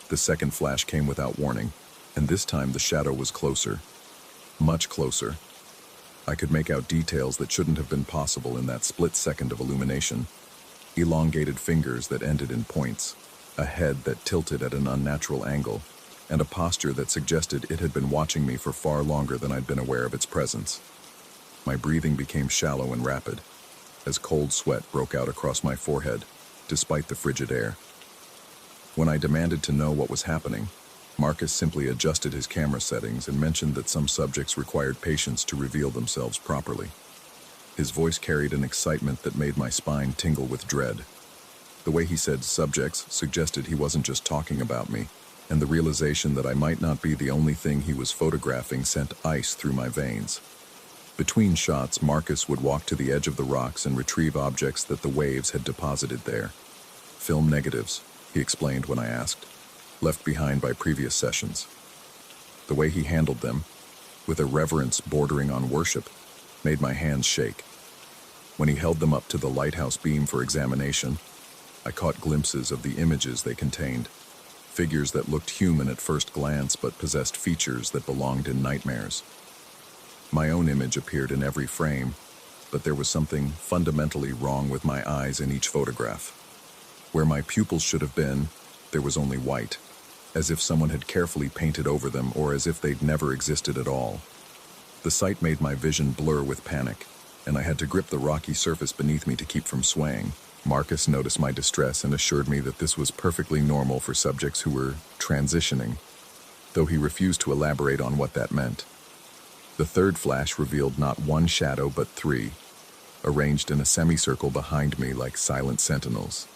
The second flash came without warning, and this time the shadow was closer. Much closer. I could make out details that shouldn't have been possible in that split second of illumination. Elongated fingers that ended in points, a head that tilted at an unnatural angle, and a posture that suggested it had been watching me for far longer than I'd been aware of its presence. My breathing became shallow and rapid, as cold sweat broke out across my forehead, despite the frigid air. When I demanded to know what was happening, Marcus simply adjusted his camera settings and mentioned that some subjects required patience to reveal themselves properly. His voice carried an excitement that made my spine tingle with dread. The way he said subjects suggested he wasn't just talking about me, and the realization that I might not be the only thing he was photographing sent ice through my veins. Between shots, Marcus would walk to the edge of the rocks and retrieve objects that the waves had deposited there. Film negatives, he explained when I asked, left behind by previous sessions. The way he handled them, with a reverence bordering on worship, made my hands shake. When he held them up to the lighthouse beam for examination, I caught glimpses of the images they contained, figures that looked human at first glance but possessed features that belonged in nightmares. My own image appeared in every frame, but there was something fundamentally wrong with my eyes in each photograph. Where my pupils should have been, there was only white, as if someone had carefully painted over them or as if they'd never existed at all. The sight made my vision blur with panic, and I had to grip the rocky surface beneath me to keep from swaying. Marcus noticed my distress and assured me that this was perfectly normal for subjects who were transitioning, though he refused to elaborate on what that meant. The third flash revealed not one shadow but three, arranged in a semicircle behind me like silent sentinels.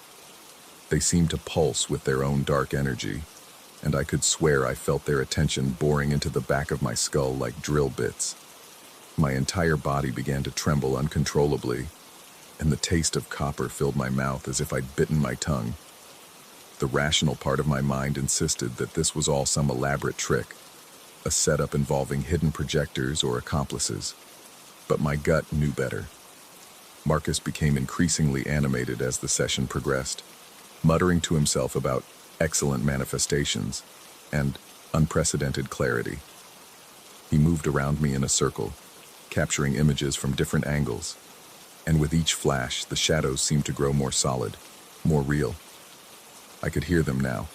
They seemed to pulse with their own dark energy, and I could swear I felt their attention boring into the back of my skull like drill bits. My entire body began to tremble uncontrollably, and the taste of copper filled my mouth as if I'd bitten my tongue. The rational part of my mind insisted that this was all some elaborate trick, a setup involving hidden projectors or accomplices. But my gut knew better. Marcus became increasingly animated as the session progressed, muttering to himself about excellent manifestations and unprecedented clarity. He moved around me in a circle, capturing images from different angles, and with each flash, the shadows seemed to grow more solid, more real. I could hear them now,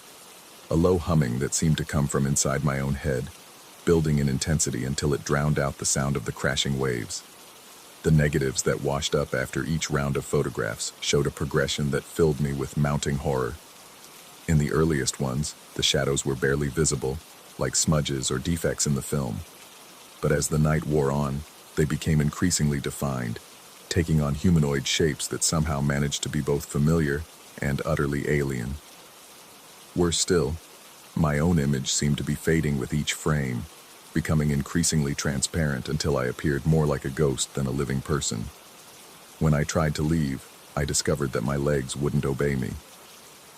a low humming that seemed to come from inside my own head, building in intensity until it drowned out the sound of the crashing waves. The negatives that washed up after each round of photographs showed a progression that filled me with mounting horror. In the earliest ones, the shadows were barely visible, like smudges or defects in the film. But as the night wore on, they became increasingly defined, taking on humanoid shapes that somehow managed to be both familiar and utterly alien. Worse still, my own image seemed to be fading with each frame, becoming increasingly transparent until I appeared more like a ghost than a living person. When I tried to leave, I discovered that my legs wouldn't obey me.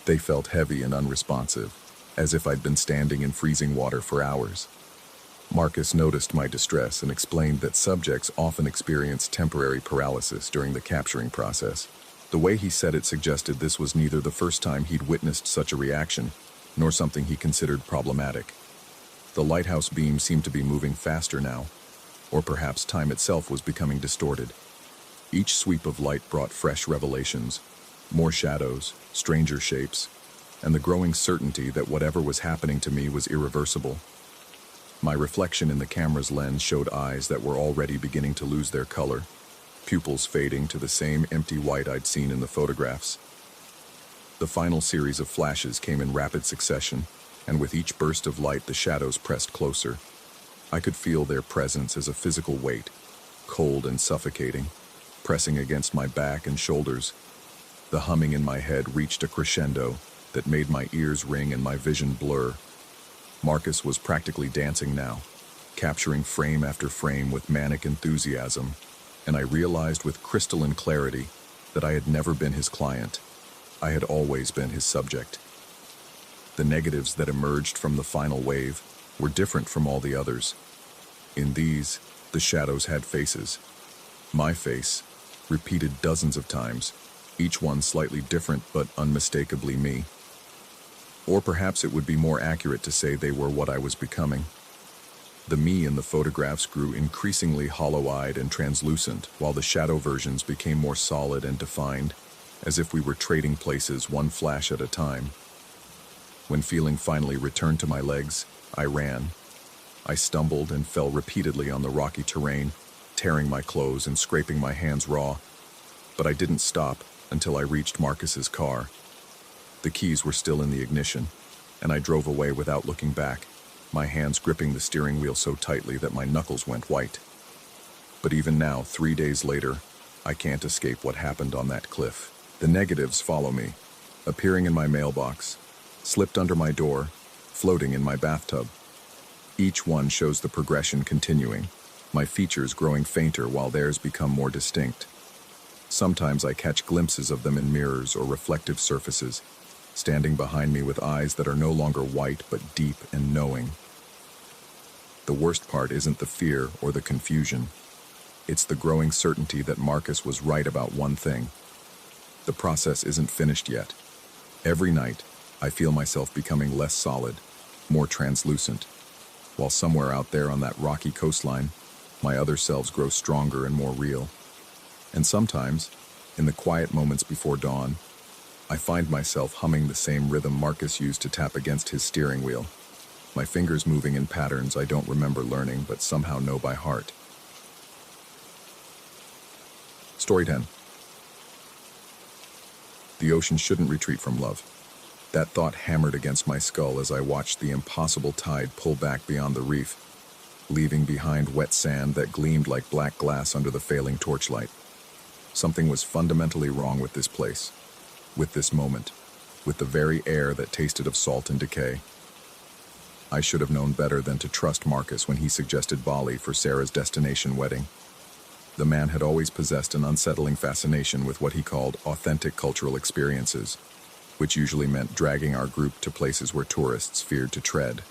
They felt heavy and unresponsive, as if I'd been standing in freezing water for hours. Marcus noticed my distress and explained that subjects often experience temporary paralysis during the capturing process. The way he said it suggested this was neither the first time he'd witnessed such a reaction, nor something he considered problematic. The lighthouse beam seemed to be moving faster now, or perhaps time itself was becoming distorted. Each sweep of light brought fresh revelations, more shadows, stranger shapes, and the growing certainty that whatever was happening to me was irreversible. My reflection in the camera's lens showed eyes that were already beginning to lose their color, pupils fading to the same empty white I'd seen in the photographs. The final series of flashes came in rapid succession, and with each burst of light the shadows pressed closer. I could feel their presence as a physical weight, cold and suffocating, pressing against my back and shoulders. The humming in my head reached a crescendo that made my ears ring and my vision blur. Marcus was practically dancing now, capturing frame after frame with manic enthusiasm, and I realized with crystalline clarity that I had never been his client. I had always been his subject. The negatives that emerged from the final wave were different from all the others. In these, the shadows had faces. My face, repeated dozens of times, each one slightly different but unmistakably me. Or perhaps it would be more accurate to say they were what I was becoming. The me in the photographs grew increasingly hollow-eyed and translucent, while the shadow versions became more solid and defined, as if we were trading places one flash at a time. When feeling finally returned to my legs, I ran. I stumbled and fell repeatedly on the rocky terrain, tearing my clothes and scraping my hands raw. But I didn't stop until I reached Marcus's car. The keys were still in the ignition, and I drove away without looking back, my hands gripping the steering wheel so tightly that my knuckles went white. But even now, 3 days later, I can't escape what happened on that cliff. The negatives follow me, appearing in my mailbox, slipped under my door, floating in my bathtub. Each one shows the progression continuing, my features growing fainter while theirs become more distinct. Sometimes I catch glimpses of them in mirrors or reflective surfaces, standing behind me with eyes that are no longer white but deep and knowing. The worst part isn't the fear or the confusion. It's the growing certainty that Marcus was right about one thing. The process isn't finished yet. Every night, I feel myself becoming less solid, more translucent, while somewhere out there on that rocky coastline, my other selves grow stronger and more real. And sometimes, in the quiet moments before dawn, I find myself humming the same rhythm Marcus used to tap against his steering wheel, my fingers moving in patterns I don't remember learning but somehow know by heart. Story 10. The ocean shouldn't retreat from love. That thought hammered against my skull as I watched the impossible tide pull back beyond the reef, leaving behind wet sand that gleamed like black glass under the failing torchlight. Something was fundamentally wrong with this place, with this moment, with the very air that tasted of salt and decay. I should have known better than to trust Marcus when he suggested Bali for Sarah's destination wedding. The man had always possessed an unsettling fascination with what he called authentic cultural experiences, which usually meant dragging our group to places where tourists feared to tread.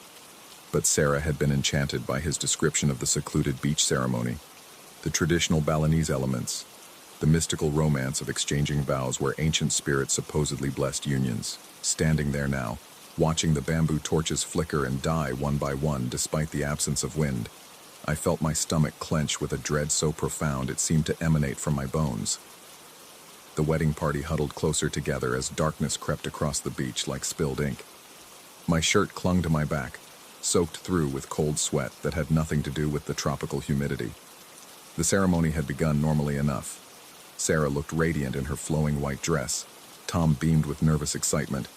But Sarah had been enchanted by his description of the secluded beach ceremony, the traditional Balinese elements, the mystical romance of exchanging vows where ancient spirits supposedly blessed unions. Standing there now, watching the bamboo torches flicker and die one by one despite the absence of wind, I felt my stomach clench with a dread so profound it seemed to emanate from my bones. The wedding party huddled closer together as darkness crept across the beach like spilled ink. My shirt clung to my back, soaked through with cold sweat that had nothing to do with the tropical humidity. The ceremony had begun normally enough. Sarah looked radiant in her flowing white dress, Tom beamed with nervous excitement,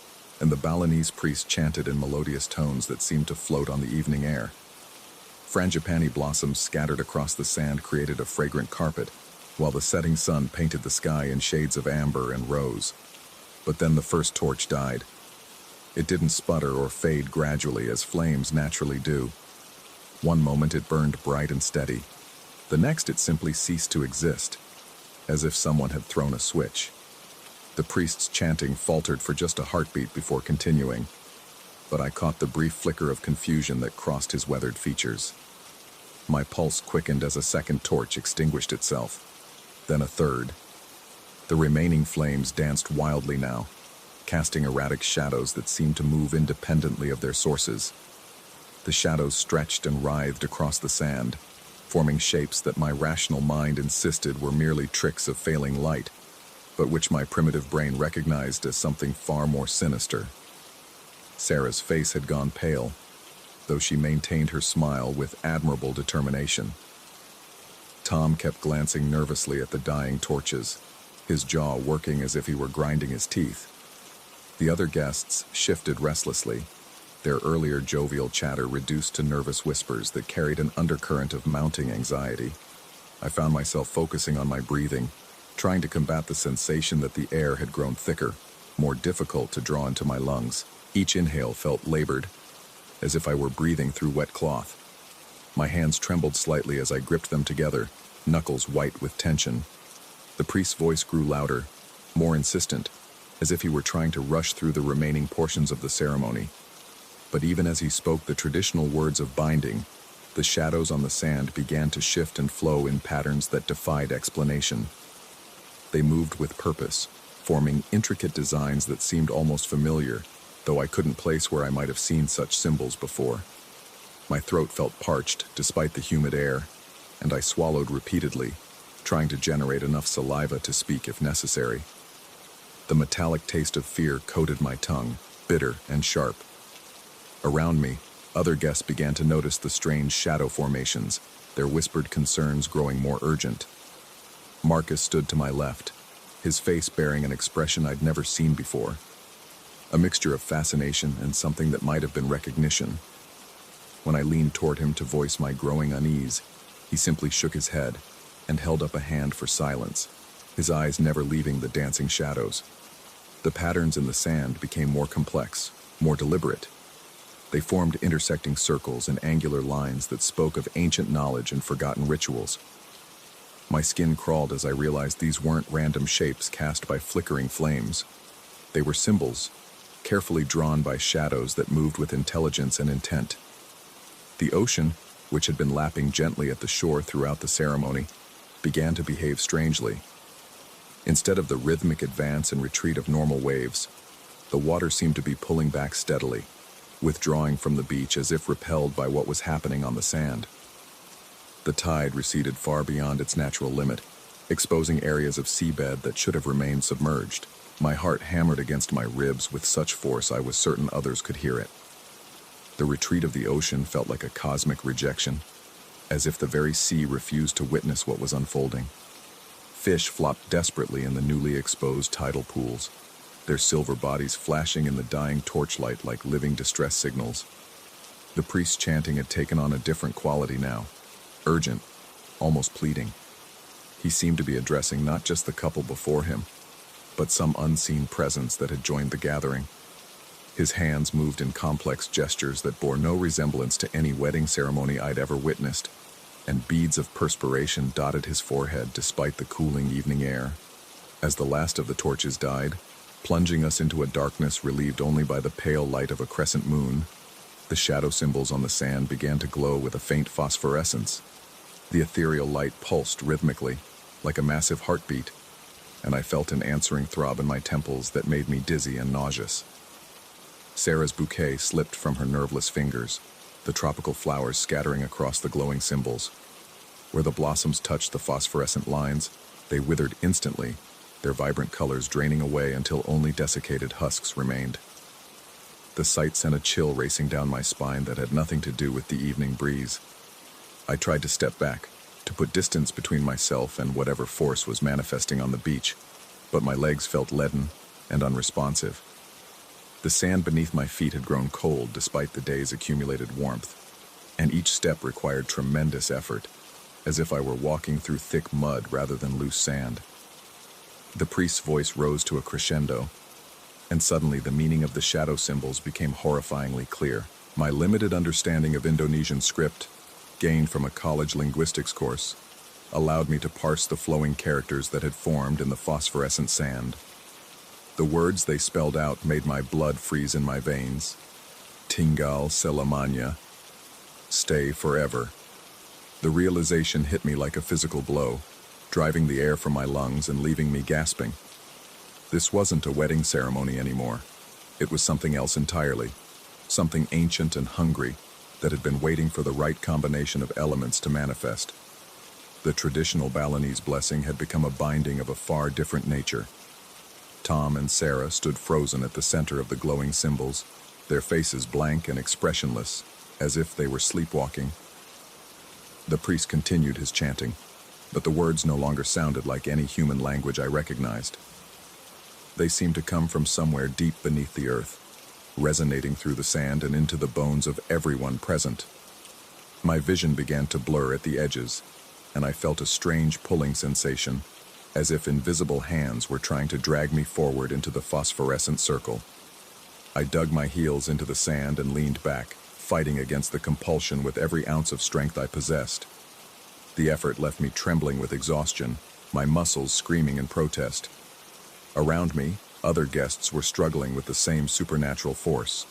and the Balinese priest chanted in melodious tones that seemed to float on the evening air. Frangipani blossoms scattered across the sand created a fragrant carpet, while the setting sun painted the sky in shades of amber and rose. But then the first torch died. It didn't sputter or fade gradually as flames naturally do. One moment it burned bright and steady. The next it simply ceased to exist. as if someone had thrown a switch. The priest's chanting faltered for just a heartbeat before continuing, but I caught the brief flicker of confusion that crossed his weathered features. My pulse quickened as a second torch extinguished itself, then a third. The remaining flames danced wildly now, casting erratic shadows that seemed to move independently of their sources. The shadows stretched and writhed across the sand, forming shapes that my rational mind insisted were merely tricks of failing light, but which my primitive brain recognized as something far more sinister. Sarah's face had gone pale, though she maintained her smile with admirable determination. Tom kept glancing nervously at the dying torches, his jaw working as if he were grinding his teeth. The other guests shifted restlessly, their earlier jovial chatter reduced to nervous whispers that carried an undercurrent of mounting anxiety. I found myself focusing on my breathing, trying to combat the sensation that the air had grown thicker, more difficult to draw into my lungs. Each inhale felt labored, as if I were breathing through wet cloth. My hands trembled slightly as I gripped them together, knuckles white with tension. The priest's voice grew louder, more insistent, as if he were trying to rush through the remaining portions of the ceremony. But even as he spoke the traditional words of binding, the shadows on the sand began to shift and flow in patterns that defied explanation. They moved with purpose, forming intricate designs that seemed almost familiar, though I couldn't place where I might have seen such symbols before. My throat felt parched despite the humid air, and I swallowed repeatedly, trying to generate enough saliva to speak if necessary. The metallic taste of fear coated my tongue, bitter and sharp. Around me, other guests began to notice the strange shadow formations, their whispered concerns growing more urgent. Marcus stood to my left, his face bearing an expression I'd never seen before. A mixture of fascination and something that might have been recognition. When I leaned toward him to voice my growing unease, he simply shook his head and held up a hand for silence, his eyes never leaving the dancing shadows. The patterns in the sand became more complex, more deliberate. They formed intersecting circles and angular lines that spoke of ancient knowledge and forgotten rituals. My skin crawled as I realized these weren't random shapes cast by flickering flames. They were symbols, carefully drawn by shadows that moved with intelligence and intent. The ocean, which had been lapping gently at the shore throughout the ceremony, began to behave strangely. Instead of the rhythmic advance and retreat of normal waves, the water seemed to be pulling back steadily, withdrawing from the beach as if repelled by what was happening on the sand. The tide receded far beyond its natural limit, exposing areas of seabed that should have remained submerged. My heart hammered against my ribs with such force I was certain others could hear it. The retreat of the ocean felt like a cosmic rejection, as if the very sea refused to witness what was unfolding. Fish flopped desperately in the newly exposed tidal pools, their silver bodies flashing in the dying torchlight like living distress signals. The priest's chanting had taken on a different quality now, urgent, almost pleading. He seemed to be addressing not just the couple before him, but some unseen presence that had joined the gathering. His hands moved in complex gestures that bore no resemblance to any wedding ceremony I'd ever witnessed, and beads of perspiration dotted his forehead despite the cooling evening air. As the last of the torches died, plunging us into a darkness relieved only by the pale light of a crescent moon, the shadow symbols on the sand began to glow with a faint phosphorescence. The ethereal light pulsed rhythmically, like a massive heartbeat, and I felt an answering throb in my temples that made me dizzy and nauseous. Sarah's bouquet slipped from her nerveless fingers, the tropical flowers scattering across the glowing symbols. Where the blossoms touched the phosphorescent lines, they withered instantly, their vibrant colors draining away until only desiccated husks remained. The sight sent a chill racing down my spine that had nothing to do with the evening breeze. I tried to step back, to put distance between myself and whatever force was manifesting on the beach, but my legs felt leaden and unresponsive. The sand beneath my feet had grown cold despite the day's accumulated warmth, and each step required tremendous effort, as if I were walking through thick mud rather than loose sand. The priest's voice rose to a crescendo, and suddenly the meaning of the shadow symbols became horrifyingly clear. My limited understanding of Indonesian script, gained from a college linguistics course, allowed me to parse the flowing characters that had formed in the phosphorescent sand. The words they spelled out made my blood freeze in my veins. Tingal Selamanya. Stay forever. The realization hit me like a physical blow, driving the air from my lungs and leaving me gasping. This wasn't a wedding ceremony anymore. It was something else entirely, something ancient and hungry that had been waiting for the right combination of elements to manifest. The traditional Balinese blessing had become a binding of a far different nature. Tom and Sarah stood frozen at the center of the glowing symbols, their faces blank and expressionless, as if they were sleepwalking. The priest continued his chanting, but the words no longer sounded like any human language I recognized. They seemed to come from somewhere deep beneath the earth, resonating through the sand and into the bones of everyone present. My vision began to blur at the edges, and I felt a strange pulling sensation, as if invisible hands were trying to drag me forward into the phosphorescent circle. I dug my heels into the sand and leaned back, fighting against the compulsion with every ounce of strength I possessed. The effort left me trembling with exhaustion, my muscles screaming in protest. Around me, other guests were struggling with the same supernatural force.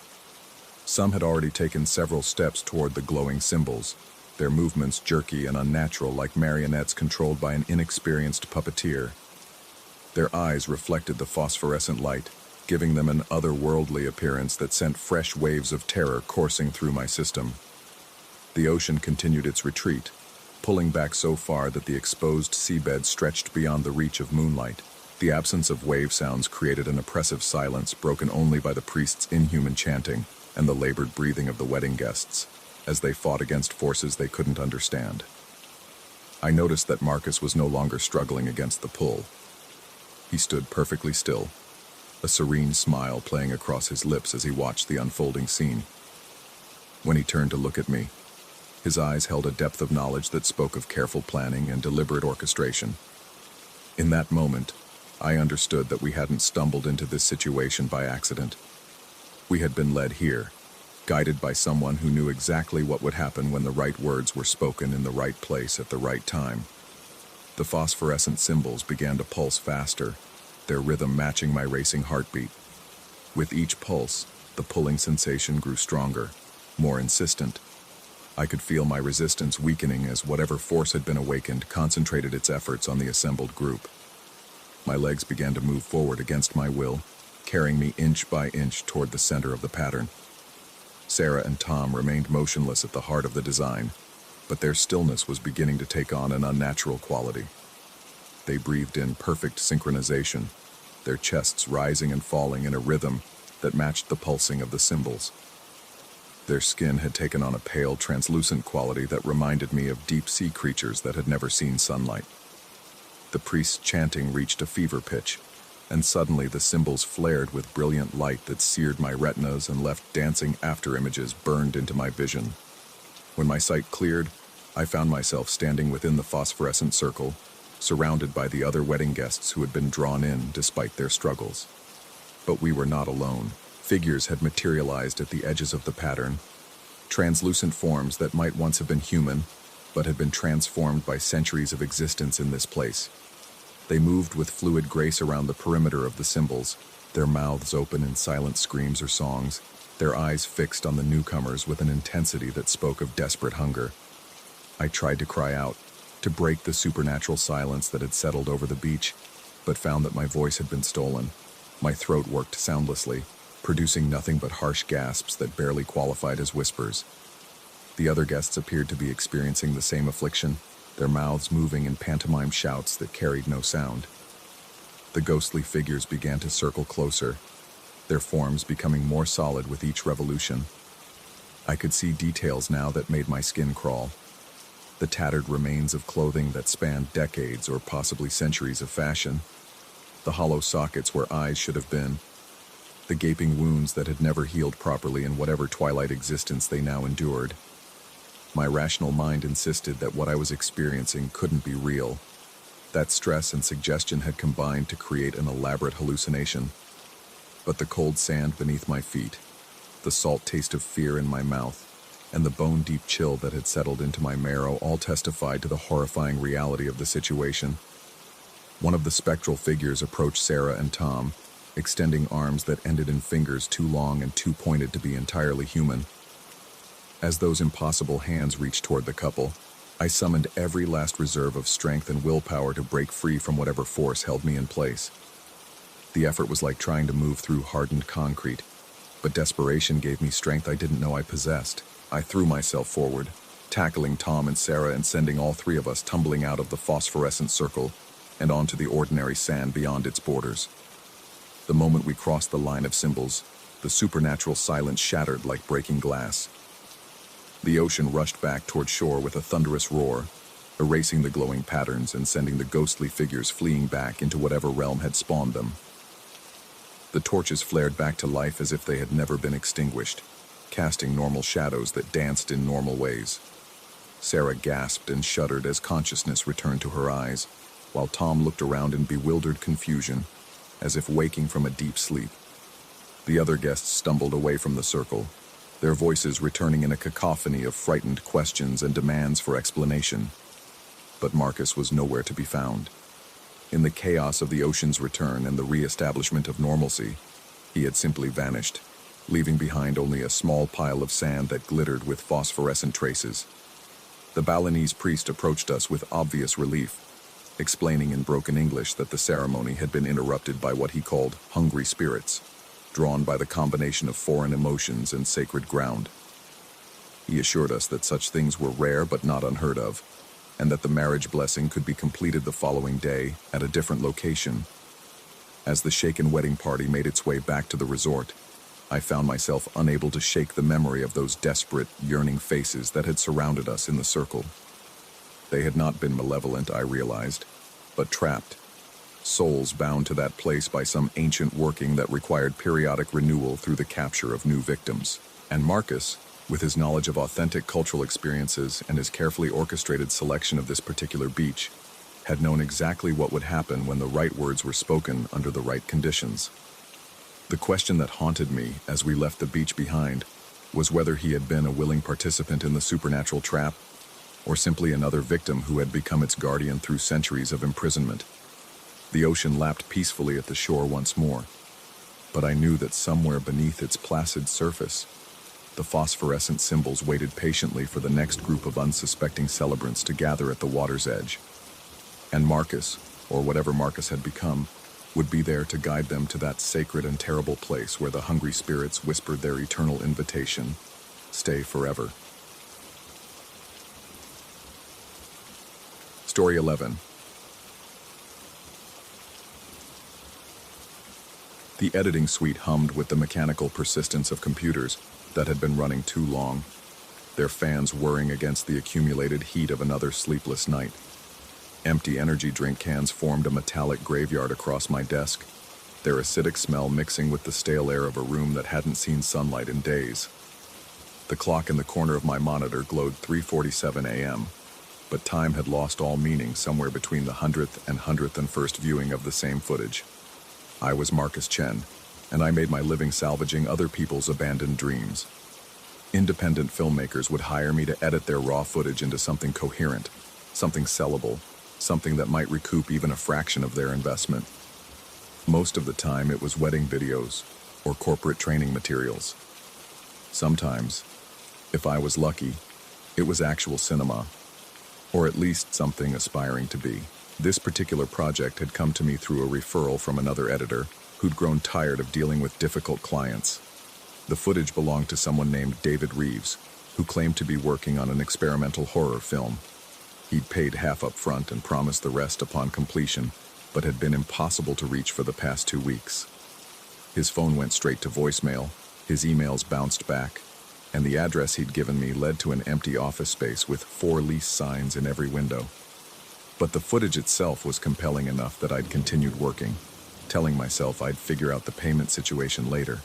Some had already taken several steps toward the glowing symbols, their movements jerky and unnatural like marionettes controlled by an inexperienced puppeteer. Their eyes reflected the phosphorescent light, giving them an otherworldly appearance that sent fresh waves of terror coursing through my system. The ocean continued its retreat, pulling back so far that the exposed seabed stretched beyond the reach of moonlight. The absence of wave sounds created an oppressive silence broken only by the priest's inhuman chanting and the labored breathing of the wedding guests, as they fought against forces they couldn't understand. I noticed that Marcus was no longer struggling against the pull. He stood perfectly still, a serene smile playing across his lips as he watched the unfolding scene. When he turned to look at me, his eyes held a depth of knowledge that spoke of careful planning and deliberate orchestration. In that moment, I understood that we hadn't stumbled into this situation by accident. We had been led here, guided by someone who knew exactly what would happen when the right words were spoken in the right place at the right time. The phosphorescent symbols began to pulse faster, their rhythm matching my racing heartbeat. With each pulse, the pulling sensation grew stronger, more insistent. I could feel my resistance weakening as whatever force had been awakened concentrated its efforts on the assembled group. My legs began to move forward against my will, carrying me inch by inch toward the center of the pattern. Sarah and Tom remained motionless at the heart of the design, but their stillness was beginning to take on an unnatural quality. They breathed in perfect synchronization, their chests rising and falling in a rhythm that matched the pulsing of the symbols. Their skin had taken on a pale, translucent quality that reminded me of deep-sea creatures that had never seen sunlight. The priest's chanting reached a fever pitch, and suddenly the symbols flared with brilliant light that seared my retinas and left dancing afterimages burned into my vision. When my sight cleared, I found myself standing within the phosphorescent circle, surrounded by the other wedding guests who had been drawn in despite their struggles. But we were not alone. Figures had materialized at the edges of the pattern, translucent forms that might once have been human, but had been transformed by centuries of existence in this place. They moved with fluid grace around the perimeter of the symbols, their mouths open in silent screams or songs, their eyes fixed on the newcomers with an intensity that spoke of desperate hunger. I tried to cry out, to break the supernatural silence that had settled over the beach, but found that my voice had been stolen. My throat worked soundlessly, producing nothing but harsh gasps that barely qualified as whispers. The other guests appeared to be experiencing the same affliction, their mouths moving in pantomime shouts that carried no sound. The ghostly figures began to circle closer, their forms becoming more solid with each revolution. I could see details now that made my skin crawl. The tattered remains of clothing that spanned decades or possibly centuries of fashion, the hollow sockets where eyes should have been, the gaping wounds that had never healed properly in whatever twilight existence they now endured. My rational mind insisted that what I was experiencing couldn't be real, that stress and suggestion had combined to create an elaborate hallucination. But the cold sand beneath my feet, the salt taste of fear in my mouth, and the bone-deep chill that had settled into my marrow all testified to the horrifying reality of the situation. One of the spectral figures approached Sarah and Tom, extending arms that ended in fingers too long and too pointed to be entirely human. As those impossible hands reached toward the couple, I summoned every last reserve of strength and willpower to break free from whatever force held me in place. The effort was like trying to move through hardened concrete, but desperation gave me strength I didn't know I possessed. I threw myself forward, tackling Tom and Sarah and sending all three of us tumbling out of the phosphorescent circle and onto the ordinary sand beyond its borders. The moment we crossed the line of symbols, the supernatural silence shattered like breaking glass. The ocean rushed back toward shore with a thunderous roar, erasing the glowing patterns and sending the ghostly figures fleeing back into whatever realm had spawned them. The torches flared back to life as if they had never been extinguished, casting normal shadows that danced in normal ways. Sarah gasped and shuddered as consciousness returned to her eyes, while Tom looked around in bewildered confusion, as if waking from a deep sleep. The other guests stumbled away from the circle, their voices returning in a cacophony of frightened questions and demands for explanation. But Marcus was nowhere to be found. In the chaos of the ocean's return and the re-establishment of normalcy, he had simply vanished, leaving behind only a small pile of sand that glittered with phosphorescent traces. The Balinese priest approached us with obvious relief, explaining in broken English that the ceremony had been interrupted by what he called hungry spirits, drawn by the combination of foreign emotions and sacred ground. He assured us that such things were rare but not unheard of, and that the marriage blessing could be completed the following day at a different location. As the shaken wedding party made its way back to the resort, I found myself unable to shake the memory of those desperate, yearning faces that had surrounded us in the circle. They had not been malevolent, I realized, but trapped. Souls bound to that place by some ancient working that required periodic renewal through the capture of new victims. And Marcus, with his knowledge of authentic cultural experiences and his carefully orchestrated selection of this particular beach, had known exactly what would happen when the right words were spoken under the right conditions. The question that haunted me as we left the beach behind was whether he had been a willing participant in the supernatural trap, or simply another victim who had become its guardian through centuries of imprisonment. The ocean lapped peacefully at the shore once more, but I knew that somewhere beneath its placid surface, the phosphorescent symbols waited patiently for the next group of unsuspecting celebrants to gather at the water's edge. And Marcus, or whatever Marcus had become, would be there to guide them to that sacred and terrible place where the hungry spirits whispered their eternal invitation, stay forever. Story 11. The editing suite hummed with the mechanical persistence of computers that had been running too long, their fans whirring against the accumulated heat of another sleepless night. Empty energy drink cans formed a metallic graveyard across my desk, their acidic smell mixing with the stale air of a room that hadn't seen sunlight in days. The clock in the corner of my monitor glowed 3:47 a.m., but time had lost all meaning somewhere between the 100th and 101st viewing of the same footage. I was Marcus Chen, and I made my living salvaging other people's abandoned dreams. Independent filmmakers would hire me to edit their raw footage into something coherent, something sellable, something that might recoup even a fraction of their investment. Most of the time it was wedding videos or corporate training materials. Sometimes, if I was lucky, it was actual cinema, or at least something aspiring to be. This particular project had come to me through a referral from another editor who'd grown tired of dealing with difficult clients. The footage belonged to someone named David Reeves, who claimed to be working on an experimental horror film. He'd paid half up front and promised the rest upon completion, but had been impossible to reach for the past 2 weeks. His phone went straight to voicemail, his emails bounced back, and the address he'd given me led to an empty office space with 4 lease signs in every window. But the footage itself was compelling enough that I'd continued working, telling myself I'd figure out the payment situation later.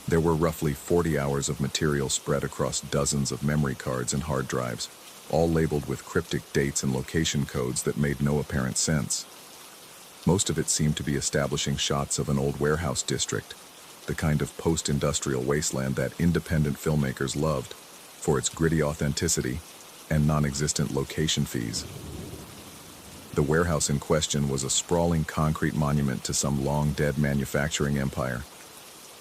There were roughly 40 hours of material spread across dozens of memory cards and hard drives, all labeled with cryptic dates and location codes that made no apparent sense. Most of it seemed to be establishing shots of an old warehouse district, the kind of post-industrial wasteland that independent filmmakers loved. for its gritty authenticity and non-existent location fees. The warehouse in question was a sprawling concrete monument to some long-dead manufacturing empire.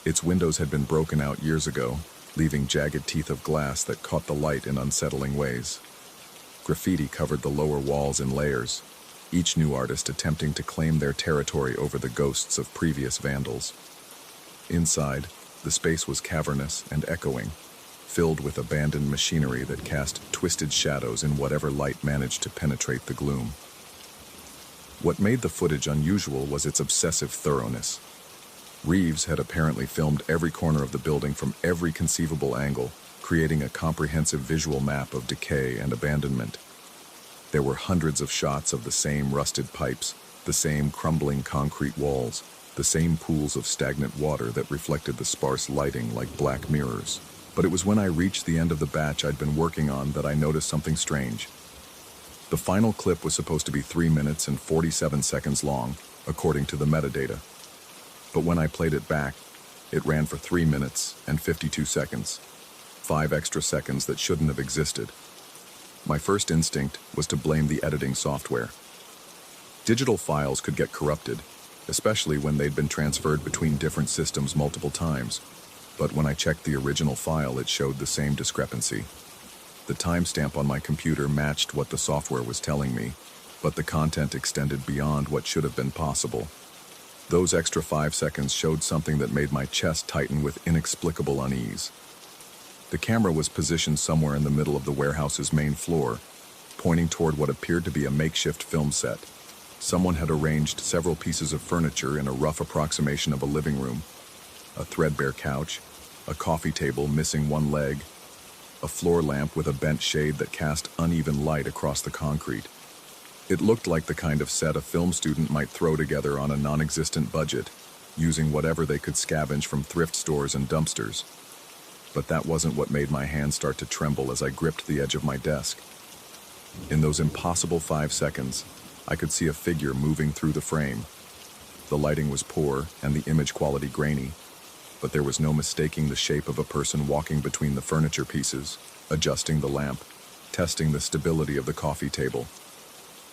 Its windows had been broken out years ago, leaving jagged teeth of glass that caught the light in unsettling ways. Graffiti covered the lower walls in layers, each new artist attempting to claim their territory over the ghosts of previous vandals. Inside, the space was cavernous and echoing, filled with abandoned machinery that cast twisted shadows in whatever light managed to penetrate the gloom. What made the footage unusual was its obsessive thoroughness. Reeves had apparently filmed every corner of the building from every conceivable angle, creating a comprehensive visual map of decay and abandonment. There were hundreds of shots of the same rusted pipes, the same crumbling concrete walls, the same pools of stagnant water that reflected the sparse lighting like black mirrors. But it was when I reached the end of the batch I'd been working on that I noticed something strange. The final clip was supposed to be 3 minutes and 47 seconds long, according to the metadata. But when I played it back, it ran for 3 minutes and 52 seconds. 5 extra seconds that shouldn't have existed. My first instinct was to blame the editing software. Digital files could get corrupted, especially when they'd been transferred between different systems multiple times. But when I checked the original file, it showed the same discrepancy. The timestamp on my computer matched what the software was telling me, but the content extended beyond what should have been possible. Those extra 5 seconds showed something that made my chest tighten with inexplicable unease. The camera was positioned somewhere in the middle of the warehouse's main floor, pointing toward what appeared to be a makeshift film set. Someone had arranged several pieces of furniture in a rough approximation of a living room. A threadbare couch, a coffee table missing one leg, a floor lamp with a bent shade that cast uneven light across the concrete. It looked like the kind of set a film student might throw together on a non-existent budget, using whatever they could scavenge from thrift stores and dumpsters. But that wasn't what made my hands start to tremble as I gripped the edge of my desk. In those impossible 5 seconds, I could see a figure moving through the frame. The lighting was poor and the image quality grainy, but there was no mistaking the shape of a person walking between the furniture pieces, adjusting the lamp, testing the stability of the coffee table.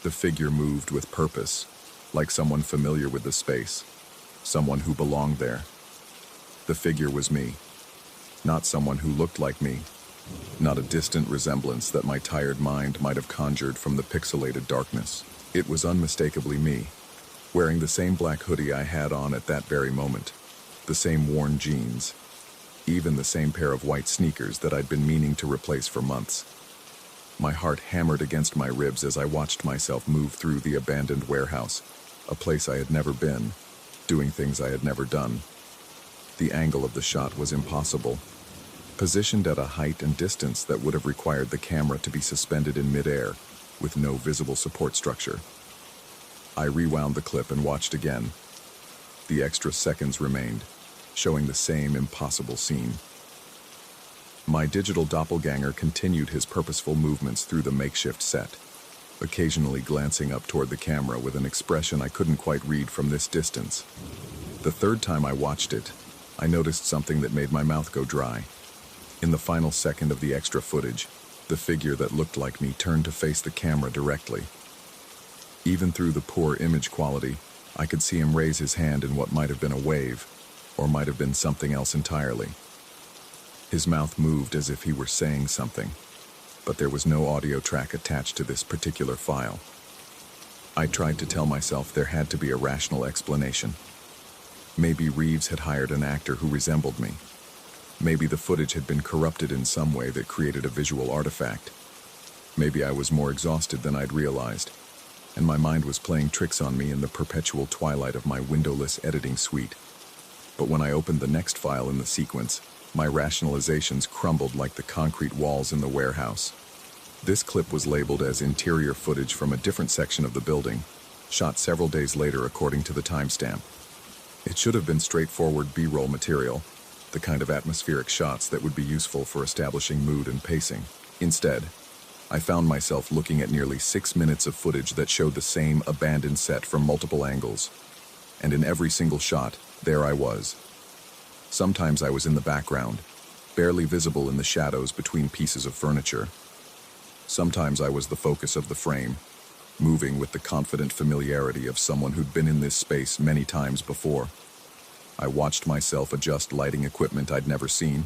The figure moved with purpose, like someone familiar with the space, someone who belonged there. The figure was me, not someone who looked like me, not a distant resemblance that my tired mind might have conjured from the pixelated darkness. It was unmistakably me, wearing the same black hoodie I had on at that very moment, the same worn jeans, even the same pair of white sneakers that I'd been meaning to replace for months. My heart hammered against my ribs as I watched myself move through the abandoned warehouse, a place I had never been, doing things I had never done. The angle of the shot was impossible, positioned at a height and distance that would have required the camera to be suspended in midair, with no visible support structure. I rewound the clip and watched again. The extra seconds remained, showing the same impossible scene. My digital doppelganger continued his purposeful movements through the makeshift set, occasionally glancing up toward the camera with an expression I couldn't quite read from this distance. The third time I watched it, I noticed something that made my mouth go dry. In the final second of the extra footage, the figure that looked like me turned to face the camera directly. Even through the poor image quality, I could see him raise his hand in what might have been a wave, or might have been something else entirely. His mouth moved as if he were saying something, but there was no audio track attached to this particular file. I tried to tell myself there had to be a rational explanation. Maybe Reeves had hired an actor who resembled me. Maybe the footage had been corrupted in some way that created a visual artifact. Maybe I was more exhausted than I'd realized, and my mind was playing tricks on me in the perpetual twilight of my windowless editing suite. But when I opened the next file in the sequence, my rationalizations crumbled like the concrete walls in the warehouse. This clip was labeled as interior footage from a different section of the building, shot several days later according to the timestamp. It should have been straightforward B-roll material, the kind of atmospheric shots that would be useful for establishing mood and pacing. Instead, I found myself looking at nearly 6 minutes of footage that showed the same abandoned set from multiple angles. And in every single shot, there I was. Sometimes I was in the background, barely visible in the shadows between pieces of furniture. Sometimes I was the focus of the frame, moving with the confident familiarity of someone who'd been in this space many times before. I watched myself adjust lighting equipment I'd never seen,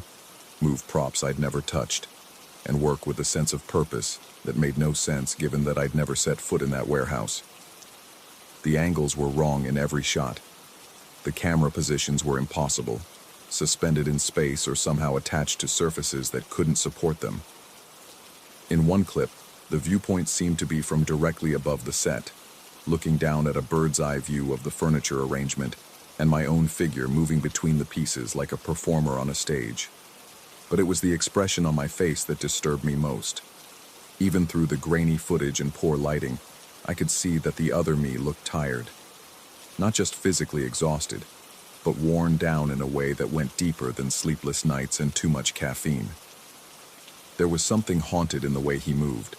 move props I'd never touched, and work with a sense of purpose that made no sense given that I'd never set foot in that warehouse. The angles were wrong in every shot. The camera positions were impossible, suspended in space or somehow attached to surfaces that couldn't support them. In one clip, the viewpoint seemed to be from directly above the set, looking down at a bird's-eye view of the furniture arrangement and my own figure moving between the pieces like a performer on a stage. But it was the expression on my face that disturbed me most. Even through the grainy footage and poor lighting, I could see that the other me looked tired. Not just physically exhausted, but worn down in a way that went deeper than sleepless nights and too much caffeine. There was something haunted in the way he moved,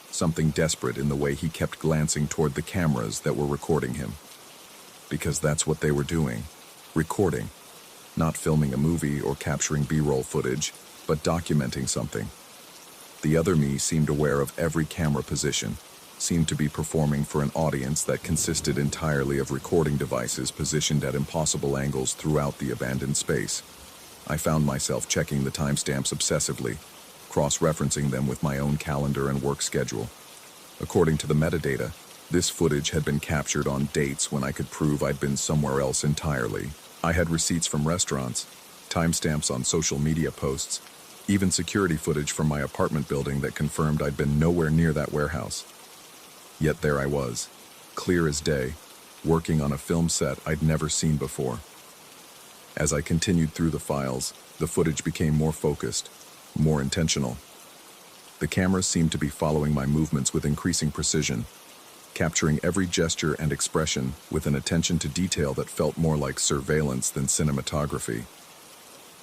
something desperate in the way he kept glancing toward the cameras that were recording him. Because that's what they were doing, recording, not filming a movie or capturing B-roll footage, but documenting something. The other me seemed aware of every camera position, seemed to be performing for an audience that consisted entirely of recording devices positioned at impossible angles throughout the abandoned space. I found myself checking the timestamps obsessively, cross-referencing them with my own calendar and work schedule. According to the metadata, this footage had been captured on dates when I could prove I'd been somewhere else entirely. I had receipts from restaurants, timestamps on social media posts, even security footage from my apartment building that confirmed I'd been nowhere near that warehouse. Yet there I was, clear as day, working on a film set I'd never seen before. As I continued through the files, the footage became more focused, more intentional. The cameras seemed to be following my movements with increasing precision, capturing every gesture and expression with an attention to detail that felt more like surveillance than cinematography.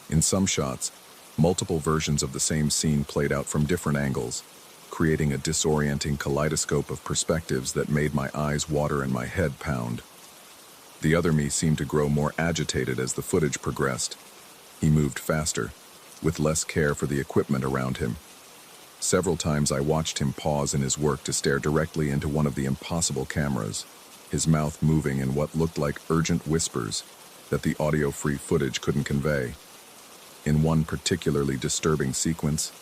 In some shots, multiple versions of the same scene played out from different angles, creating a disorienting kaleidoscope of perspectives that made my eyes water and my head pound. The other me seemed to grow more agitated as the footage progressed. He moved faster, with less care for the equipment around him. Several times I watched him pause in his work to stare directly into one of the impossible cameras, his mouth moving in what looked like urgent whispers that the audio-free footage couldn't convey. In one particularly disturbing sequence,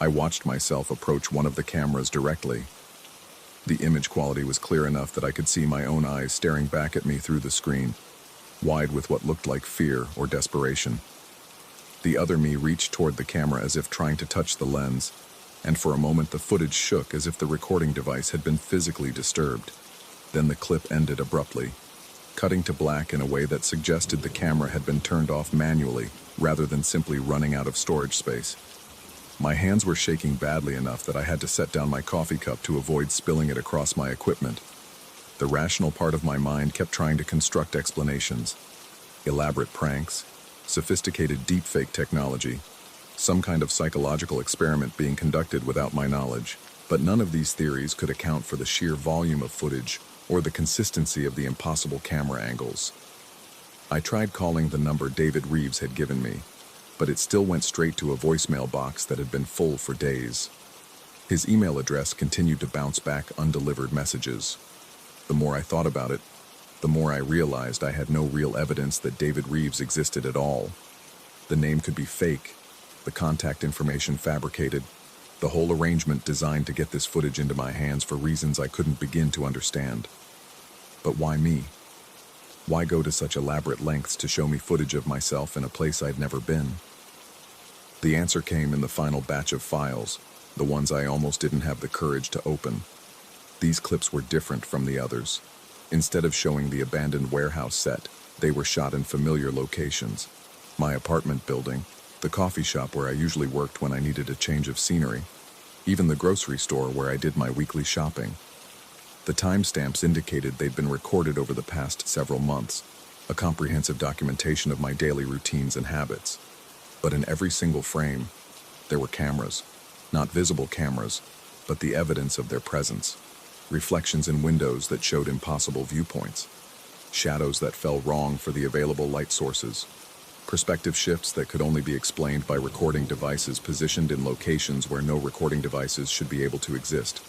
I watched myself approach one of the cameras directly. The image quality was clear enough that I could see my own eyes staring back at me through the screen, wide with what looked like fear or desperation. The other me reached toward the camera as if trying to touch the lens, and for a moment the footage shook as if the recording device had been physically disturbed. Then the clip ended abruptly, cutting to black in a way that suggested the camera had been turned off manually rather than simply running out of storage space. My hands were shaking badly enough that I had to set down my coffee cup to avoid spilling it across my equipment. The rational part of my mind kept trying to construct explanations. Elaborate pranks, sophisticated deepfake technology, some kind of psychological experiment being conducted without my knowledge. But none of these theories could account for the sheer volume of footage or the consistency of the impossible camera angles. I tried calling the number David Reeves had given me, but it still went straight to a voicemail box that had been full for days. His email address continued to bounce back undelivered messages. The more I thought about it, the more I realized I had no real evidence that David Reeves existed at all. The name could be fake, the contact information fabricated, the whole arrangement designed to get this footage into my hands for reasons I couldn't begin to understand. But why me? Why go to such elaborate lengths to show me footage of myself in a place I'd never been? The answer came in the final batch of files, the ones I almost didn't have the courage to open. These clips were different from the others. Instead of showing the abandoned warehouse set, they were shot in familiar locations. My apartment building, the coffee shop where I usually worked when I needed a change of scenery, even the grocery store where I did my weekly shopping. The timestamps indicated they'd been recorded over the past several months, a comprehensive documentation of my daily routines and habits. But in every single frame, there were cameras. Not visible cameras, but the evidence of their presence. Reflections in windows that showed impossible viewpoints. Shadows that fell wrong for the available light sources. Perspective shifts that could only be explained by recording devices positioned in locations where no recording devices should be able to exist.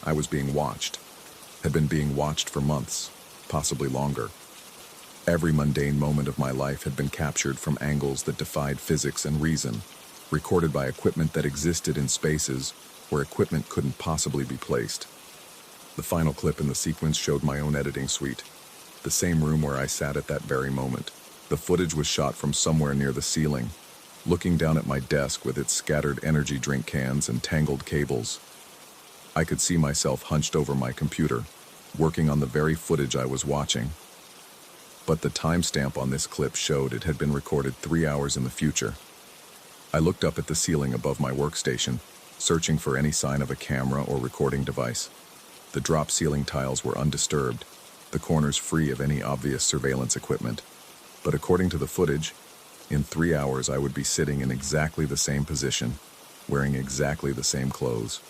I was being watched, had been being watched for months, possibly longer. Every mundane moment of my life had been captured from angles that defied physics and reason, recorded by equipment that existed in spaces where equipment couldn't possibly be placed. The final clip in the sequence showed my own editing suite, the same room where I sat at that very moment. The footage was shot from somewhere near the ceiling, looking down at my desk with its scattered energy drink cans and tangled cables. I could see myself hunched over my computer, working on the very footage I was watching. But the timestamp on this clip showed it had been recorded 3 hours in the future. I looked up at the ceiling above my workstation, searching for any sign of a camera or recording device. The drop ceiling tiles were undisturbed, the corners free of any obvious surveillance equipment. But according to the footage, in 3 hours I would be sitting in exactly the same position, wearing exactly the same clothes,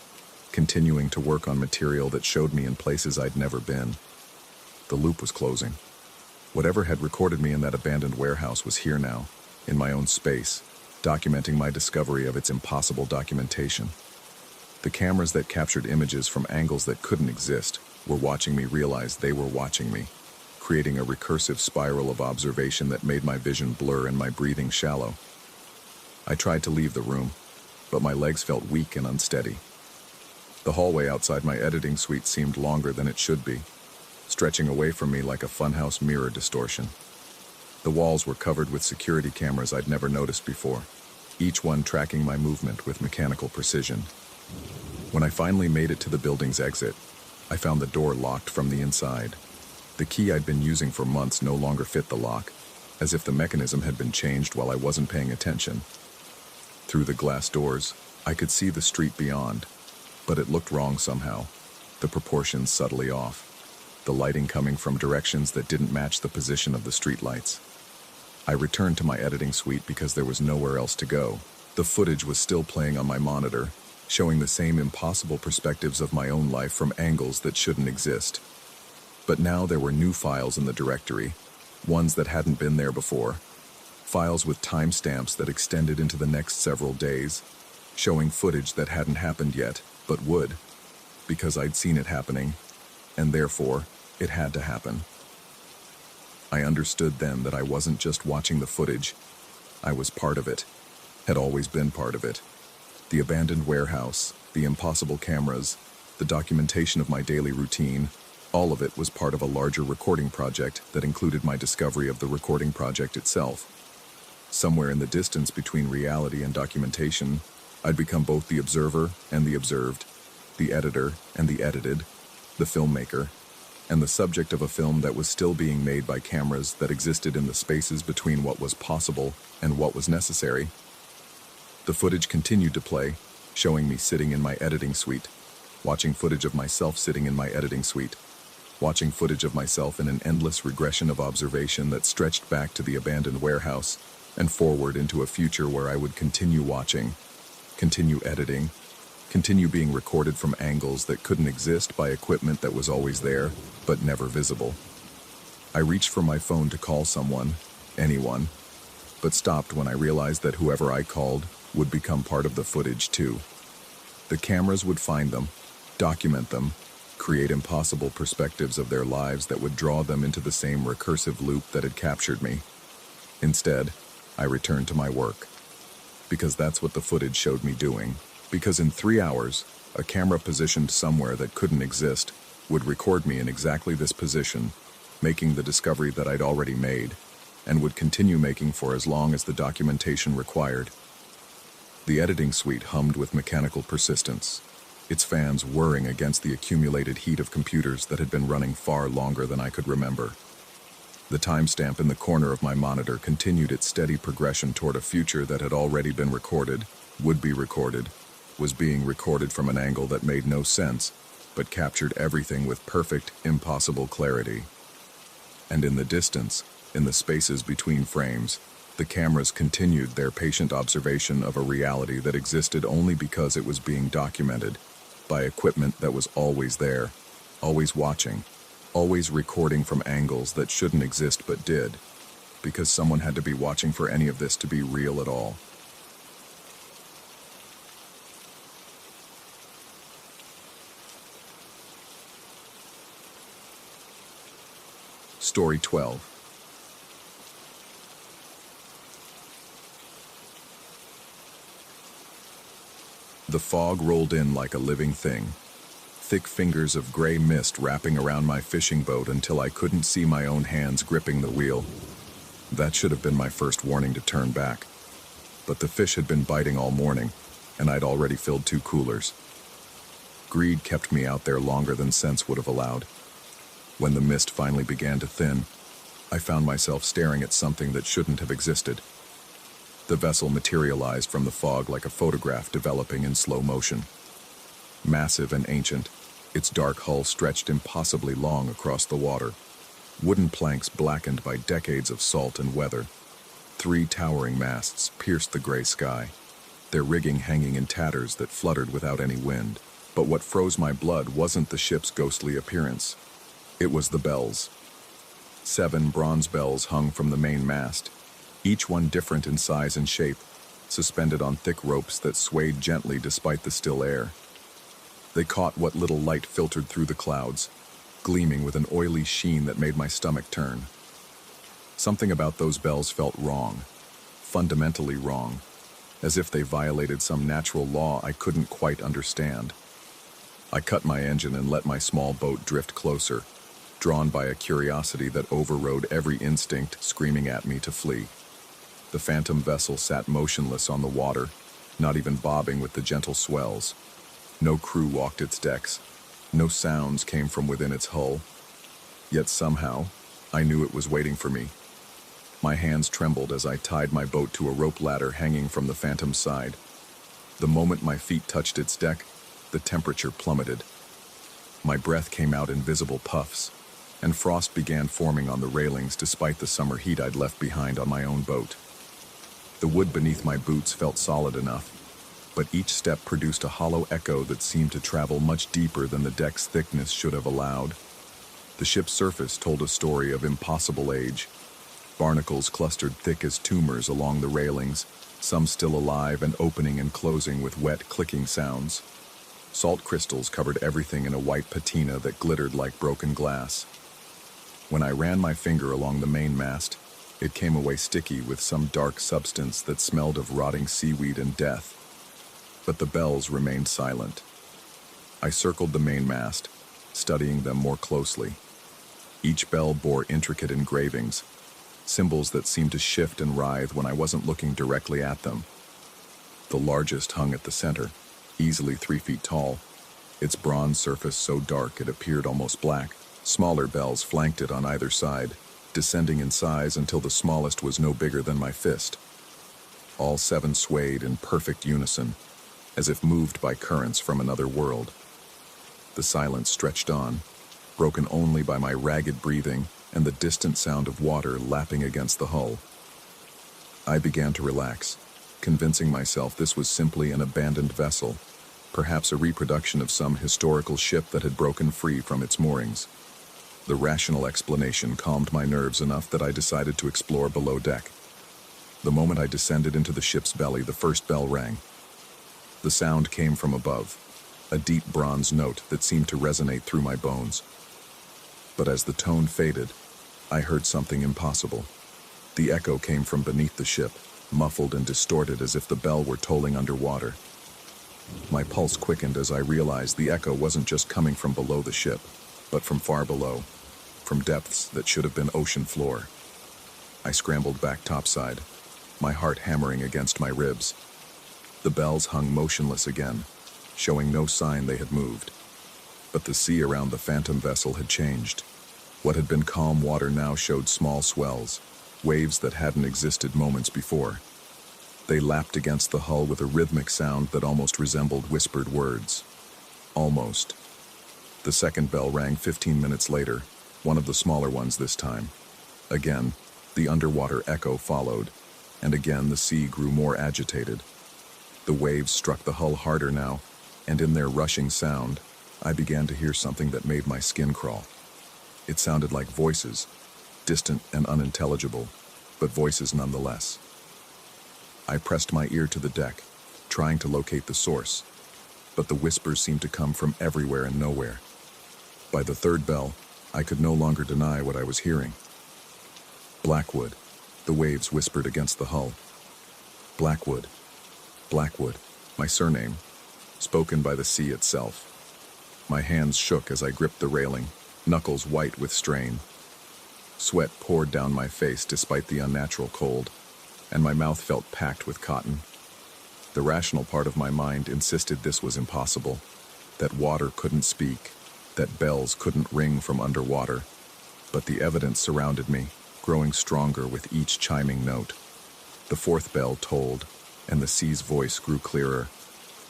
continuing to work on material that showed me in places I'd never been. The loop was closing. Whatever had recorded me in that abandoned warehouse was here now, in my own space, documenting my discovery of its impossible documentation. The cameras that captured images from angles that couldn't exist were watching me realize they were watching me, creating a recursive spiral of observation that made my vision blur and my breathing shallow. I tried to leave the room, but my legs felt weak and unsteady. The hallway outside my editing suite seemed longer than it should be, stretching away from me like a funhouse mirror distortion. The walls were covered with security cameras I'd never noticed before, each one tracking my movement with mechanical precision. When I finally made it to the building's exit, I found the door locked from the inside. The key I'd been using for months no longer fit the lock, as if the mechanism had been changed while I wasn't paying attention. Through the glass doors, I could see the street beyond, but it looked wrong somehow, the proportions subtly off, the lighting coming from directions that didn't match the position of the streetlights. I returned to my editing suite because there was nowhere else to go. The footage was still playing on my monitor, showing the same impossible perspectives of my own life from angles that shouldn't exist. But now there were new files in the directory, ones that hadn't been there before. Files with timestamps that extended into the next several days, showing footage that hadn't happened yet, but would, because I'd seen it happening, and therefore, it had to happen. I understood then that I wasn't just watching the footage. I was part of it, had always been part of it. The abandoned warehouse, the impossible cameras, the documentation of my daily routine, all of it was part of a larger recording project that included my discovery of the recording project itself. Somewhere in the distance between reality and documentation, I'd become both the observer and the observed, the editor and the edited, the filmmaker, and the subject of a film that was still being made by cameras that existed in the spaces between what was possible and what was necessary. The footage continued to play, showing me sitting in my editing suite, watching footage of myself sitting in my editing suite, watching footage of myself in an endless regression of observation that stretched back to the abandoned warehouse and forward into a future where I would continue watching, continue editing, continue being recorded from angles that couldn't exist by equipment that was always there, but never visible. I reached for my phone to call someone, anyone, but stopped when I realized that whoever I called would become part of the footage too. The cameras would find them, document them, create impossible perspectives of their lives that would draw them into the same recursive loop that had captured me. Instead, I returned to my work. Because that's what the footage showed me doing. Because in 3 hours, a camera positioned somewhere that couldn't exist would record me in exactly this position, making the discovery that I'd already made, and would continue making for as long as the documentation required. The editing suite hummed with mechanical persistence, its fans whirring against the accumulated heat of computers that had been running far longer than I could remember. The timestamp in the corner of my monitor continued its steady progression toward a future that had already been recorded, would be recorded, was being recorded from an angle that made no sense, but captured everything with perfect, impossible clarity. And in the distance, in the spaces between frames, the cameras continued their patient observation of a reality that existed only because it was being documented by equipment that was always there, always watching, always recording from angles that shouldn't exist but did. because someone had to be watching for any of this to be real at all. Story 12. The fog rolled in like a living thing, thick fingers of gray mist wrapping around my fishing boat until I couldn't see my own hands gripping the wheel. That should have been my first warning to turn back. But the fish had been biting all morning, and I'd already filled 2 coolers. Greed kept me out there longer than sense would have allowed. When the mist finally began to thin, I found myself staring at something that shouldn't have existed. The vessel materialized from the fog like a photograph developing in slow motion. Massive and ancient, its dark hull stretched impossibly long across the water. Wooden planks blackened by decades of salt and weather. 3 towering masts pierced the gray sky, their rigging hanging in tatters that fluttered without any wind. But what froze my blood wasn't the ship's ghostly appearance. It was the bells. 7 bronze bells hung from the main mast, each one different in size and shape, suspended on thick ropes that swayed gently despite the still air. They caught what little light filtered through the clouds, gleaming with an oily sheen that made my stomach turn. Something about those bells felt wrong, fundamentally wrong, as if they violated some natural law I couldn't quite understand. I cut my engine and let my small boat drift closer, drawn by a curiosity that overrode every instinct screaming at me to flee. The phantom vessel sat motionless on the water, not even bobbing with the gentle swells. No crew walked its decks. No sounds came from within its hull. Yet somehow, I knew it was waiting for me. My hands trembled as I tied my boat to a rope ladder hanging from the phantom's side. The moment my feet touched its deck, the temperature plummeted. My breath came out in visible puffs, and frost began forming on the railings despite the summer heat I'd left behind on my own boat. The wood beneath my boots felt solid enough, but each step produced a hollow echo that seemed to travel much deeper than the deck's thickness should have allowed. The ship's surface told a story of impossible age. Barnacles clustered thick as tumors along the railings, some still alive and opening and closing with wet, clicking sounds. Salt crystals covered everything in a white patina that glittered like broken glass. When I ran my finger along the main mast, it came away sticky with some dark substance that smelled of rotting seaweed and death. But the bells remained silent. I circled the main mast, studying them more closely. Each bell bore intricate engravings, symbols that seemed to shift and writhe when I wasn't looking directly at them. The largest hung at the center, easily 3 feet tall, its bronze surface so dark it appeared almost black. Smaller bells flanked it on either side, descending in size until the smallest was no bigger than my fist. All 7 swayed in perfect unison, as if moved by currents from another world. The silence stretched on, broken only by my ragged breathing and the distant sound of water lapping against the hull. I began to relax, convincing myself this was simply an abandoned vessel, perhaps a reproduction of some historical ship that had broken free from its moorings. The rational explanation calmed my nerves enough that I decided to explore below deck. The moment I descended into the ship's belly, the first bell rang. The sound came from above, a deep bronze note that seemed to resonate through my bones. But as the tone faded, I heard something impossible. The echo came from beneath the ship, muffled and distorted as if the bell were tolling underwater. My pulse quickened as I realized the echo wasn't just coming from below the ship, but from far below, from depths that should have been ocean floor. I scrambled back topside, my heart hammering against my ribs. The bells hung motionless again, showing no sign they had moved. But the sea around the phantom vessel had changed. What had been calm water now showed small swells, waves that hadn't existed moments before. They lapped against the hull with a rhythmic sound that almost resembled whispered words. Almost. The second bell rang 15 minutes later, one of the smaller ones this time. Again, the underwater echo followed, and again the sea grew more agitated. The waves struck the hull harder now, and in their rushing sound, I began to hear something that made my skin crawl. It sounded like voices, distant and unintelligible, but voices nonetheless. I pressed my ear to the deck, trying to locate the source, but the whispers seemed to come from everywhere and nowhere. By the third bell, I could no longer deny what I was hearing. Blackwood, the waves whispered against the hull. Blackwood, Blackwood, my surname, spoken by the sea itself. My hands shook as I gripped the railing, knuckles white with strain. Sweat poured down my face despite the unnatural cold, and my mouth felt packed with cotton. The rational part of my mind insisted this was impossible, that water couldn't speak, that bells couldn't ring from underwater, but the evidence surrounded me, growing stronger with each chiming note. The fourth bell tolled, and the sea's voice grew clearer.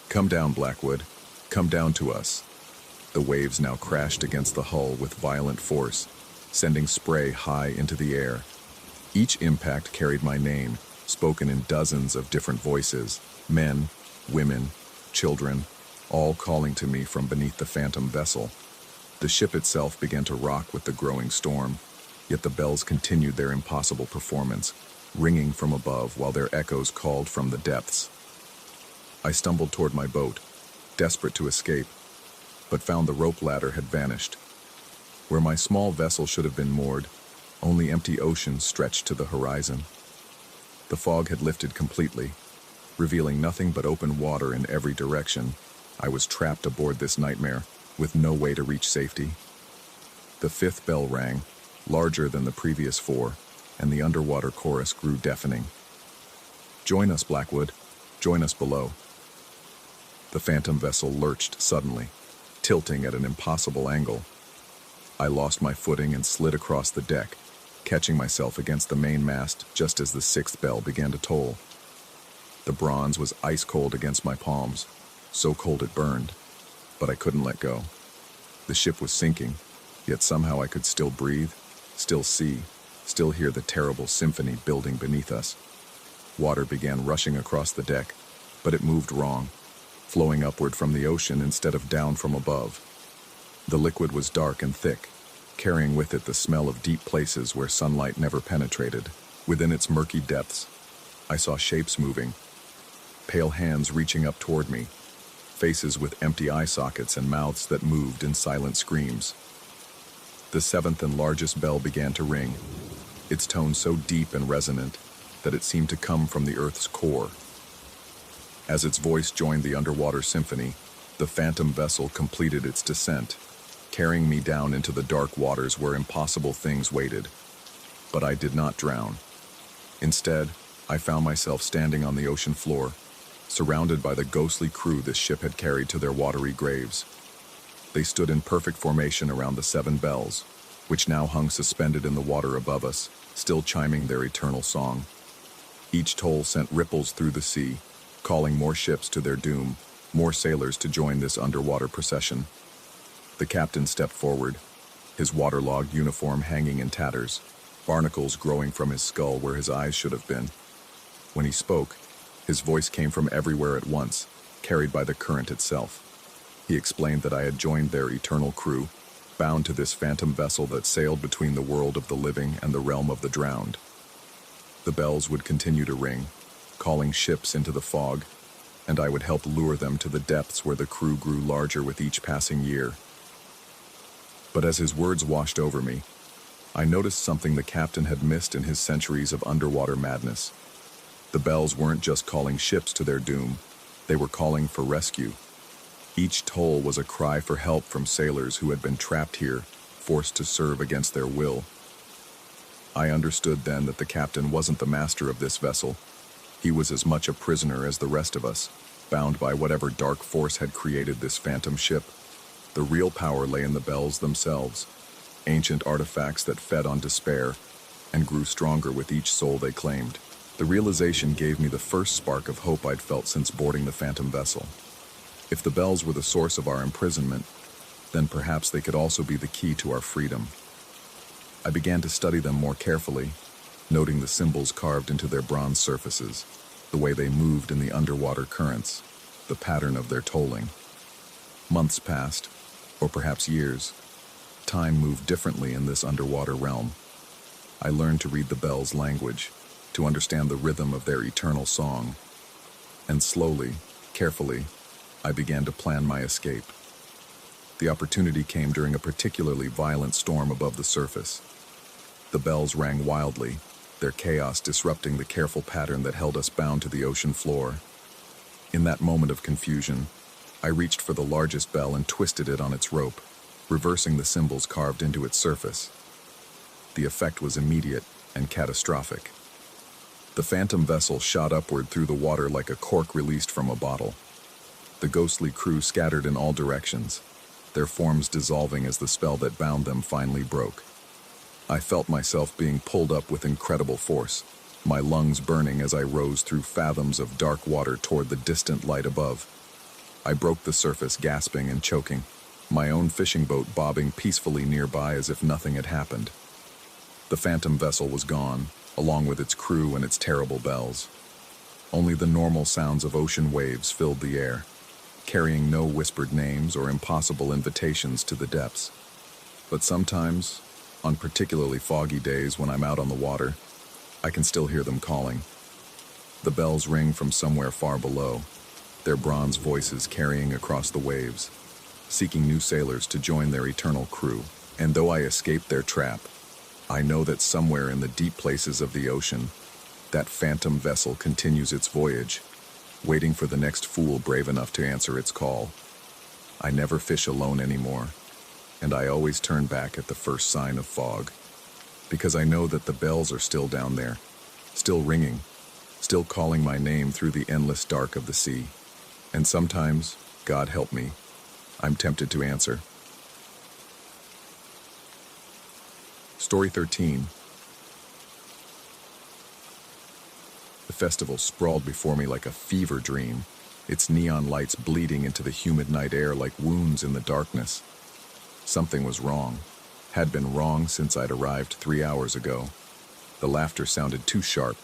"Come down, Blackwood. Come down to us." The waves now crashed against the hull with violent force, sending spray high into the air. Each impact carried my name, spoken in dozens of different voices, men, women, children, all calling to me from beneath the phantom vessel. The ship itself began to rock with the growing storm, yet the bells continued their impossible performance, ringing from above while their echoes called from the depths. I stumbled toward my boat, desperate to escape, but found the rope ladder had vanished. Where my small vessel should have been moored, only empty ocean stretched to the horizon. The fog had lifted completely, revealing nothing but open water in every direction. I was trapped aboard this nightmare, with no way to reach safety. The fifth bell rang, larger than the previous four, and the underwater chorus grew deafening. "Join us, Blackwood. Join us below." The phantom vessel lurched suddenly, tilting at an impossible angle. I lost my footing and slid across the deck, catching myself against the main mast just as the sixth bell began to toll. The bronze was ice cold against my palms, so cold it burned, but I couldn't let go. The ship was sinking, yet somehow I could still breathe, still see, still hear the terrible symphony building beneath us. Water began rushing across the deck, but it moved wrong, flowing upward from the ocean instead of down from above. The liquid was dark and thick, carrying with it the smell of deep places where sunlight never penetrated. Within its murky depths, I saw shapes moving, pale hands reaching up toward me, faces with empty eye sockets and mouths that moved in silent screams. The seventh and largest bell began to ring, its tone so deep and resonant that it seemed to come from the Earth's core. As its voice joined the underwater symphony, the phantom vessel completed its descent, carrying me down into the dark waters where impossible things waited. But I did not drown. Instead, I found myself standing on the ocean floor, surrounded by the ghostly crew this ship had carried to their watery graves. They stood in perfect formation around the seven bells, which now hung suspended in the water above us, still chiming their eternal song. Each toll sent ripples through the sea, calling more ships to their doom, more sailors to join this underwater procession. The captain stepped forward, his waterlogged uniform hanging in tatters, barnacles growing from his skull where his eyes should have been. When he spoke, his voice came from everywhere at once, carried by the current itself. He explained that I had joined their eternal crew, bound to this phantom vessel that sailed between the world of the living and the realm of the drowned. The bells would continue to ring, calling ships into the fog, and I would help lure them to the depths where the crew grew larger with each passing year. But as his words washed over me, I noticed something the captain had missed in his centuries of underwater madness. The bells weren't just calling ships to their doom, they were calling for rescue. Each toll was a cry for help from sailors who had been trapped here, forced to serve against their will. I understood then that the captain wasn't the master of this vessel. He was as much a prisoner as the rest of us, bound by whatever dark force had created this phantom ship. The real power lay in the bells themselves, ancient artifacts that fed on despair and grew stronger with each soul they claimed. The realization gave me the first spark of hope I'd felt since boarding the phantom vessel. If the bells were the source of our imprisonment, then perhaps they could also be the key to our freedom. I began to study them more carefully, noting the symbols carved into their bronze surfaces, the way they moved in the underwater currents, the pattern of their tolling. Months passed, or perhaps years. Time moved differently in this underwater realm. I learned to read the bells' language, to understand the rhythm of their eternal song. And slowly, carefully, I began to plan my escape. The opportunity came during a particularly violent storm above the surface. The bells rang wildly, their chaos disrupting the careful pattern that held us bound to the ocean floor. In that moment of confusion, I reached for the largest bell and twisted it on its rope, reversing the symbols carved into its surface. The effect was immediate and catastrophic. The phantom vessel shot upward through the water like a cork released from a bottle. The ghostly crew scattered in all directions, their forms dissolving as the spell that bound them finally broke. I felt myself being pulled up with incredible force, my lungs burning as I rose through fathoms of dark water toward the distant light above. I broke the surface, gasping and choking, my own fishing boat bobbing peacefully nearby as if nothing had happened. The phantom vessel was gone, along with its crew and its terrible bells. Only the normal sounds of ocean waves filled the air, carrying no whispered names or impossible invitations to the depths. But sometimes, on particularly foggy days when I'm out on the water, I can still hear them calling. The bells ring from somewhere far below, their bronze voices carrying across the waves, seeking new sailors to join their eternal crew. And though I escaped their trap, I know that somewhere in the deep places of the ocean, that phantom vessel continues its voyage, waiting for the next fool brave enough to answer its call. I never fish alone anymore, and I always turn back at the first sign of fog, because I know that the bells are still down there, still ringing, still calling my name through the endless dark of the sea. And sometimes, God help me, I'm tempted to answer. Story 13. The festival sprawled before me like a fever dream, its neon lights bleeding into the humid night air like wounds in the darkness. Something was wrong, had been wrong since I'd arrived 3 hours ago. The laughter sounded too sharp,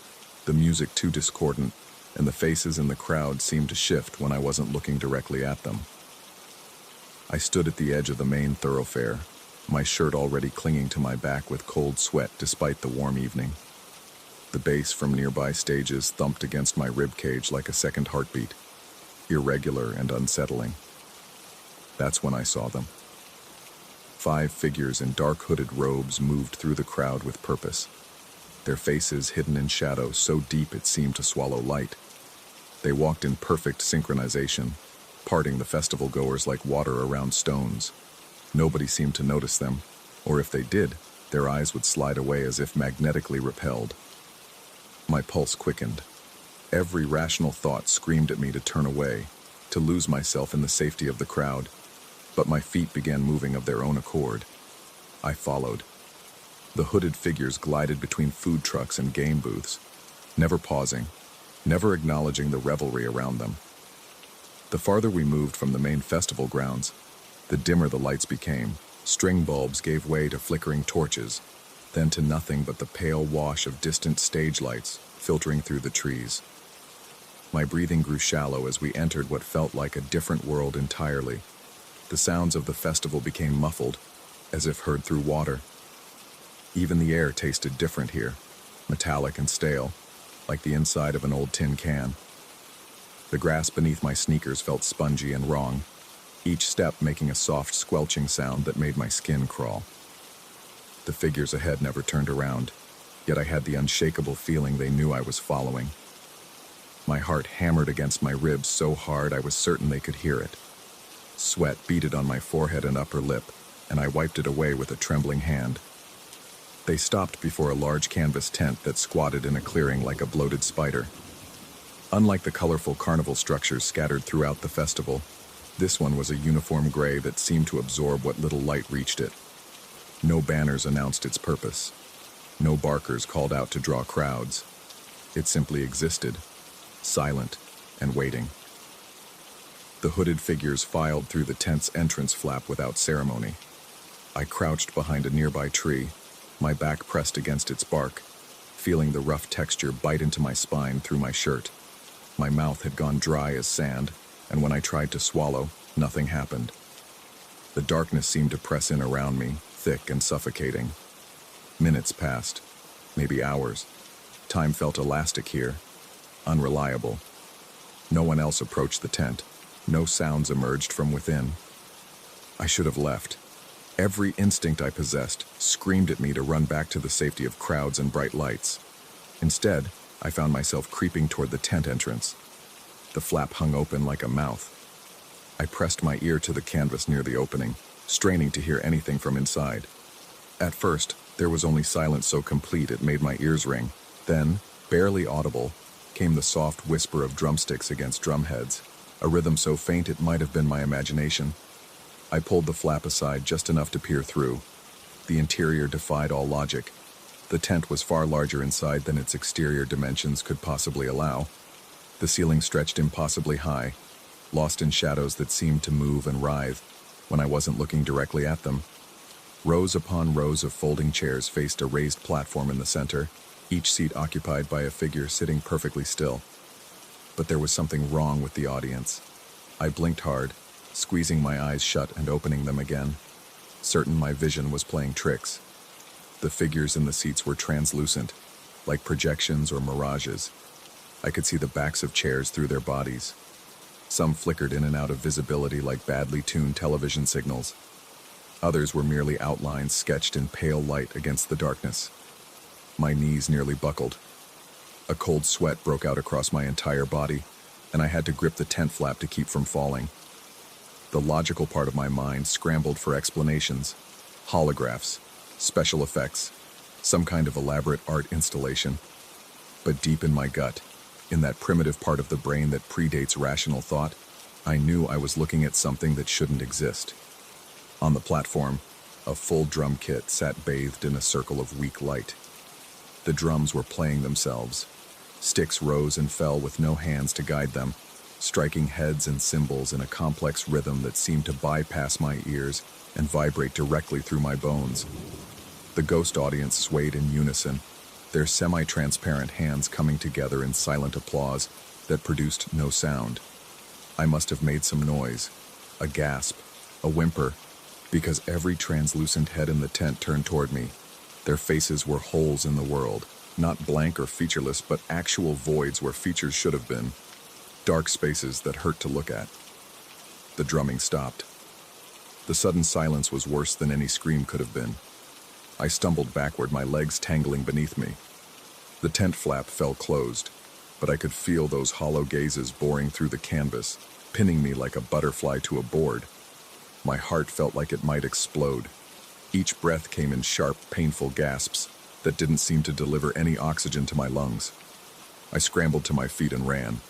the music too discordant, and the faces in the crowd seemed to shift when I wasn't looking directly at them. I stood at the edge of the main thoroughfare, my shirt already clinging to my back with cold sweat despite the warm evening. The bass from nearby stages thumped against my ribcage like a second heartbeat, irregular and unsettling. That's when I saw them. 5 figures in dark hooded robes moved through the crowd with purpose, their faces hidden in shadow so deep it seemed to swallow light. They walked in perfect synchronization, parting the festival goers like water around stones. Nobody seemed to notice them, or if they did, their eyes would slide away as if magnetically repelled. My pulse quickened. Every rational thought screamed at me to turn away, to lose myself in the safety of the crowd, but my feet began moving of their own accord. I followed. The hooded figures glided between food trucks and game booths, never pausing, never acknowledging the revelry around them. The farther we moved from the main festival grounds, the dimmer the lights became. String bulbs gave way to flickering torches, then to nothing but the pale wash of distant stage lights filtering through the trees. My breathing grew shallow as we entered what felt like a different world entirely. The sounds of the festival became muffled, as if heard through water. Even the air tasted different here, metallic and stale, like the inside of an old tin can. The grass beneath my sneakers felt spongy and wrong, each step making a soft squelching sound that made my skin crawl. The figures ahead never turned around, yet I had the unshakable feeling they knew I was following. My heart hammered against my ribs so hard I was certain they could hear it. Sweat beaded on my forehead and upper lip, and I wiped it away with a trembling hand. They stopped before a large canvas tent that squatted in a clearing like a bloated spider. Unlike the colorful carnival structures scattered throughout the festival, this one was a uniform gray that seemed to absorb what little light reached it. No banners announced its purpose. No barkers called out to draw crowds. It simply existed, silent and waiting. The hooded figures filed through the tent's entrance flap without ceremony. I crouched behind a nearby tree, my back pressed against its bark, feeling the rough texture bite into my spine through my shirt. My mouth had gone dry as sand, and when I tried to swallow, nothing happened. The darkness seemed to press in around me, thick and suffocating. Minutes passed, maybe hours. Time felt elastic here, unreliable. No one else approached the tent. No sounds emerged from within. I should have left. Every instinct I possessed screamed at me to run back to the safety of crowds and bright lights. Instead, I found myself creeping toward the tent entrance. The flap hung open like a mouth. I pressed my ear to the canvas near the opening, straining to hear anything from inside. At first, there was only silence so complete it made my ears ring. Then, barely audible, came the soft whisper of drumsticks against drumheads, a rhythm so faint it might have been my imagination. I pulled the flap aside just enough to peer through. The interior defied all logic. The tent was far larger inside than its exterior dimensions could possibly allow. The ceiling stretched impossibly high, lost in shadows that seemed to move and writhe when I wasn't looking directly at them. Rows upon rows of folding chairs faced a raised platform in the center, each seat occupied by a figure sitting perfectly still. But there was something wrong with the audience. I blinked hard, squeezing my eyes shut and opening them again, certain my vision was playing tricks. The figures in the seats were translucent, like projections or mirages. I could see the backs of chairs through their bodies. Some flickered in and out of visibility like badly tuned television signals. Others were merely outlines sketched in pale light against the darkness. My knees nearly buckled. A cold sweat broke out across my entire body, and I had to grip the tent flap to keep from falling. The logical part of my mind scrambled for explanations, holographs, special effects, some kind of elaborate art installation. But deep in my gut, in that primitive part of the brain that predates rational thought, I knew I was looking at something that shouldn't exist. On the platform, a full drum kit sat bathed in a circle of weak light. The drums were playing themselves. Sticks rose and fell with no hands to guide them, striking heads and cymbals in a complex rhythm that seemed to bypass my ears and vibrate directly through my bones. The ghost audience swayed in unison, their semi-transparent hands coming together in silent applause that produced no sound. I must have made some noise, a gasp, a whimper, because every translucent head in the tent turned toward me. Their faces were holes in the world, not blank or featureless, but actual voids where features should have been. Dark spaces that hurt to look at. The drumming stopped. The sudden silence was worse than any scream could have been. I stumbled backward, my legs tangling beneath me. The tent flap fell closed, but I could feel those hollow gazes boring through the canvas, pinning me like a butterfly to a board. My heart felt like it might explode. Each breath came in sharp, painful gasps that didn't seem to deliver any oxygen to my lungs. I scrambled to my feet and ran.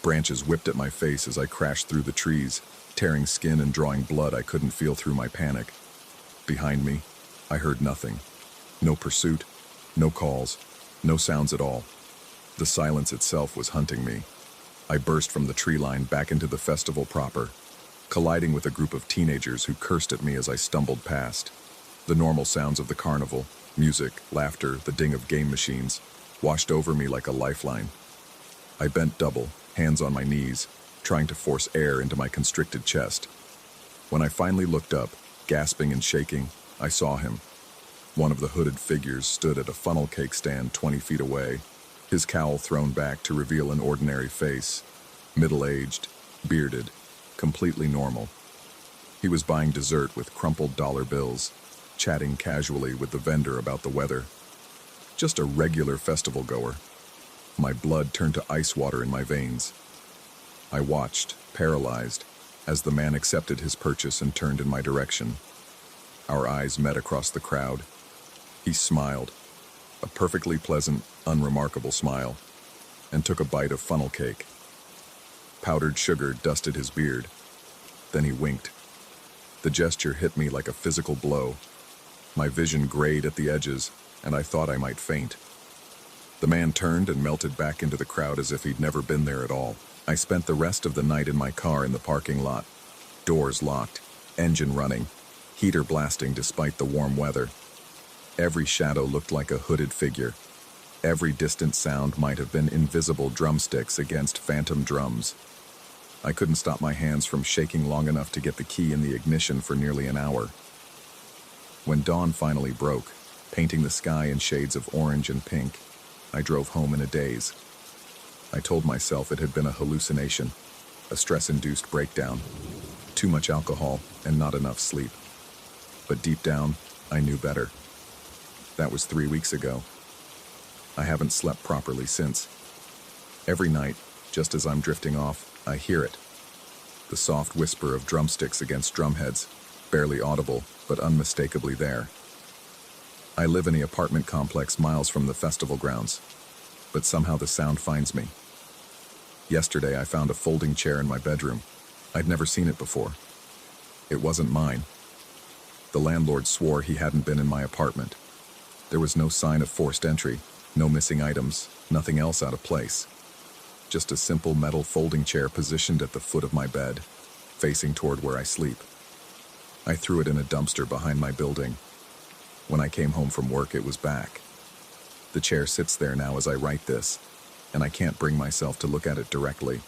Branches whipped at my face as I crashed through the trees, tearing skin and drawing blood I couldn't feel through my panic. Behind me, I heard nothing. No pursuit, no calls, no sounds at all. The silence itself was hunting me. I burst from the tree line back into the festival proper, colliding with a group of teenagers who cursed at me as I stumbled past. The normal sounds of the carnival, music, laughter, the ding of game machines, washed over me like a lifeline. I bent double, hands on my knees, trying to force air into my constricted chest. When I finally looked up, gasping and shaking, I saw him. One of the hooded figures stood at a funnel cake stand 20 feet away, his cowl thrown back to reveal an ordinary face, middle-aged, bearded, completely normal. He was buying dessert with crumpled dollar bills, chatting casually with the vendor about the weather. Just a regular festival goer. My blood turned to ice water in my veins. I watched, paralyzed, as the man accepted his purchase and turned in my direction. Our eyes met across the crowd. He smiled, a perfectly pleasant, unremarkable smile, and took a bite of funnel cake. Powdered sugar dusted his beard. Then he winked. The gesture hit me like a physical blow. My vision grayed at the edges, and I thought I might faint. The man turned and melted back into the crowd as if he'd never been there at all. I spent the rest of the night in my car in the parking lot. Doors locked, engine running, heater blasting despite the warm weather. Every shadow looked like a hooded figure. Every distant sound might have been invisible drumsticks against phantom drums. I couldn't stop my hands from shaking long enough to get the key in the ignition for nearly an hour. When dawn finally broke, painting the sky in shades of orange and pink, I drove home in a daze. I told myself it had been a hallucination, a stress-induced breakdown, too much alcohol and not enough sleep. But deep down, I knew better. That was 3 weeks ago. I haven't slept properly since. Every night, just as I'm drifting off, I hear it. The soft whisper of drumsticks against drumheads, barely audible, but unmistakably there. I live in the apartment complex miles from the festival grounds, but somehow the sound finds me. Yesterday, I found a folding chair in my bedroom. I'd never seen it before. It wasn't mine. The landlord swore he hadn't been in my apartment. There was no sign of forced entry, no missing items, nothing else out of place. Just a simple metal folding chair positioned at the foot of my bed, facing toward where I sleep. I threw it in a dumpster behind my building. When I came home from work, it was back. The chair sits there now as I write this, and I can't bring myself to look at it directly.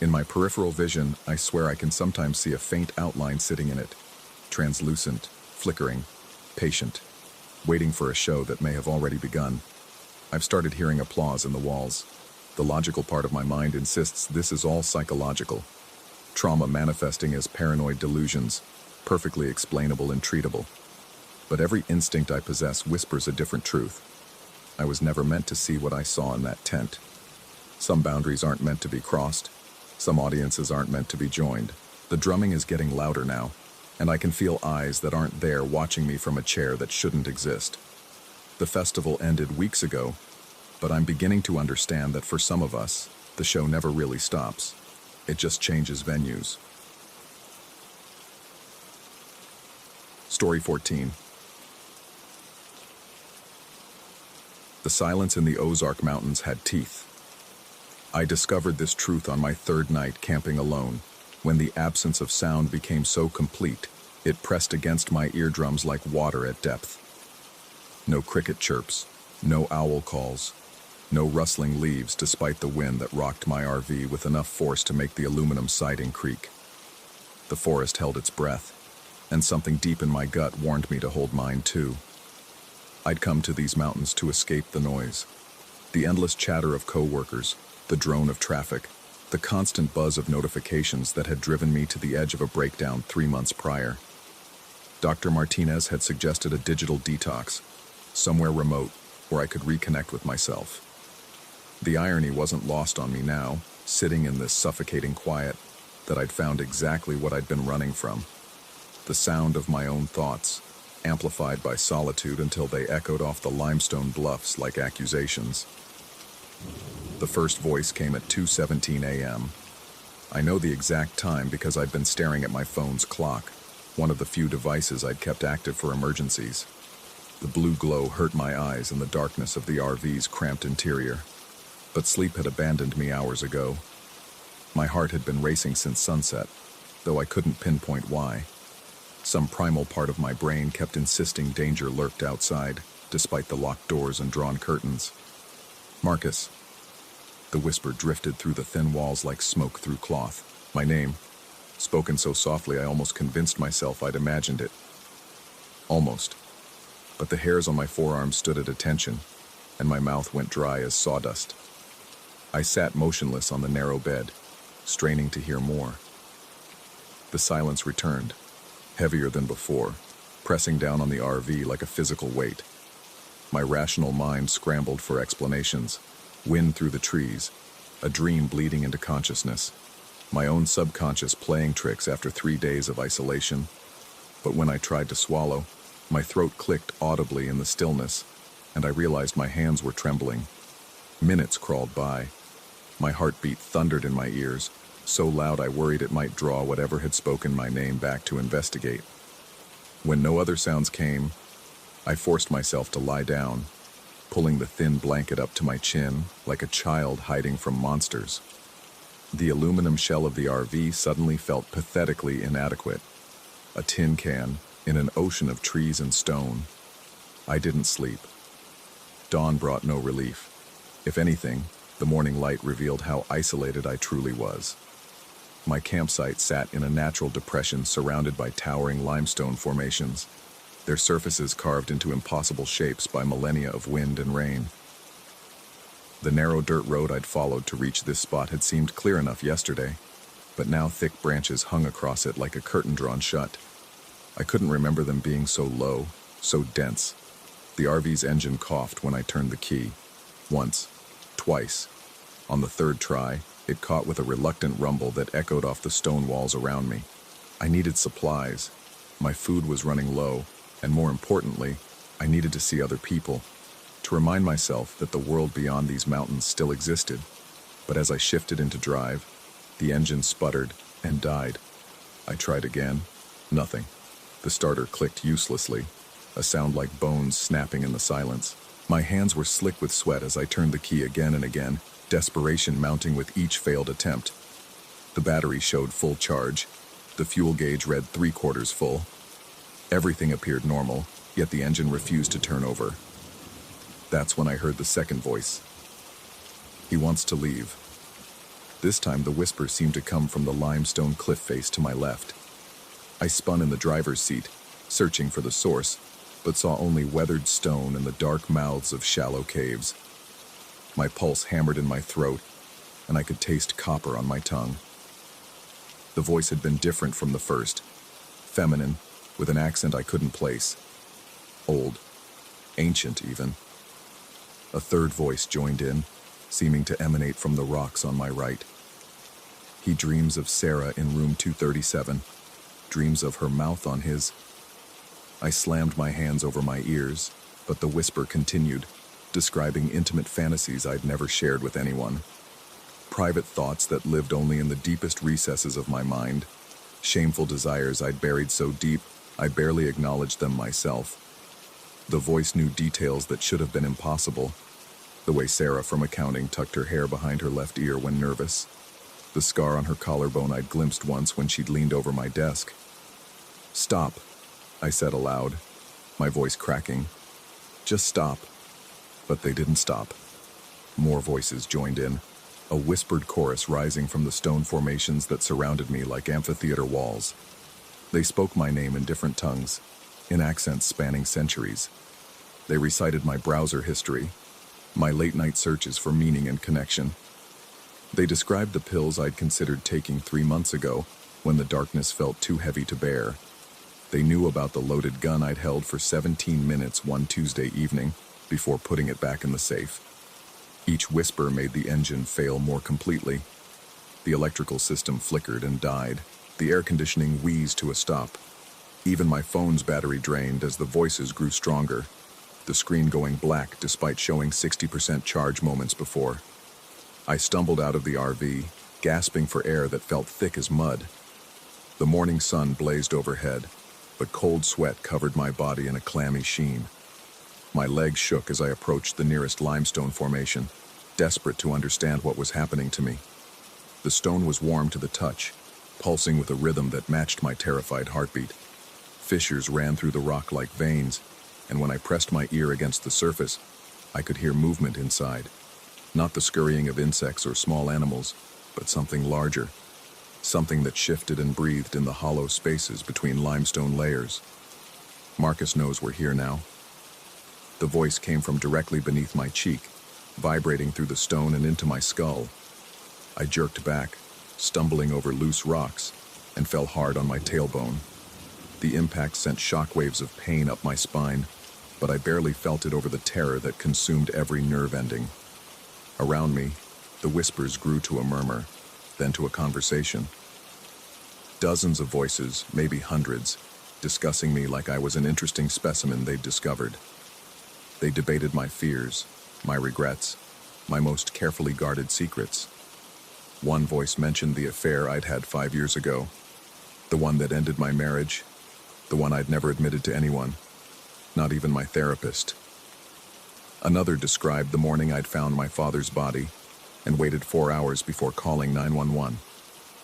In my peripheral vision, I swear I can sometimes see a faint outline sitting in it, translucent, flickering, patient, waiting for a show that may have already begun. I've started hearing applause in the walls. The logical part of my mind insists this is all psychological. Trauma manifesting as paranoid delusions, perfectly explainable and treatable. But every instinct I possess whispers a different truth. I was never meant to see what I saw in that tent. Some boundaries aren't meant to be crossed. Some audiences aren't meant to be joined. The drumming is getting louder now, and I can feel eyes that aren't there watching me from a chair that shouldn't exist. The festival ended weeks ago, but I'm beginning to understand that for some of us, the show never really stops. It just changes venues. Story 14. The silence in the Ozark Mountains had teeth. I discovered this truth on my third night camping alone, when the absence of sound became so complete, it pressed against my eardrums like water at depth. No cricket chirps, no owl calls, no rustling leaves despite the wind that rocked my RV with enough force to make the aluminum siding creak. The forest held its breath, and something deep in my gut warned me to hold mine too. I'd come to these mountains to escape the noise. The endless chatter of coworkers, the drone of traffic, the constant buzz of notifications that had driven me to the edge of a breakdown 3 months prior. Dr. Martinez had suggested a digital detox, somewhere remote where I could reconnect with myself. The irony wasn't lost on me now, sitting in this suffocating quiet, that I'd found exactly what I'd been running from. The sound of my own thoughts, amplified by solitude until they echoed off the limestone bluffs like accusations. The first voice came at 2:17 a.m. I know the exact time because I'd been staring at my phone's clock, one of the few devices I'd kept active for emergencies. The blue glow hurt my eyes in the darkness of the RV's cramped interior. But sleep had abandoned me hours ago. My heart had been racing since sunset, though I couldn't pinpoint why. Some primal part of my brain kept insisting danger lurked outside, despite the locked doors and drawn curtains. Marcus. The whisper drifted through the thin walls like smoke through cloth. My name, spoken so softly I almost convinced myself I'd imagined it. Almost. But the hairs on my forearms stood at attention, and my mouth went dry as sawdust. I sat motionless on the narrow bed, straining to hear more. The silence returned, heavier than before, pressing down on the RV like a physical weight. My rational mind scrambled for explanations. Wind through the trees, a dream bleeding into consciousness, my own subconscious playing tricks after 3 days of isolation. But when I tried to swallow, my throat clicked audibly in the stillness, and I realized my hands were trembling. Minutes crawled by. My heartbeat thundered in my ears, so loud I worried it might draw whatever had spoken my name back to investigate. When no other sounds came, I forced myself to lie down, pulling the thin blanket up to my chin like a child hiding from monsters. The aluminum shell of the RV suddenly felt pathetically inadequate. A tin can in an ocean of trees and stone. I didn't sleep. Dawn brought no relief. If anything, the morning light revealed how isolated I truly was. My campsite sat in a natural depression surrounded by towering limestone formations, their surfaces carved into impossible shapes by millennia of wind and rain. The narrow dirt road I'd followed to reach this spot had seemed clear enough yesterday, but now thick branches hung across it like a curtain drawn shut. I couldn't remember them being so low, so dense. The RV's engine coughed when I turned the key. Once, twice. On the third try, it caught with a reluctant rumble that echoed off the stone walls around me. I needed supplies. My food was running low, and more importantly, I needed to see other people, to remind myself that the world beyond these mountains still existed. But as I shifted into drive, the engine sputtered and died. I tried again. Nothing. The starter clicked uselessly, a sound like bones snapping in the silence. My hands were slick with sweat as I turned the key again and again, desperation mounting with each failed attempt. The battery showed full charge. The fuel gauge read 3/4 full. Everything appeared normal, yet the engine refused to turn over. That's when I heard the second voice. He wants to leave. This time the whisper seemed to come from the limestone cliff face to my left. I spun in the driver's seat, searching for the source, but saw only weathered stone and the dark mouths of shallow caves. My pulse hammered in my throat, and I could taste copper on my tongue. The voice had been different from the first, feminine, with an accent I couldn't place. Old, ancient even. A third voice joined in, seeming to emanate from the rocks on my right. He dreams of Sarah in room 237, dreams of her mouth on his. I slammed my hands over my ears, but the whisper continued, describing intimate fantasies I'd never shared with anyone. Private thoughts that lived only in the deepest recesses of my mind. Shameful desires I'd buried so deep, I barely acknowledged them myself. The voice knew details that should have been impossible. The way Sarah from accounting tucked her hair behind her left ear when nervous. The scar on her collarbone I'd glimpsed once when she'd leaned over my desk. "Stop," I said aloud, my voice cracking. "Just stop." But they didn't stop. More voices joined in, a whispered chorus rising from the stone formations that surrounded me like amphitheater walls. They spoke my name in different tongues, in accents spanning centuries. They recited my browser history, my late-night searches for meaning and connection. They described the pills I'd considered taking 3 months ago when the darkness felt too heavy to bear. They knew about the loaded gun I'd held for 17 minutes one Tuesday evening before putting it back in the safe. Each whisper made the engine fail more completely. The electrical system flickered and died. The air conditioning wheezed to a stop. Even my phone's battery drained as the voices grew stronger, the screen going black despite showing 60% charge moments before. I stumbled out of the RV, gasping for air that felt thick as mud. The morning sun blazed overhead, but cold sweat covered my body in a clammy sheen. My legs shook as I approached the nearest limestone formation, desperate to understand what was happening to me. The stone was warm to the touch, pulsing with a rhythm that matched my terrified heartbeat. Fissures ran through the rock like veins, and when I pressed my ear against the surface, I could hear movement inside. Not the scurrying of insects or small animals, but something larger. Something that shifted and breathed in the hollow spaces between limestone layers. Marcus knows we're here now. The voice came from directly beneath my cheek, vibrating through the stone and into my skull. I jerked back, stumbling over loose rocks, and fell hard on my tailbone. The impact sent shockwaves of pain up my spine, but I barely felt it over the terror that consumed every nerve ending. Around me, the whispers grew to a murmur, then to a conversation. Dozens of voices, maybe hundreds, discussing me like I was an interesting specimen they'd discovered. They debated my fears, my regrets, my most carefully guarded secrets. One voice mentioned the affair I'd had 5 years ago, the one that ended my marriage, the one I'd never admitted to anyone, not even my therapist. Another described the morning I'd found my father's body and waited 4 hours before calling 911,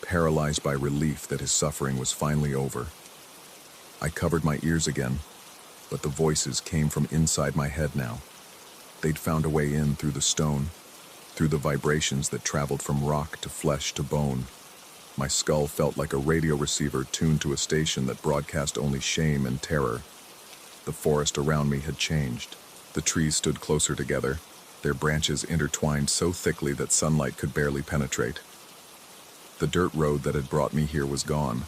paralyzed by relief that his suffering was finally over. I covered my ears again, but the voices came from inside my head now. They'd found a way in through the stone, through the vibrations that traveled from rock to flesh to bone. My skull felt like a radio receiver tuned to a station that broadcast only shame and terror. The forest around me had changed. The trees stood closer together, their branches intertwined so thickly that sunlight could barely penetrate. The dirt road that had brought me here was gone,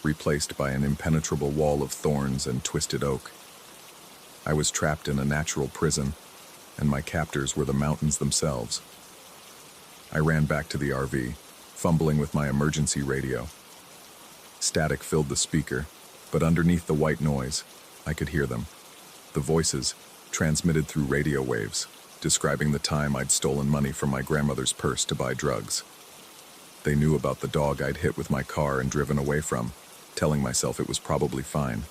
replaced by an impenetrable wall of thorns and twisted oak. I was trapped in a natural prison, and my captors were the mountains themselves. I ran back to the RV, fumbling with my emergency radio. Static filled the speaker, but underneath the white noise, I could hear them. The voices, transmitted through radio waves, describing the time I'd stolen money from my grandmother's purse to buy drugs. They knew about the dog I'd hit with my car and driven away from, telling myself it was probably fine.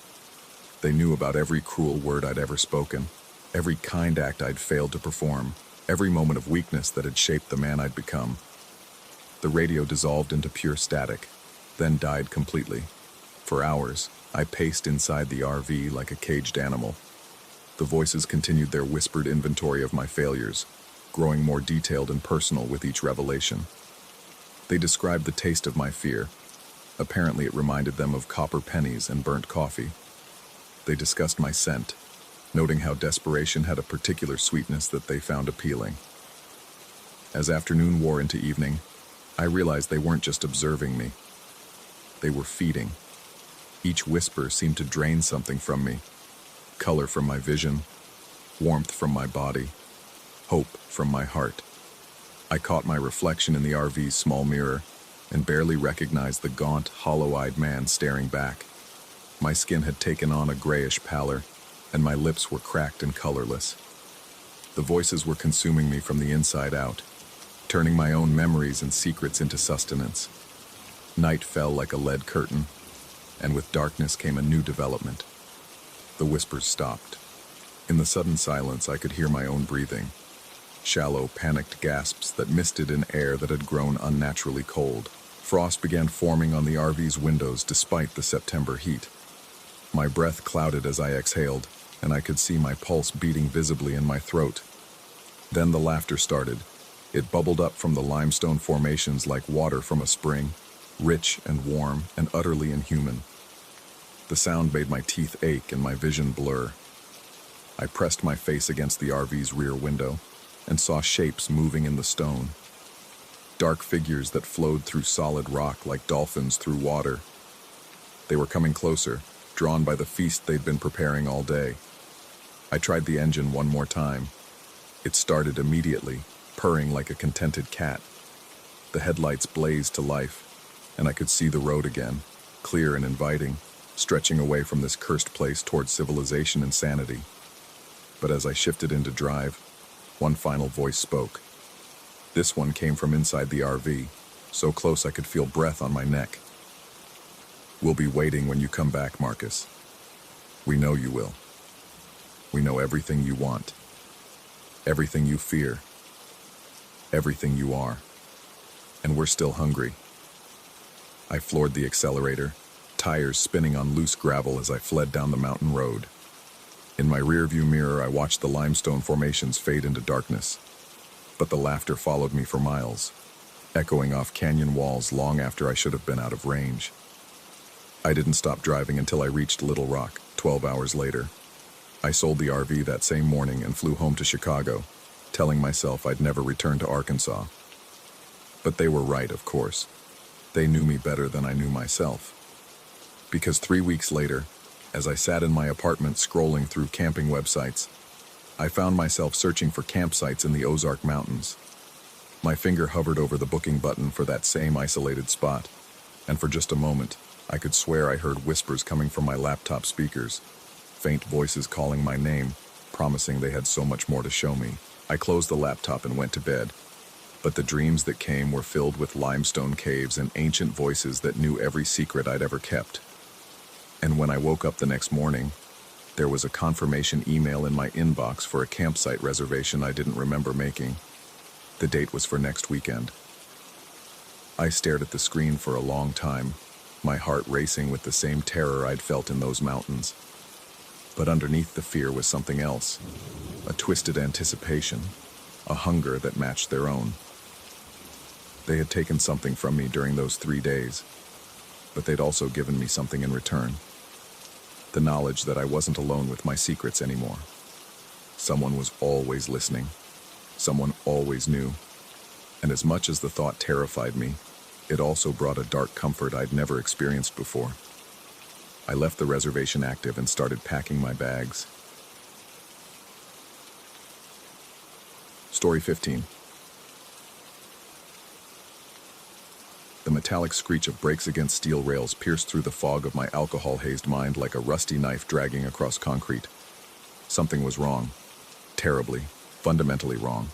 They knew about every cruel word I'd ever spoken, every kind act I'd failed to perform, every moment of weakness that had shaped the man I'd become. The radio dissolved into pure static, then died completely. For hours, I paced inside the RV like a caged animal. The voices continued their whispered inventory of my failures, growing more detailed and personal with each revelation. They described the taste of my fear. Apparently it reminded them of copper pennies and burnt coffee. They discussed my scent, noting how desperation had a particular sweetness that they found appealing. As afternoon wore into evening, I realized they weren't just observing me. They were feeding. Each whisper seemed to drain something from me. Color from my vision, warmth from my body, hope from my heart. I caught my reflection in the RV's small mirror and barely recognized the gaunt, hollow-eyed man staring back. My skin had taken on a grayish pallor, and my lips were cracked and colorless. The voices were consuming me from the inside out, turning my own memories and secrets into sustenance. Night fell like a lead curtain, and with darkness came a new development. The whispers stopped. In the sudden silence, I could hear my own breathing, shallow, panicked gasps that misted in air that had grown unnaturally cold. Frost began forming on the RV's windows despite the September heat. My breath clouded as I exhaled, and I could see my pulse beating visibly in my throat. Then the laughter started. It bubbled up from the limestone formations like water from a spring, rich and warm and utterly inhuman. The sound made my teeth ache and my vision blur. I pressed my face against the RV's rear window and saw shapes moving in the stone. Dark figures that flowed through solid rock like dolphins through water. They were coming closer, drawn by the feast they'd been preparing all day. I tried the engine one more time. It started immediately, purring like a contented cat. The headlights blazed to life, and I could see the road again, clear and inviting, stretching away from this cursed place toward civilization and sanity. But as I shifted into drive, one final voice spoke. This one came from inside the RV, so close I could feel breath on my neck. "We'll be waiting when you come back, Marcus. We know you will. We know everything you want, everything you fear, everything you are, and we're still hungry." I floored the accelerator, tires spinning on loose gravel as I fled down the mountain road. In my rearview mirror, I watched the limestone formations fade into darkness, but the laughter followed me for miles, echoing off canyon walls long after I should have been out of range. I didn't stop driving until I reached Little Rock, 12 hours later. I sold the RV that same morning and flew home to Chicago, telling myself I'd never return to Arkansas. But they were right, of course. They knew me better than I knew myself. Because 3 weeks later, as I sat in my apartment scrolling through camping websites, I found myself searching for campsites in the Ozark Mountains. My finger hovered over the booking button for that same isolated spot, and for just a moment, I could swear I heard whispers coming from my laptop speakers, faint voices calling my name, promising they had so much more to show me. I closed the laptop and went to bed, but the dreams that came were filled with limestone caves and ancient voices that knew every secret I'd ever kept. And when I woke up the next morning, there was a confirmation email in my inbox for a campsite reservation I didn't remember making. The date was for next weekend. I stared at the screen for a long time, my heart racing with the same terror I'd felt in those mountains. But underneath the fear was something else, a twisted anticipation, a hunger that matched their own. They had taken something from me during those 3 days, but they'd also given me something in return. The knowledge that I wasn't alone with my secrets anymore. Someone was always listening, Someone always knew. And as much as the thought terrified me, it also brought a dark comfort I'd never experienced before. I left the reservation active and started packing my bags. Story 15. The metallic screech of brakes against steel rails pierced through the fog of my alcohol-hazed mind like a rusty knife dragging across concrete. Something was wrong. Terribly, fundamentally wrong.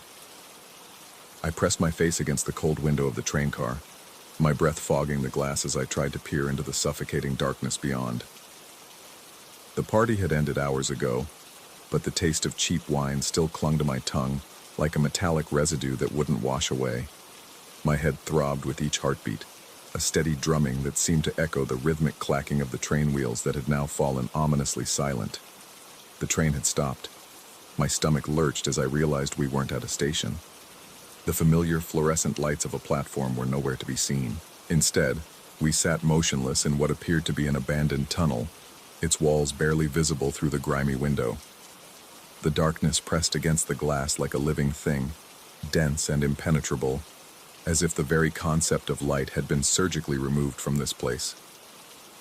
I pressed my face against the cold window of the train car, my breath fogging the glass as I tried to peer into the suffocating darkness beyond. The party had ended hours ago, but the taste of cheap wine still clung to my tongue like a metallic residue that wouldn't wash away. My head throbbed with each heartbeat, a steady drumming that seemed to echo the rhythmic clacking of the train wheels that had now fallen ominously silent. The train had stopped. My stomach lurched as I realized we weren't at a station. The familiar fluorescent lights of a platform were nowhere to be seen. Instead, we sat motionless in what appeared to be an abandoned tunnel, its walls barely visible through the grimy window. The darkness pressed against the glass like a living thing, dense and impenetrable, as if the very concept of light had been surgically removed from this place.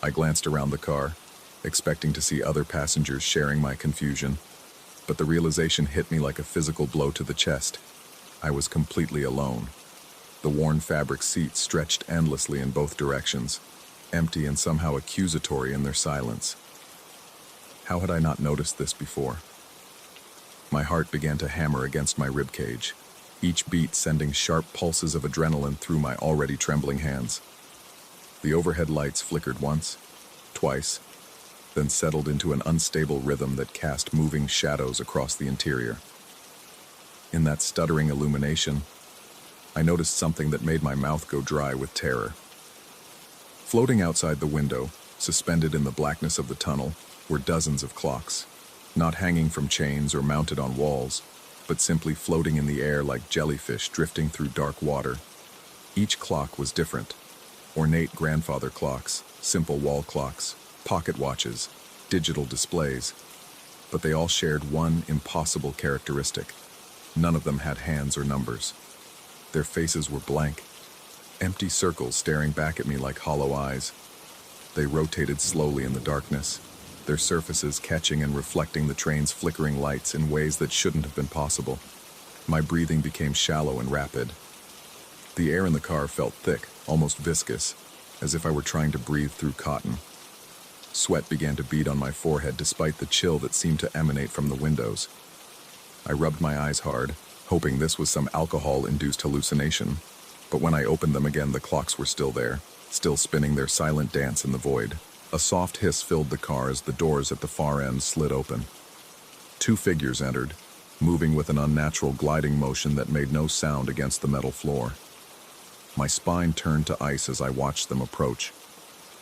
I glanced around the car, expecting to see other passengers sharing my confusion, but the realization hit me like a physical blow to the chest. I was completely alone. The worn fabric seats stretched endlessly in both directions, empty and somehow accusatory in their silence. How had I not noticed this before? My heart began to hammer against my ribcage, each beat sending sharp pulses of adrenaline through my already trembling hands. The overhead lights flickered once, twice, then settled into an unstable rhythm that cast moving shadows across the interior. In that stuttering illumination, I noticed something that made my mouth go dry with terror. Floating outside the window, suspended in the blackness of the tunnel, were dozens of clocks, not hanging from chains or mounted on walls, but simply floating in the air like jellyfish drifting through dark water. Each clock was different. Ornate grandfather clocks, simple wall clocks, pocket watches, digital displays. But they all shared one impossible characteristic. None of them had hands or numbers. Their faces were blank, empty circles staring back at me like hollow eyes. They rotated slowly in the darkness, their surfaces catching and reflecting the train's flickering lights in ways that shouldn't have been possible. My breathing became shallow and rapid. The air in the car felt thick, almost viscous, as if I were trying to breathe through cotton. Sweat began to bead on my forehead despite the chill that seemed to emanate from the windows. I rubbed my eyes hard, hoping this was some alcohol-induced hallucination, but when I opened them again, the clocks were still there, still spinning their silent dance in the void. A soft hiss filled the car as the doors at the far end slid open. Two figures entered, moving with an unnatural gliding motion that made no sound against the metal floor. My spine turned to ice as I watched them approach.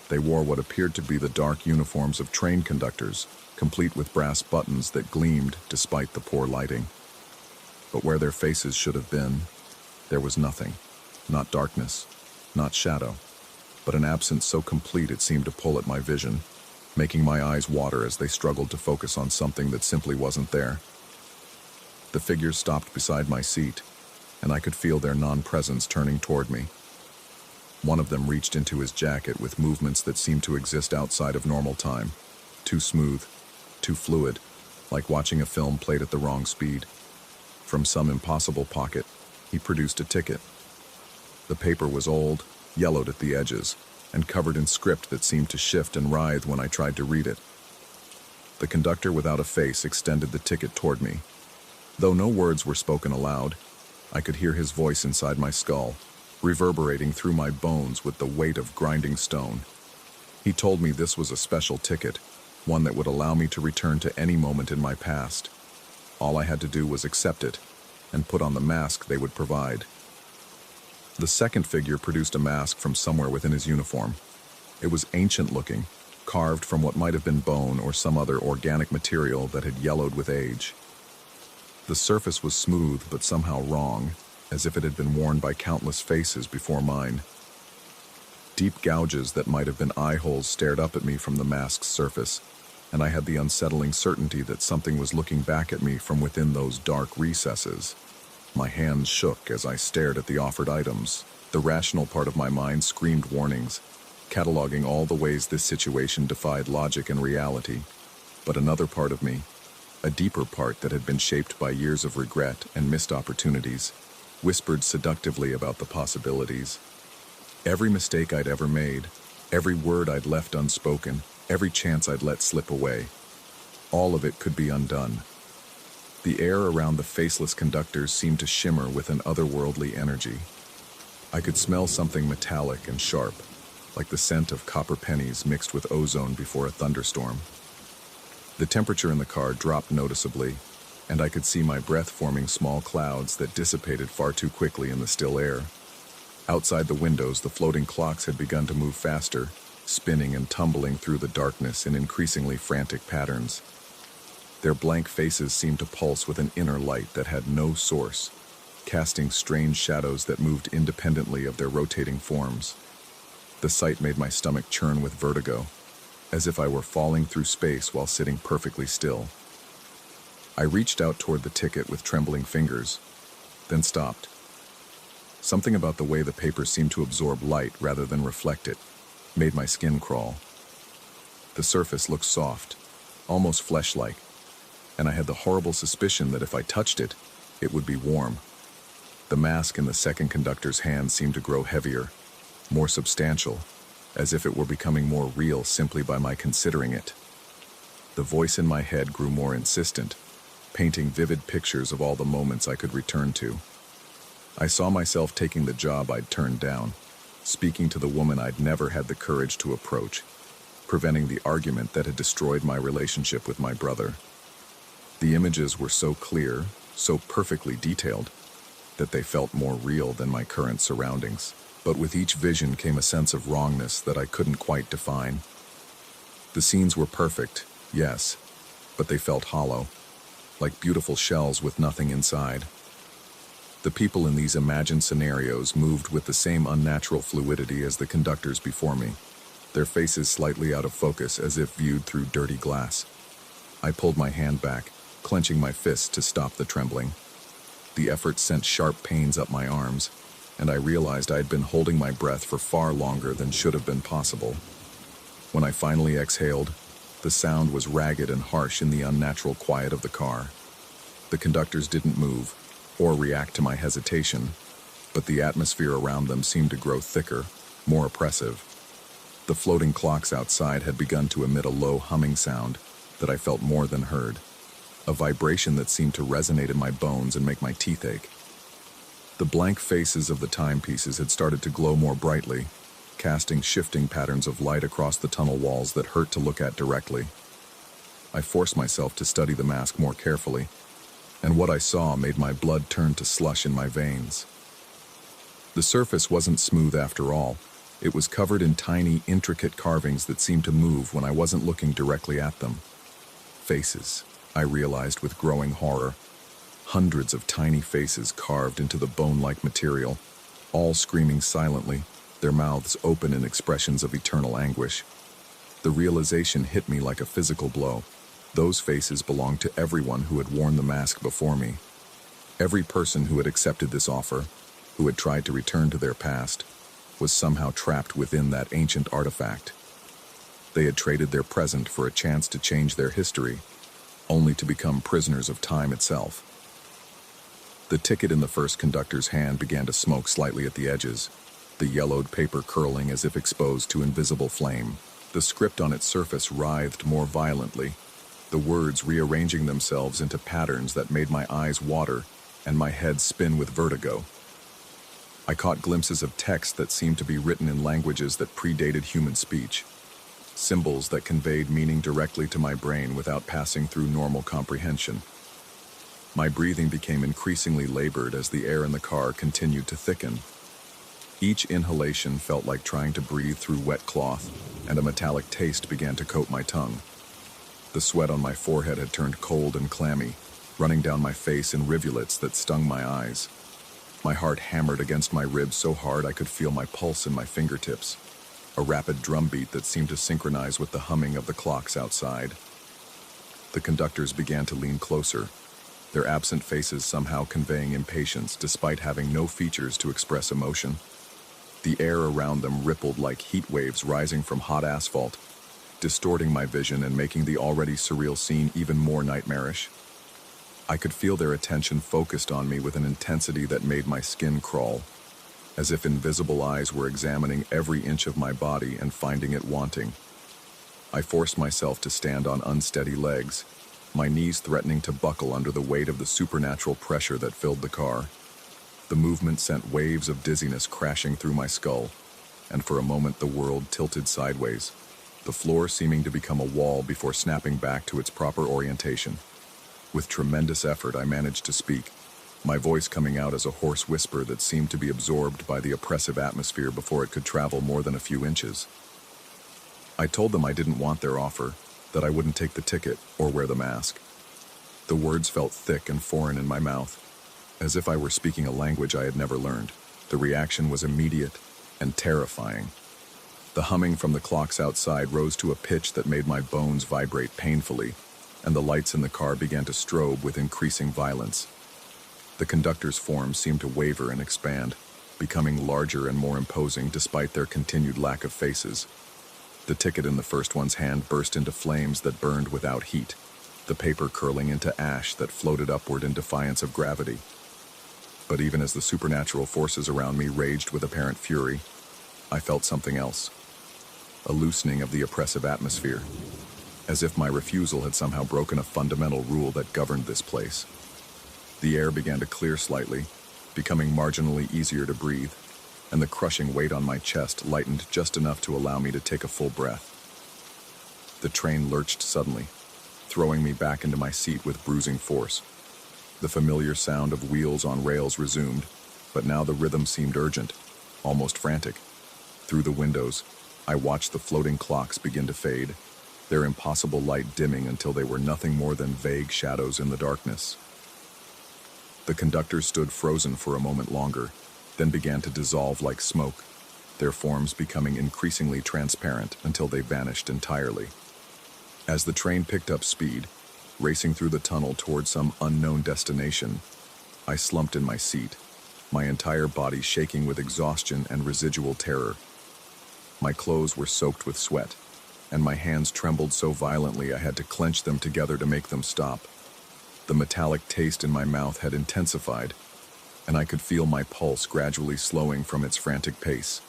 They wore what appeared to be the dark uniforms of train conductors, complete with brass buttons that gleamed despite the poor lighting. But where their faces should have been, there was nothing. Not darkness, not shadow, but an absence so complete it seemed to pull at my vision, making my eyes water as they struggled to focus on something that simply wasn't there. The figures stopped beside my seat, and I could feel their non-presence turning toward me. One of them reached into his jacket with movements that seemed to exist outside of normal time, too smooth, too fluid, like watching a film played at the wrong speed. From some impossible pocket, he produced a ticket. The paper was old, yellowed at the edges, and covered in script that seemed to shift and writhe when I tried to read it. The conductor without a face extended the ticket toward me. Though no words were spoken aloud, I could hear his voice inside my skull, reverberating through my bones with the weight of grinding stone. He told me this was a special ticket, one that would allow me to return to any moment in my past. All I had to do was accept it, and put on the mask they would provide. The second figure produced a mask from somewhere within his uniform. It was ancient-looking, carved from what might have been bone or some other organic material that had yellowed with age. The surface was smooth but somehow wrong, as if it had been worn by countless faces before mine. Deep gouges that might have been eye holes stared up at me from the mask's surface, and I had the unsettling certainty that something was looking back at me from within those dark recesses. My hands shook as I stared at the offered items. The rational part of my mind screamed warnings, cataloging all the ways this situation defied logic and reality. But another part of me, a deeper part that had been shaped by years of regret and missed opportunities, whispered seductively about the possibilities. Every mistake I'd ever made, every word I'd left unspoken, every chance I'd let slip away, all of it could be undone. The air around the faceless conductors seemed to shimmer with an otherworldly energy. I could smell something metallic and sharp, like the scent of copper pennies mixed with ozone before a thunderstorm. The temperature in the car dropped noticeably, and I could see my breath forming small clouds that dissipated far too quickly in the still air. Outside the windows, the floating clocks had begun to move faster, spinning and tumbling through the darkness in increasingly frantic patterns. Their blank faces seemed to pulse with an inner light that had no source, casting strange shadows that moved independently of their rotating forms. The sight made my stomach churn with vertigo, as if I were falling through space while sitting perfectly still. I reached out toward the ticket with trembling fingers, then stopped. Something about the way the paper seemed to absorb light rather than reflect it made my skin crawl. The surface looked soft, almost flesh-like, and I had the horrible suspicion that if I touched it, it would be warm. The mask in the second conductor's hand seemed to grow heavier, more substantial, as if it were becoming more real simply by my considering it. The voice in my head grew more insistent, painting vivid pictures of all the moments I could return to. I saw myself taking the job I'd turned down, speaking to the woman I'd never had the courage to approach, preventing the argument that had destroyed my relationship with my brother. The images were so clear, so perfectly detailed, that they felt more real than my current surroundings. But with each vision came a sense of wrongness that I couldn't quite define. The scenes were perfect, yes, but they felt hollow, like beautiful shells with nothing inside. The people in these imagined scenarios moved with the same unnatural fluidity as the conductors before me, their faces slightly out of focus as if viewed through dirty glass. I pulled my hand back, clenching my fist to stop the trembling. The effort sent sharp pains up my arms, and I realized I had been holding my breath for far longer than should have been possible. When I finally exhaled, the sound was ragged and harsh in the unnatural quiet of the car. The conductors didn't move, or react to my hesitation, but the atmosphere around them seemed to grow thicker, more oppressive. The floating clocks outside had begun to emit a low humming sound that I felt more than heard, a vibration that seemed to resonate in my bones and make my teeth ache. The blank faces of the timepieces had started to glow more brightly, casting shifting patterns of light across the tunnel walls that hurt to look at directly. I forced myself to study the mask more carefully, and what I saw made my blood turn to slush in my veins. The surface wasn't smooth after all. It was covered in tiny, intricate carvings that seemed to move when I wasn't looking directly at them. Faces, I realized with growing horror. Hundreds of tiny faces carved into the bone-like material, all screaming silently, their mouths open in expressions of eternal anguish. The realization hit me like a physical blow. Those faces belonged to everyone who had worn the mask before me. Every person who had accepted this offer, who had tried to return to their past, was somehow trapped within that ancient artifact. They had traded their present for a chance to change their history, only to become prisoners of time itself. The ticket in the first conductor's hand began to smoke slightly at the edges, the yellowed paper curling as if exposed to invisible flame. The script on its surface writhed more violently, the words rearranging themselves into patterns that made my eyes water and my head spin with vertigo. I caught glimpses of text that seemed to be written in languages that predated human speech, symbols that conveyed meaning directly to my brain without passing through normal comprehension. My breathing became increasingly labored as the air in the car continued to thicken. Each inhalation felt like trying to breathe through wet cloth, and a metallic taste began to coat my tongue. The sweat on my forehead had turned cold and clammy, running down my face in rivulets that stung my eyes. My heart hammered against my ribs so hard I could feel my pulse in my fingertips, a rapid drumbeat that seemed to synchronize with the humming of the clocks outside. The conductors began to lean closer, their absent faces somehow conveying impatience despite having no features to express emotion. The air around them rippled like heat waves rising from hot asphalt, distorting my vision and making the already surreal scene even more nightmarish. I could feel their attention focused on me with an intensity that made my skin crawl, as if invisible eyes were examining every inch of my body and finding it wanting. I forced myself to stand on unsteady legs, my knees threatening to buckle under the weight of the supernatural pressure that filled the car. The movement sent waves of dizziness crashing through my skull, and for a moment the world tilted sideways, the floor seeming to become a wall before snapping back to its proper orientation. With tremendous effort, I managed to speak, my voice coming out as a hoarse whisper that seemed to be absorbed by the oppressive atmosphere before it could travel more than a few inches. I told them I didn't want their offer, that I wouldn't take the ticket or wear the mask. The words felt thick and foreign in my mouth, as if I were speaking a language I had never learned. The reaction was immediate and terrifying. The humming from the clocks outside rose to a pitch that made my bones vibrate painfully, and the lights in the car began to strobe with increasing violence. The conductor's form seemed to waver and expand, becoming larger and more imposing despite their continued lack of faces. The ticket in the first one's hand burst into flames that burned without heat, the paper curling into ash that floated upward in defiance of gravity. But even as the supernatural forces around me raged with apparent fury, I felt something else. A loosening of the oppressive atmosphere, as if my refusal had somehow broken a fundamental rule that governed this place. The air began to clear slightly, becoming marginally easier to breathe, and the crushing weight on my chest lightened just enough to allow me to take a full breath. The train lurched suddenly, throwing me back into my seat with bruising force. The familiar sound of wheels on rails resumed, but now the rhythm seemed urgent, almost frantic. Through the windows, I watched the floating clocks begin to fade, their impossible light dimming until they were nothing more than vague shadows in the darkness. The conductors stood frozen for a moment longer, then began to dissolve like smoke, their forms becoming increasingly transparent until they vanished entirely. As the train picked up speed, racing through the tunnel toward some unknown destination, I slumped in my seat, my entire body shaking with exhaustion and residual terror. My clothes were soaked with sweat, and my hands trembled so violently I had to clench them together to make them stop. The metallic taste in my mouth had intensified, and I could feel my pulse gradually slowing from its frantic pace.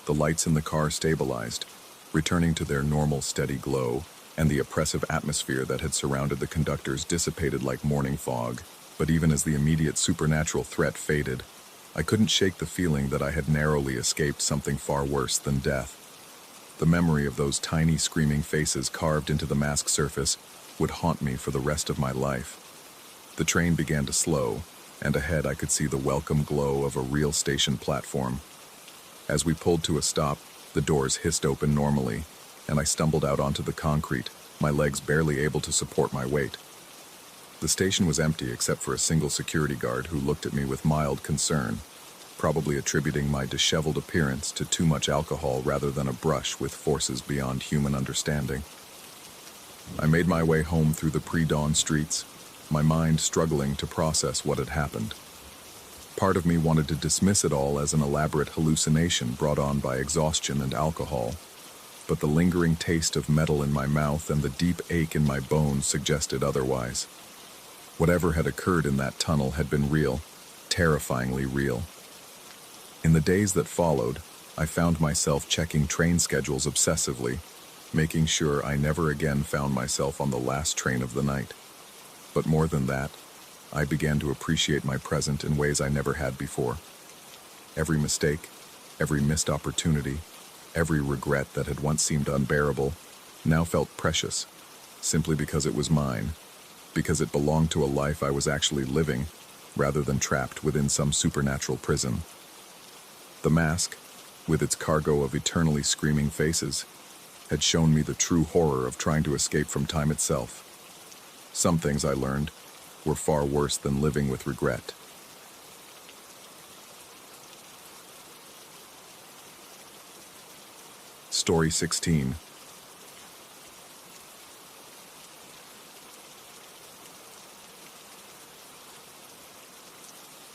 The lights in the car stabilized, returning to their normal steady glow, and the oppressive atmosphere that had surrounded the conductors dissipated like morning fog. But even as the immediate supernatural threat faded, I couldn't shake the feeling that I had narrowly escaped something far worse than death. The memory of those tiny screaming faces carved into the mask surface would haunt me for the rest of my life. The train began to slow, and ahead I could see the welcome glow of a real station platform. As we pulled to a stop, the doors hissed open normally, and I stumbled out onto the concrete, my legs barely able to support my weight. The station was empty except for a single security guard who looked at me with mild concern, probably attributing my disheveled appearance to too much alcohol rather than a brush with forces beyond human understanding. I made my way home through the pre-dawn streets, my mind struggling to process what had happened. Part of me wanted to dismiss it all as an elaborate hallucination brought on by exhaustion and alcohol, but the lingering taste of metal in my mouth and the deep ache in my bones suggested otherwise. Whatever had occurred in that tunnel had been real, terrifyingly real. In the days that followed, I found myself checking train schedules obsessively, making sure I never again found myself on the last train of the night. But more than that, I began to appreciate my present in ways I never had before. Every mistake, every missed opportunity, every regret that had once seemed unbearable, now felt precious, simply because it was mine, because it belonged to a life I was actually living, rather than trapped within some supernatural prison. The mask, with its cargo of eternally screaming faces, had shown me the true horror of trying to escape from time itself. Some things, I learned, were far worse than living with regret. Story 16.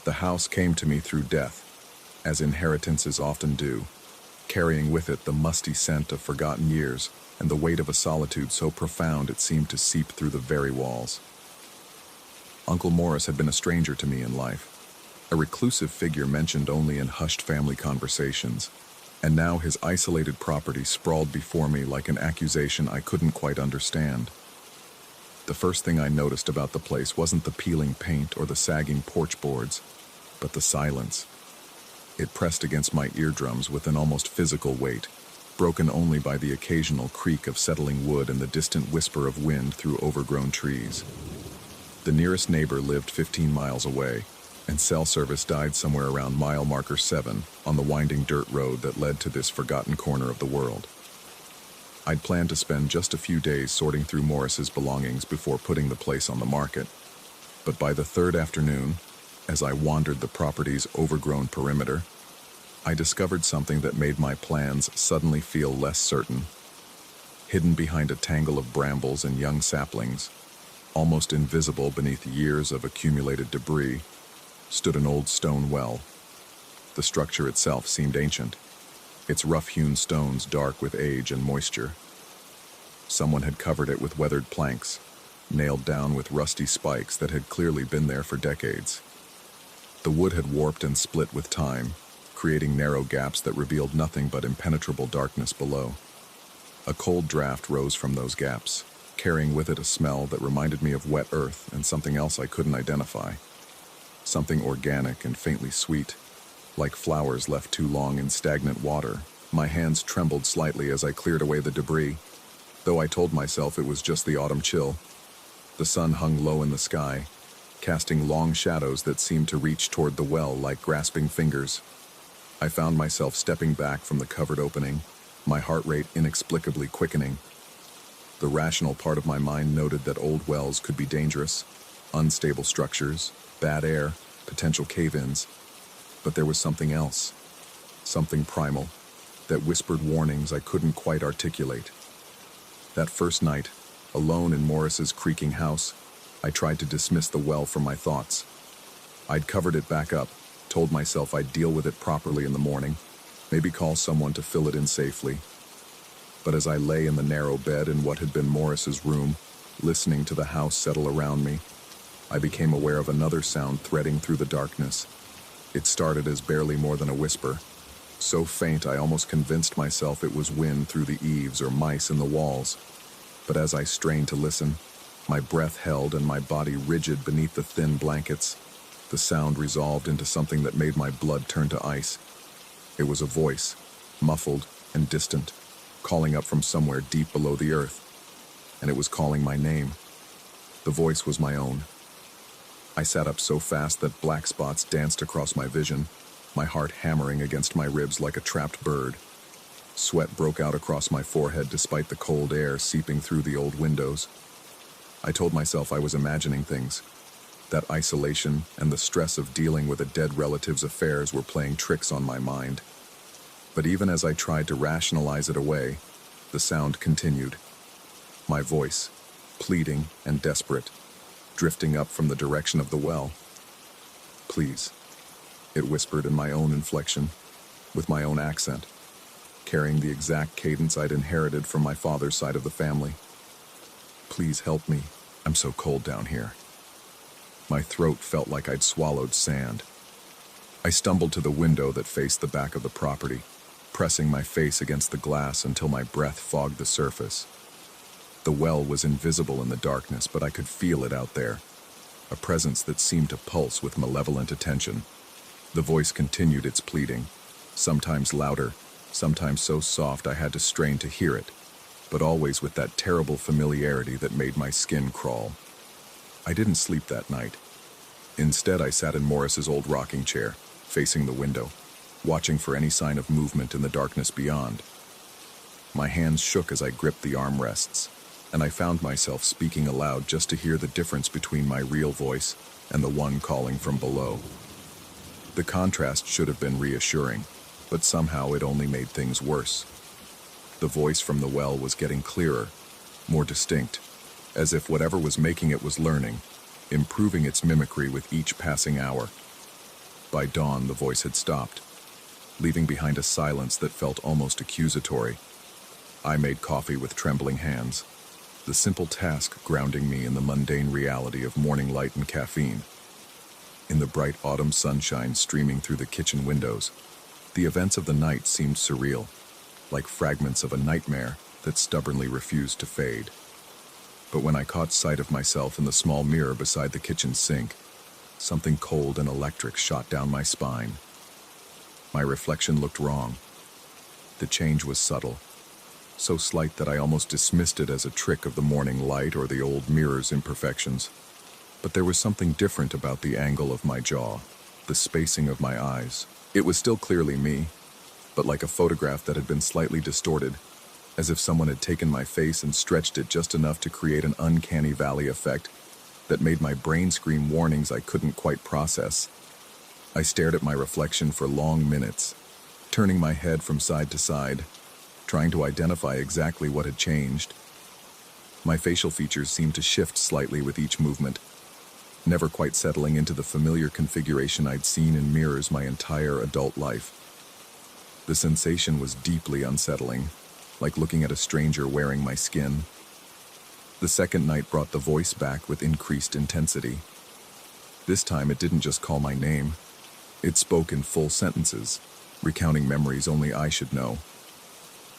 The house came to me through death, as inheritances often do, carrying with it the musty scent of forgotten years and the weight of a solitude so profound it seemed to seep through the very walls. Uncle Morris had been a stranger to me in life, a reclusive figure mentioned only in hushed family conversations, and now his isolated property sprawled before me like an accusation I couldn't quite understand. The first thing I noticed about the place wasn't the peeling paint or the sagging porch boards, but the silence. It pressed against my eardrums with an almost physical weight, broken only by the occasional creak of settling wood and the distant whisper of wind through overgrown trees. The nearest neighbor lived 15 miles away, and cell service died somewhere around mile marker 7 on the winding dirt road that led to this forgotten corner of the world. I'd planned to spend just a few days sorting through Morris's belongings before putting the place on the market, but by the third afternoon, as I wandered the property's overgrown perimeter, I discovered something that made my plans suddenly feel less certain. Hidden behind a tangle of brambles and young saplings, almost invisible beneath years of accumulated debris, stood an old stone well. The structure itself seemed ancient, its rough-hewn stones dark with age and moisture. Someone had covered it with weathered planks, nailed down with rusty spikes that had clearly been there for decades. The wood had warped and split with time, creating narrow gaps that revealed nothing but impenetrable darkness below. A cold draft rose from those gaps, carrying with it a smell that reminded me of wet earth and something else I couldn't identify. Something organic and faintly sweet, like flowers left too long in stagnant water. My hands trembled slightly as I cleared away the debris, though I told myself it was just the autumn chill. The sun hung low in the sky, casting long shadows that seemed to reach toward the well like grasping fingers. I found myself stepping back from the covered opening, my heart rate inexplicably quickening. The rational part of my mind noted that old wells could be dangerous, unstable structures, bad air, potential cave-ins. But there was something else, something primal, that whispered warnings I couldn't quite articulate. That first night, alone in Morris's creaking house, I tried to dismiss the well from my thoughts. I'd covered it back up, told myself I'd deal with it properly in the morning, maybe call someone to fill it in safely. But as I lay in the narrow bed in what had been Morris's room, listening to the house settle around me, I became aware of another sound threading through the darkness. It started as barely more than a whisper, so faint I almost convinced myself it was wind through the eaves or mice in the walls. But as I strained to listen, my breath held and my body rigid beneath the thin blankets, the sound resolved into something that made my blood turn to ice. It was a voice, muffled and distant, calling up from somewhere deep below the earth, and it was calling my name. The voice was my own. I sat up so fast that black spots danced across my vision, my heart hammering against my ribs like a trapped bird. Sweat broke out across my forehead despite the cold air seeping through the old windows. I told myself I was imagining things, that isolation and the stress of dealing with a dead relative's affairs were playing tricks on my mind. But even as I tried to rationalize it away, the sound continued. My voice, pleading and desperate, drifting up from the direction of the well. "Please," it whispered in my own inflection, with my own accent, carrying the exact cadence I'd inherited from my father's side of the family. "Please help me. I'm so cold down here." My throat felt like I'd swallowed sand. I stumbled to the window that faced the back of the property, pressing my face against the glass until my breath fogged the surface. The well was invisible in the darkness, but I could feel it out there, a presence that seemed to pulse with malevolent attention. The voice continued its pleading, sometimes louder, sometimes so soft I had to strain to hear it, but always with that terrible familiarity that made my skin crawl. I didn't sleep that night. Instead, I sat in Morris's old rocking chair, facing the window, watching for any sign of movement in the darkness beyond. My hands shook as I gripped the armrests, and I found myself speaking aloud just to hear the difference between my real voice and the one calling from below. The contrast should have been reassuring, but somehow it only made things worse. The voice from the well was getting clearer, more distinct, as if whatever was making it was learning, improving its mimicry with each passing hour. By dawn, the voice had stopped, leaving behind a silence that felt almost accusatory. I made coffee with trembling hands, the simple task grounding me in the mundane reality of morning light and caffeine. In the bright autumn sunshine streaming through the kitchen windows, the events of the night seemed surreal, like fragments of a nightmare that stubbornly refused to fade. But when I caught sight of myself in the small mirror beside the kitchen sink, something cold and electric shot down my spine. My reflection looked wrong. The change was subtle, so slight that I almost dismissed it as a trick of the morning light or the old mirror's imperfections. But there was something different about the angle of my jaw, the spacing of my eyes. It was still clearly me, but like a photograph that had been slightly distorted, as if someone had taken my face and stretched it just enough to create an uncanny valley effect that made my brain scream warnings I couldn't quite process. I stared at my reflection for long minutes, turning my head from side to side, trying to identify exactly what had changed. My facial features seemed to shift slightly with each movement, never quite settling into the familiar configuration I'd seen in mirrors my entire adult life. The sensation was deeply unsettling, like looking at a stranger wearing my skin. The second night brought the voice back with increased intensity. This time it didn't just call my name. It spoke in full sentences, recounting memories only I should know.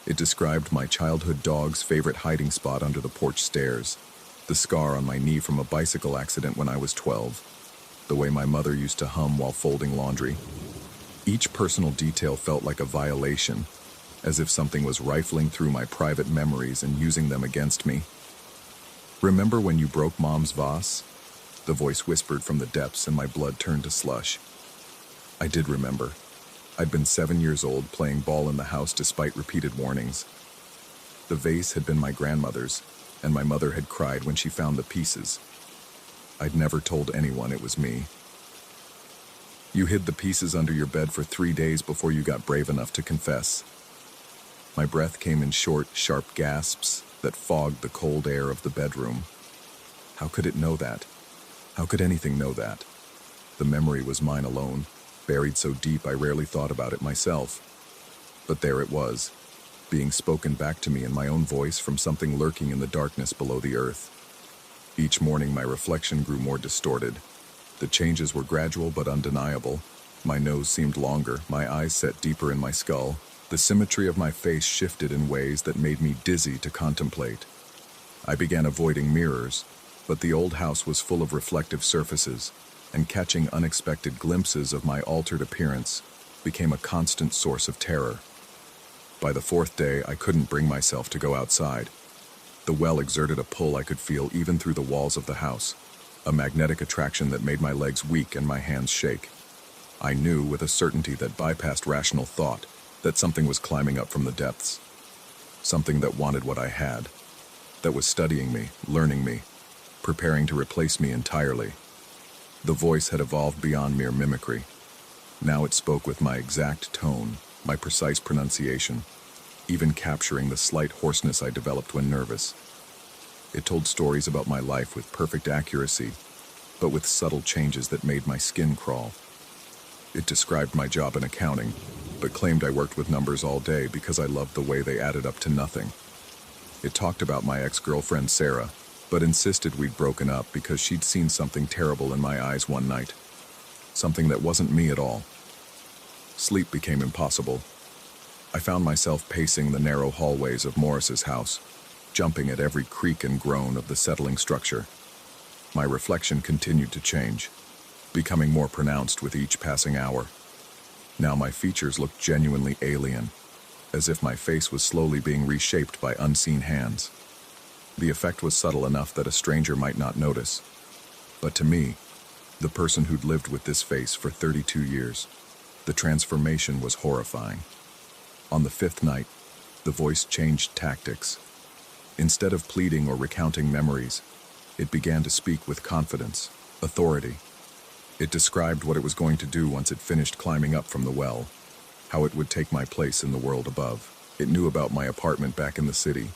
It described my childhood dog's favorite hiding spot under the porch stairs, the scar on my knee from a bicycle accident when I was 12, the way my mother used to hum while folding laundry. Each personal detail felt like a violation, as if something was rifling through my private memories and using them against me. "Remember when you broke Mom's vase?" The voice whispered from the depths, and my blood turned to slush. I did remember. I'd been 7 years old, playing ball in the house despite repeated warnings. The vase had been my grandmother's, and my mother had cried when she found the pieces. I'd never told anyone it was me. "You hid the pieces under your bed for 3 days before you got brave enough to confess." My breath came in short, sharp gasps that fogged the cold air of the bedroom. How could it know that? How could anything know that? The memory was mine alone, buried so deep I rarely thought about it myself. But there it was, being spoken back to me in my own voice from something lurking in the darkness below the earth. Each morning my reflection grew more distorted. The changes were gradual but undeniable. My nose seemed longer, my eyes set deeper in my skull. The symmetry of my face shifted in ways that made me dizzy to contemplate. I began avoiding mirrors, but the old house was full of reflective surfaces, and catching unexpected glimpses of my altered appearance became a constant source of terror. By the 4th day, I couldn't bring myself to go outside. The well exerted a pull I could feel even through the walls of the house, a magnetic attraction that made my legs weak and my hands shake. I knew with a certainty that bypassed rational thought that something was climbing up from the depths. Something that wanted what I had, that was studying me, learning me, preparing to replace me entirely. The voice had evolved beyond mere mimicry. Now it spoke with my exact tone, my precise pronunciation, even capturing the slight hoarseness I developed when nervous. It told stories about my life with perfect accuracy, but with subtle changes that made my skin crawl. It described my job in accounting, but claimed I worked with numbers all day because I loved the way they added up to nothing. It talked about my ex-girlfriend Sarah, but insisted we'd broken up because she'd seen something terrible in my eyes one night. Something that wasn't me at all. Sleep became impossible. I found myself pacing the narrow hallways of Morris's house, jumping at every creak and groan of the settling structure. My reflection continued to change, becoming more pronounced with each passing hour. Now my features looked genuinely alien, as if my face was slowly being reshaped by unseen hands. The effect was subtle enough that a stranger might not notice. But to me, the person who'd lived with this face for 32 years, the transformation was horrifying. On the 5th night, the voice changed tactics. Instead of pleading or recounting memories, it began to speak with confidence, authority. It described what it was going to do once it finished climbing up from the well, how it would take my place in the world above. It knew about my apartment back in the city,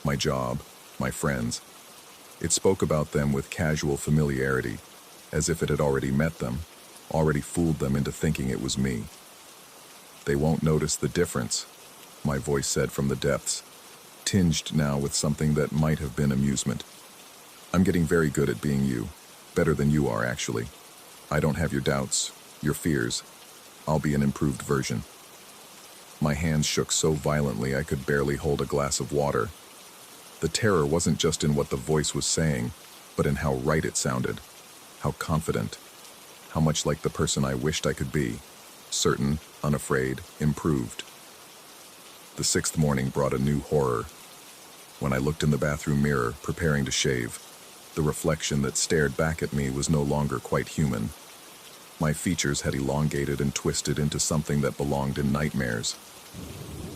my job, my friends. It spoke about them with casual familiarity, as if it had already met them. already fooled them into thinking it was me. "They won't notice the difference," my voice said from the depths, tinged now with something that might have been amusement. "I'm getting very good at being you, better than you are, actually. I don't have your doubts, your fears. I'll be an improved version." My hands shook so violently I could barely hold a glass of water. The terror wasn't just in what the voice was saying, but in how right it sounded, how confident, how much like the person I wished I could be, certain, unafraid, improved. The sixth morning brought a new horror. When I looked in the bathroom mirror, preparing to shave, the reflection that stared back at me was no longer quite human. My features had elongated and twisted into something that belonged in nightmares.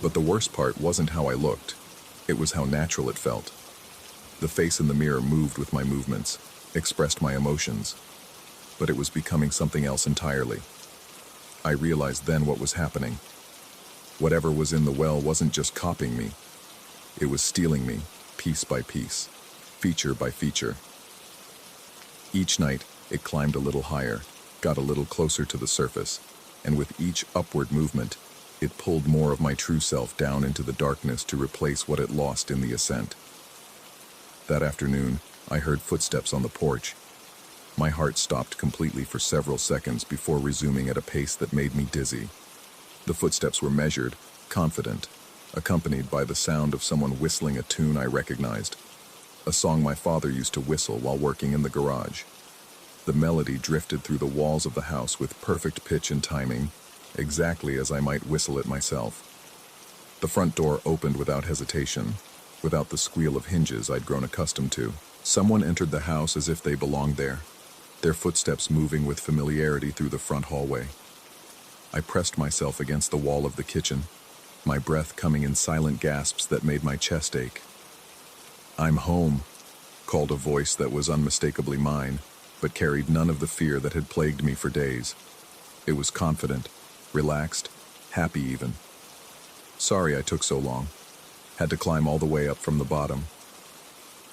But the worst part wasn't how I looked. It was how natural it felt. The face in the mirror moved with my movements, expressed my emotions. But it was becoming something else entirely. I realized then what was happening. Whatever was in the well wasn't just copying me. It was stealing me, piece by piece, feature by feature. Each night, it climbed a little higher, got a little closer to the surface, and with each upward movement, it pulled more of my true self down into the darkness to replace what it lost in the ascent. That afternoon, I heard footsteps on the porch. My heart stopped completely for several seconds before resuming at a pace that made me dizzy. The footsteps were measured, confident, accompanied by the sound of someone whistling a tune I recognized, a song my father used to whistle while working in the garage. The melody drifted through the walls of the house with perfect pitch and timing, exactly as I might whistle it myself. The front door opened without hesitation, without the squeal of hinges I'd grown accustomed to. Someone entered the house as if they belonged there, their footsteps moving with familiarity through the front hallway. I pressed myself against the wall of the kitchen, my breath coming in silent gasps that made my chest ache. "I'm home," called a voice that was unmistakably mine, but carried none of the fear that had plagued me for days. It was confident, relaxed, happy even. "Sorry I took so long. Had to climb all the way up from the bottom."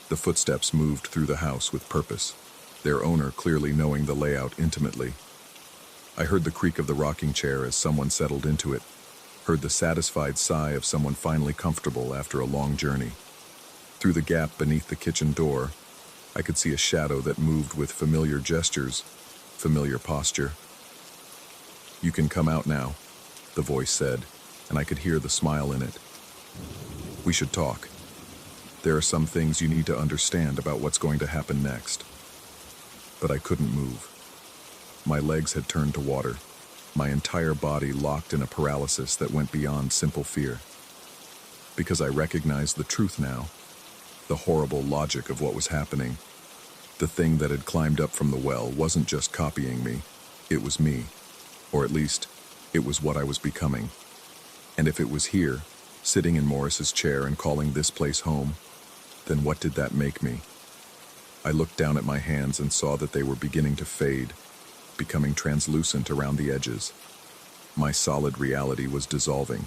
The footsteps moved through the house with purpose, their owner clearly knowing the layout intimately. I heard the creak of the rocking chair as someone settled into it, heard the satisfied sigh of someone finally comfortable after a long journey. Through the gap beneath the kitchen door, I could see a shadow that moved with familiar gestures, familiar posture. "You can come out now," the voice said, and I could hear the smile in it. "We should talk. There are some things you need to understand about what's going to happen next." But I couldn't move. My legs had turned to water, my entire body locked in a paralysis that went beyond simple fear. Because I recognized the truth now, the horrible logic of what was happening. The thing that had climbed up from the well wasn't just copying me, it was me. Or at least, it was what I was becoming. And if it was here, sitting in Morris's chair and calling this place home, then what did that make me? I looked down at my hands and saw that they were beginning to fade, becoming translucent around the edges. My solid reality was dissolving,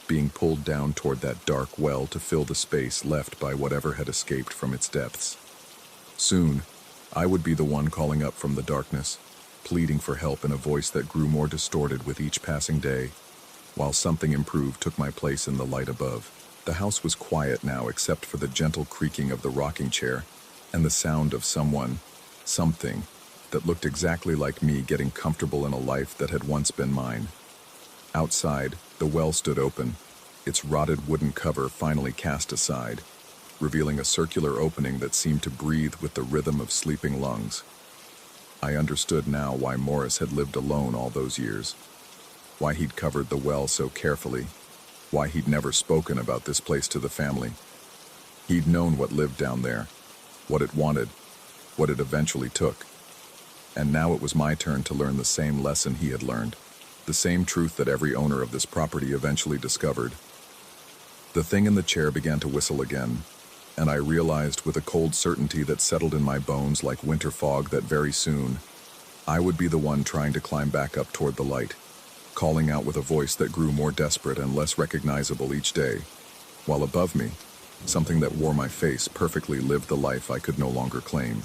being pulled down toward that dark well to fill the space left by whatever had escaped from its depths. Soon, I would be the one calling up from the darkness, pleading for help in a voice that grew more distorted with each passing day, while something improved took my place in the light above. The house was quiet now except for the gentle creaking of the rocking chair and the sound of something, that looked exactly like me getting comfortable in a life that had once been mine. Outside, the well stood open, its rotted wooden cover finally cast aside, revealing a circular opening that seemed to breathe with the rhythm of sleeping lungs. I understood now why Morris had lived alone all those years, why he'd covered the well so carefully, why he'd never spoken about this place to the family. He'd known what lived down there, what it wanted, what it eventually took. And now it was my turn to learn the same lesson he had learned, the same truth that every owner of this property eventually discovered. The thing in the chair began to whistle again, and I realized with a cold certainty that settled in my bones like winter fog that very soon, I would be the one trying to climb back up toward the light, calling out with a voice that grew more desperate and less recognizable each day, while above me, something that wore my face perfectly lived the life I could no longer claim.